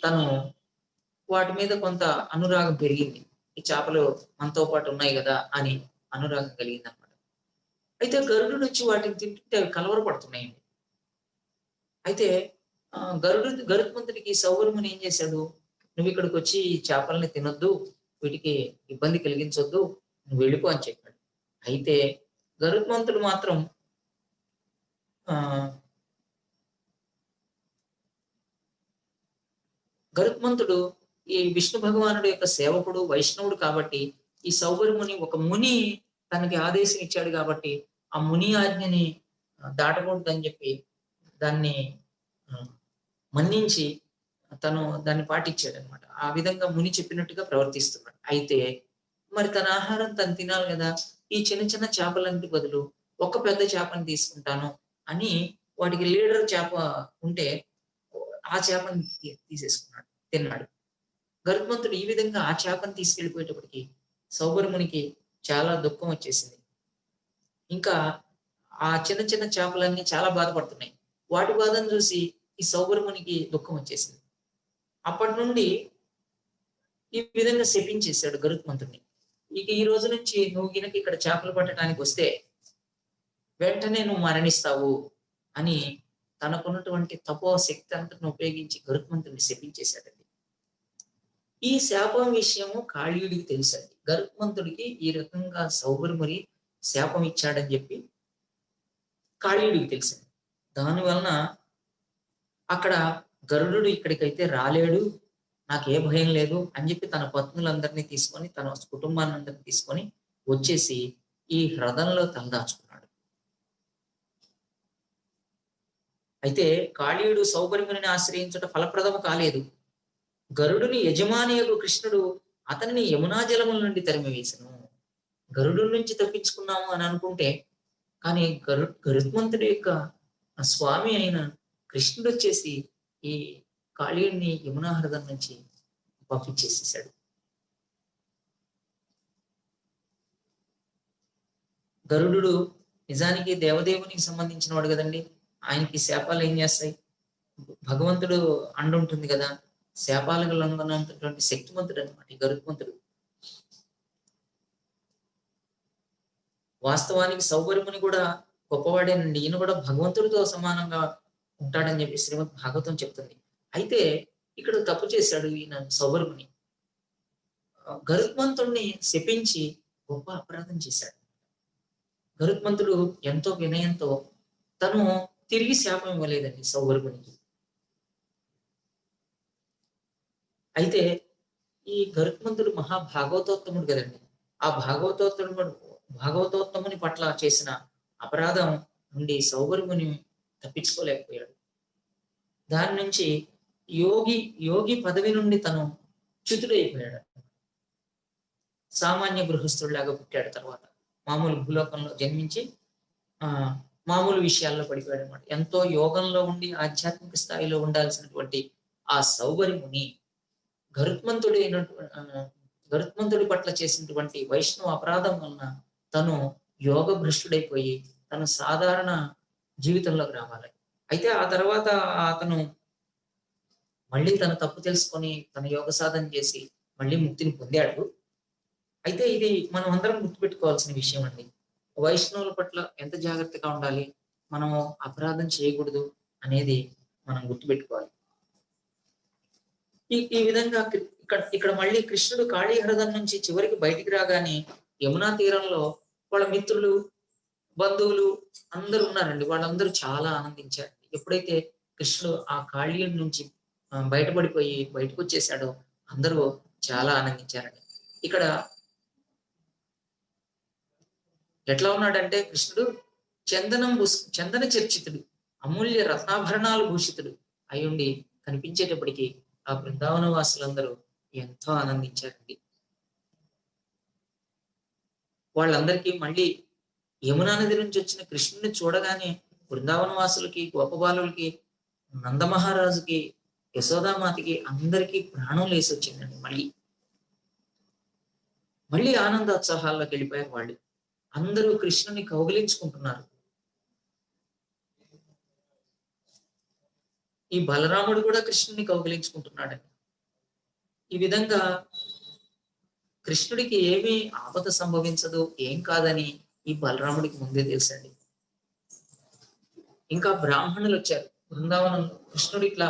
Speaker 1: తను వాటి మీద కొంత అనురాగం పెరిగింది. ఈ చేపలు మనతో పాటు ఉన్నాయి గదా! అని అనురాగం కలిగిందనమాట. అయితే గరుడునొచ్చి వాటిని తింటుంటే అవి కలవరపడుతున్నాయండి. అయితే గరుత్మంతుడికి సౌరముని ఏం చేశాడు? "నువ్విక్కడికొచ్చి ఈ చేపల్ని తినొద్దు. వీటికి ఇబ్బంది కలిగించొద్దు. నువ్వు వెళ్ళిపో" అని చెప్పాడు. అయితే గరుత్మంతుడు మాత్రం ఆహ్, గరుత్మంతుడు ఈ విష్ణు భగవానుడి యొక్క సేవకుడు, వైష్ణవుడు కాబట్టి, ఈ సౌబరి ఒక ముని తనకి ఆదేశం ఇచ్చాడు కాబట్టి, ఆ ముని ఆజ్ఞని దాటకూడదని చెప్పి దాన్ని ఆహ్, మన్నించి తను దాన్ని పాటించాడనమాట. ఆ విధంగా ముని చెప్పినట్టుగా ప్రవర్తిస్తున్నాడు. అయితే మరి తన ఆహారం తను తినాలి గదా! ఈ చిన్న చిన్న చేపలన్నిటి బదులు ఒక పెద్ద చేపని తీసుకుంటాను అని వాటికి లీడర్ చేప ఉంటే ఆ చేపని తీసేసుకున్నాడు. తిన్నాడు. గరుత్మంతుడు ఈ విధంగా ఆ చేపని తీసుకెళ్ళిపోయేటప్పటికి సౌబరమునికి చాలా దుఃఖం వచ్చేసింది. ఇంకా ఆ చిన్న చిన్న చేపలన్నీ చాలా బాధపడుతున్నాయి. వాటి బాధను చూసి ఈ సౌబరమునికి దుఃఖం వచ్చేసింది. అప్పటి నుండి ఈ విధంగా శపించేసాడు గరుత్మంతుడిని. ఇక ఈ రోజు నుంచి నువ్వు గినక ఇక్కడ చేపలు పట్టడానికి వస్తే వెంటనే నువ్వు మరణిస్తావు అని తనకున్నటువంటి తపో శక్తి అంతటిని ఉపయోగించి గరుత్మంతుడిని శపించేశాడండి. ఈ శాపం విషయము కాళీయుడికి తెలుసండి. గరుత్మంతుడికి ఈ రకంగా సౌబరిమరి శాపం ఇచ్చాడని చెప్పి కాళీయుడికి తెలుసండి. దాని వలన అక్కడ గరుడు ఇక్కడికైతే రాలేడు. నాకే భయం లేదు అని చెప్పి తన పత్నులందరినీ తీసుకొని, తన కుటుంబాన్నందరిని తీసుకొని వచ్చేసి ఈ హ్రదంలో తలదాచుకున్నాడు. అయితే కాళీయుడు సౌబరిమునిని ఆశ్రయించుట ఫలప్రదము కాలేదు. గరుడుని యజమానియగు కృష్ణుడు అతనిని యమునా జలముల నుండి తరిమివేసెను. గరుడు నుంచి తప్పించుకున్నాము అని అనుకుంటే, కానీ గరుత్మంతుడి యొక్క స్వామి అయిన కృష్ణుడొచ్చేసి ఈ కాళీయుడిని యమునా హ్రదం నుంచి పంపించేసేసాడు. గరుడు నిజానికి దేవదేవునికి సంబంధించిన వాడు కదండి. ఆయనకి శాపాలు ఏం చేస్తాయి? భగవంతుడు అండుంటుంది కదా! శాపాలకు లొంగనంతటువంటి శక్తిమంతుడు అనమాట ఈ గరుత్మంతుడు. వాస్తవానికి సౌబరిముని కూడా గొప్పవాడేనండి. ఈయన కూడా భగవంతుడితో సమానంగా ఉంటాడని చెప్పి శ్రీమద్ భాగవతం చెప్తుంది. అయితే ఇక్కడ తప్పు చేశాడు ఈయన సౌబరిముని. గరుత్మంతుడిని శపించి గొప్ప అపరాధం చేశాడు. గరుత్మంతుడు ఎంతో వినయంతో తను తిరిగి శాపం ఇవ్వలేదండి సౌబరిమునికి. అయితే ఈ గరుత్మంతుడు మహాభాగవతోత్తముడు కదండి. ఆ భాగవతోత్తముని పట్ల చేసిన అపరాధం నుండి సౌబరిముని తప్పించుకోలేకపోయాడు. దాని నుంచి యోగి పదవి నుండి తను చ్యుతుడైపోయాడు. సామాన్య గృహస్థుడిలాగా పుట్టాడు తర్వాత. మామూలు భూలోకంలో జన్మించి మామూలు విషయాల్లో పడిపోయాడు అనమాట. ఎంతో యోగంలో ఉండి ఆధ్యాత్మిక స్థాయిలో ఉండాల్సినటువంటి ఆ సౌబరిముని గరుత్మంతుడి పట్ల చేసినటువంటి వైష్ణవ అపరాధం వలన తను యోగ భ్రష్టుడైపోయి తను సాధారణ జీవితంలోకి రావాలి. అయితే ఆ తర్వాత అతను మళ్ళీ తన తప్పు తెలుసుకొని తన యోగ సాధన చేసి మళ్ళీ ముక్తిని పొందాడు. అయితే ఇది మనం అందరం గుర్తుపెట్టుకోవాల్సిన విషయం అండి. వైష్ణవుల పట్ల ఎంత జాగ్రత్తగా ఉండాలి, మనము అపరాధం చేయకూడదు అనేది మనం గుర్తుపెట్టుకోవాలి. ఈ విధంగా ఇక్కడ మళ్ళీ కృష్ణుడు కాళీ హ్రదం నుంచి చివరికి బయటికి రాగానే యమునా తీరంలో వాళ్ళ మిత్రులు, బంధువులు అందరూ ఉన్నారండి. వాళ్ళందరూ చాలా ఆనందించారు. ఎప్పుడైతే కృష్ణుడు ఆ కాళీయుడి నుంచి బయటపడిపోయి బయటకు వచ్చేసాడో అందరూ చాలా ఆనందించారండి. ఇక్కడ ఎట్లా ఉన్నాడంటే కృష్ణుడు చందన చర్చితుడు, అమూల్య రత్నాభరణాలు భూషితుడు అయ్యుండి కనిపించేటప్పటికి ఆ బృందావన వాసులందరూ ఎంతో ఆనందించారండి. వాళ్ళందరికీ మళ్ళీ యమునా నది నుంచి వచ్చిన కృష్ణుని చూడగానే బృందావన వాసులకి, గోపబాలులకి, నందమహారాజుకి, యశోదామాతకి అందరికీ ప్రాణం లేసొచ్చిందండి మళ్ళీ. మళ్ళీ ఆనందోత్సాహాల్లోకి వెళ్ళిపోయారు వాళ్ళు. అందరూ కృష్ణుని కౌగిలించుకుంటున్నారు. ఈ బలరాముడు కూడా కృష్ణుని కౌగిలించుకుంటున్నాడండి. ఈ విధంగా కృష్ణుడికి ఏమీ ఆపద సంభవించదు, ఏం కాదని ఈ బలరాముడికి ముందే తెలుసండి. ఇంకా బ్రాహ్మణులు వచ్చారు బృందావనంలో. కృష్ణుడు ఇట్లా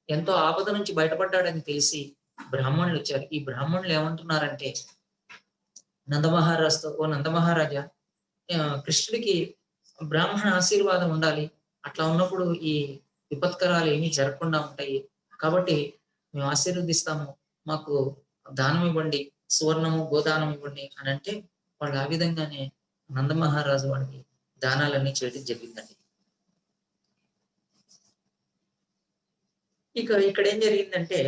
Speaker 1: ఎంతో ఆపద నుంచి బయటపడ్డాడని తెలిసి బ్రాహ్మణులు వచ్చారు. ఈ బ్రాహ్మణులు ఏమంటున్నారంటే నందమహారాజుతో, ఓ నందమహారాజా, కృష్ణుడికి బ్రాహ్మణ ఆశీర్వాదం ఉండాలి. అట్లా ఉన్నప్పుడు ఈ విపత్కరాలు ఏమీ జరగకుండా ఉంటాయి. కాబట్టి మేము ఆశీర్వదిస్తాము, మాకు దానం ఇవ్వండి, సువర్ణము గోదానం ఇవ్వండి అని అంటే వాళ్ళు ఆ విధంగానే నందమహారాజు వాడికి దానాలన్నీ చేయడం జరిగిందండి. ఇక్కడ ఏం జరిగిందంటే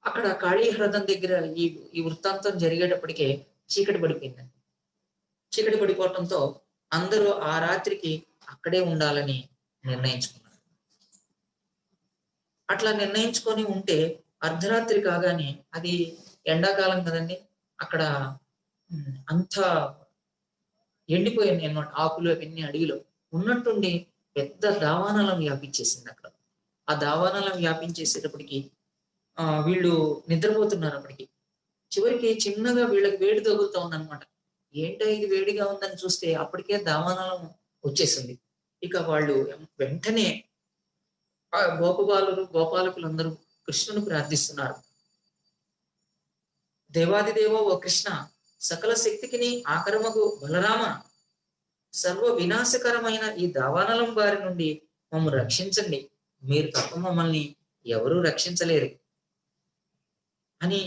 Speaker 1: అక్కడ కాళీ హ్రదం దగ్గర ఈ ఈ వృత్తాంతం జరిగేటప్పటికే చీకటి పడిపోయిందండి. చీకటి పడిపోవటంతో అందరూ ఆ రాత్రికి అక్కడే ఉండాలని నిర్ణయించుకున్నారు. అట్లా నిర్ణయించుకొని ఉంటే అర్ధరాత్రి కాగానే, అది ఎండాకాలం కదండి, అక్కడ అంతా ఎండిపోయింది అన్నమాట. ఆకులు అవన్నీ అడవిలో ఉన్నట్టుండి పెద్ద దావానలం వ్యాపించేసింది అక్కడ. ఆ దావానలం వ్యాపించేసేటప్పటికి వీళ్ళు నిద్రపోతున్నారు అప్పటికి. చివరికి చిన్నగా వీళ్ళకి వేడి తగులుతా ఉందన్నమాట. ఏంటో ఇది వేడిగా ఉందని చూస్తే అప్పటికే దావానలం వచ్చేసింది. ఇక వాళ్ళు వెంటనే గోపాలకులందరూ కృష్ణుని ప్రార్థిస్తున్నారు. దేవాదిదేవో ఓ కృష్ణ, సకల శక్తికిని ఆకరమగు బలరామ, సర్వ వినాశకరమైన ఈ దావానలం బారి నుండి మమ్మల్ని రక్షించండి, మీరు తప్ప మమ్మల్ని ఎవరూ రక్షించలేరు అని,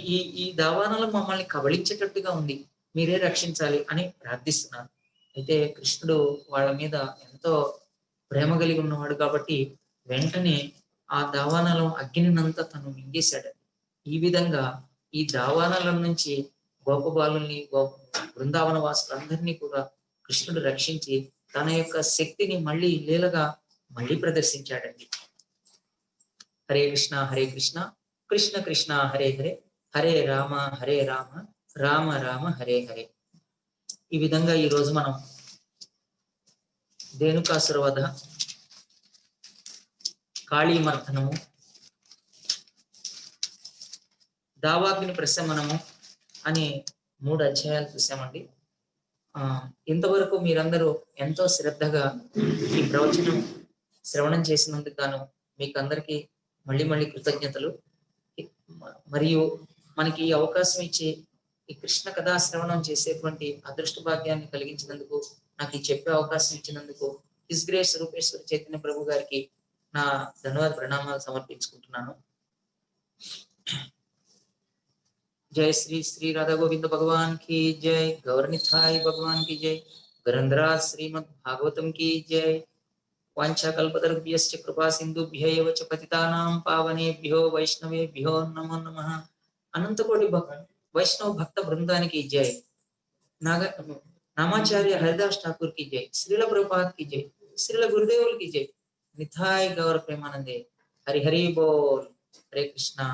Speaker 1: ఈ దావానలం మమ్మల్ని కబళించేటట్టుగా ఉంది, మీరే రక్షించాలి అని ప్రార్థిస్తున్నారు. అయితే కృష్ణుడు వాళ్ళ మీద ఎంతో ప్రేమ కలిగి ఉన్నవాడు కాబట్టి వెంటనే ఆ దావానలం అగ్నినంతా తను మింగేశాడు. ఈ విధంగా ఈ దావానలం నుంచి గోపబాలుల్ని, బృందావన వాసులందరినీ కూడా కృష్ణుడు రక్షించి తన యొక్క శక్తిని మళ్ళీ లీలగా మళ్ళీ ప్రదర్శించాడండి. హరే కృష్ణ హరే కృష్ణ, కృష్ణ కృష్ణ హరే హరే, హరే రామ రామ రామ హరే హరే. ఈ విధంగా ఈ రోజు మనం ధేనుకాసుర వధ, కాళీమర్దనము, దావాగ్ని ప్రశమనము అని 3 అధ్యాయాలు చూసామండి. ఇంతవరకు మీరందరూ ఎంతో శ్రద్ధగా ఈ ప్రవచనం శ్రవణం చేసినందుకు గాను మీకు అందరికీ మళ్ళీ మళ్ళీ కృతజ్ఞతలు. మరియు మనకి ఈ అవకాశం ఇచ్చి ఈ కృష్ణ కథా శ్రవణం చేసేటువంటి అదృష్ట భాగ్యాన్ని కలిగించినందుకు, నాకు ఈ చెప్పే అవకాశం ఇచ్చినందుకు హిస్ గ్రేస్ రూపేశ్వర చైతన్య ప్రభు గారికి నా ధన్యవాద ప్రణామాలు సమర్పించుకుంటున్నాను. जय श्री श्री राधा गोविंद भगवान की जय, गौरनिथाय भगवान की जय, गरंधराज श्रीमद् भागवतम की जय। वांछा कल्पतरुभ्यश्च कृपा सिंधुभ्यैव च पतितानां पावनेभ्यो वैष्णवेभ्यो नमो नमः। अनंत कोटि वैष्णव भक्त वृंदाనికి जय। नामाचार्य हरिदास ठाकुर की जय, श्रील प्रभुपाद की जय, श्रील गुरुदेव की जय। निथाय गौर प्रेमानंदे। हरि हरि बोल। हरे कृष्णा।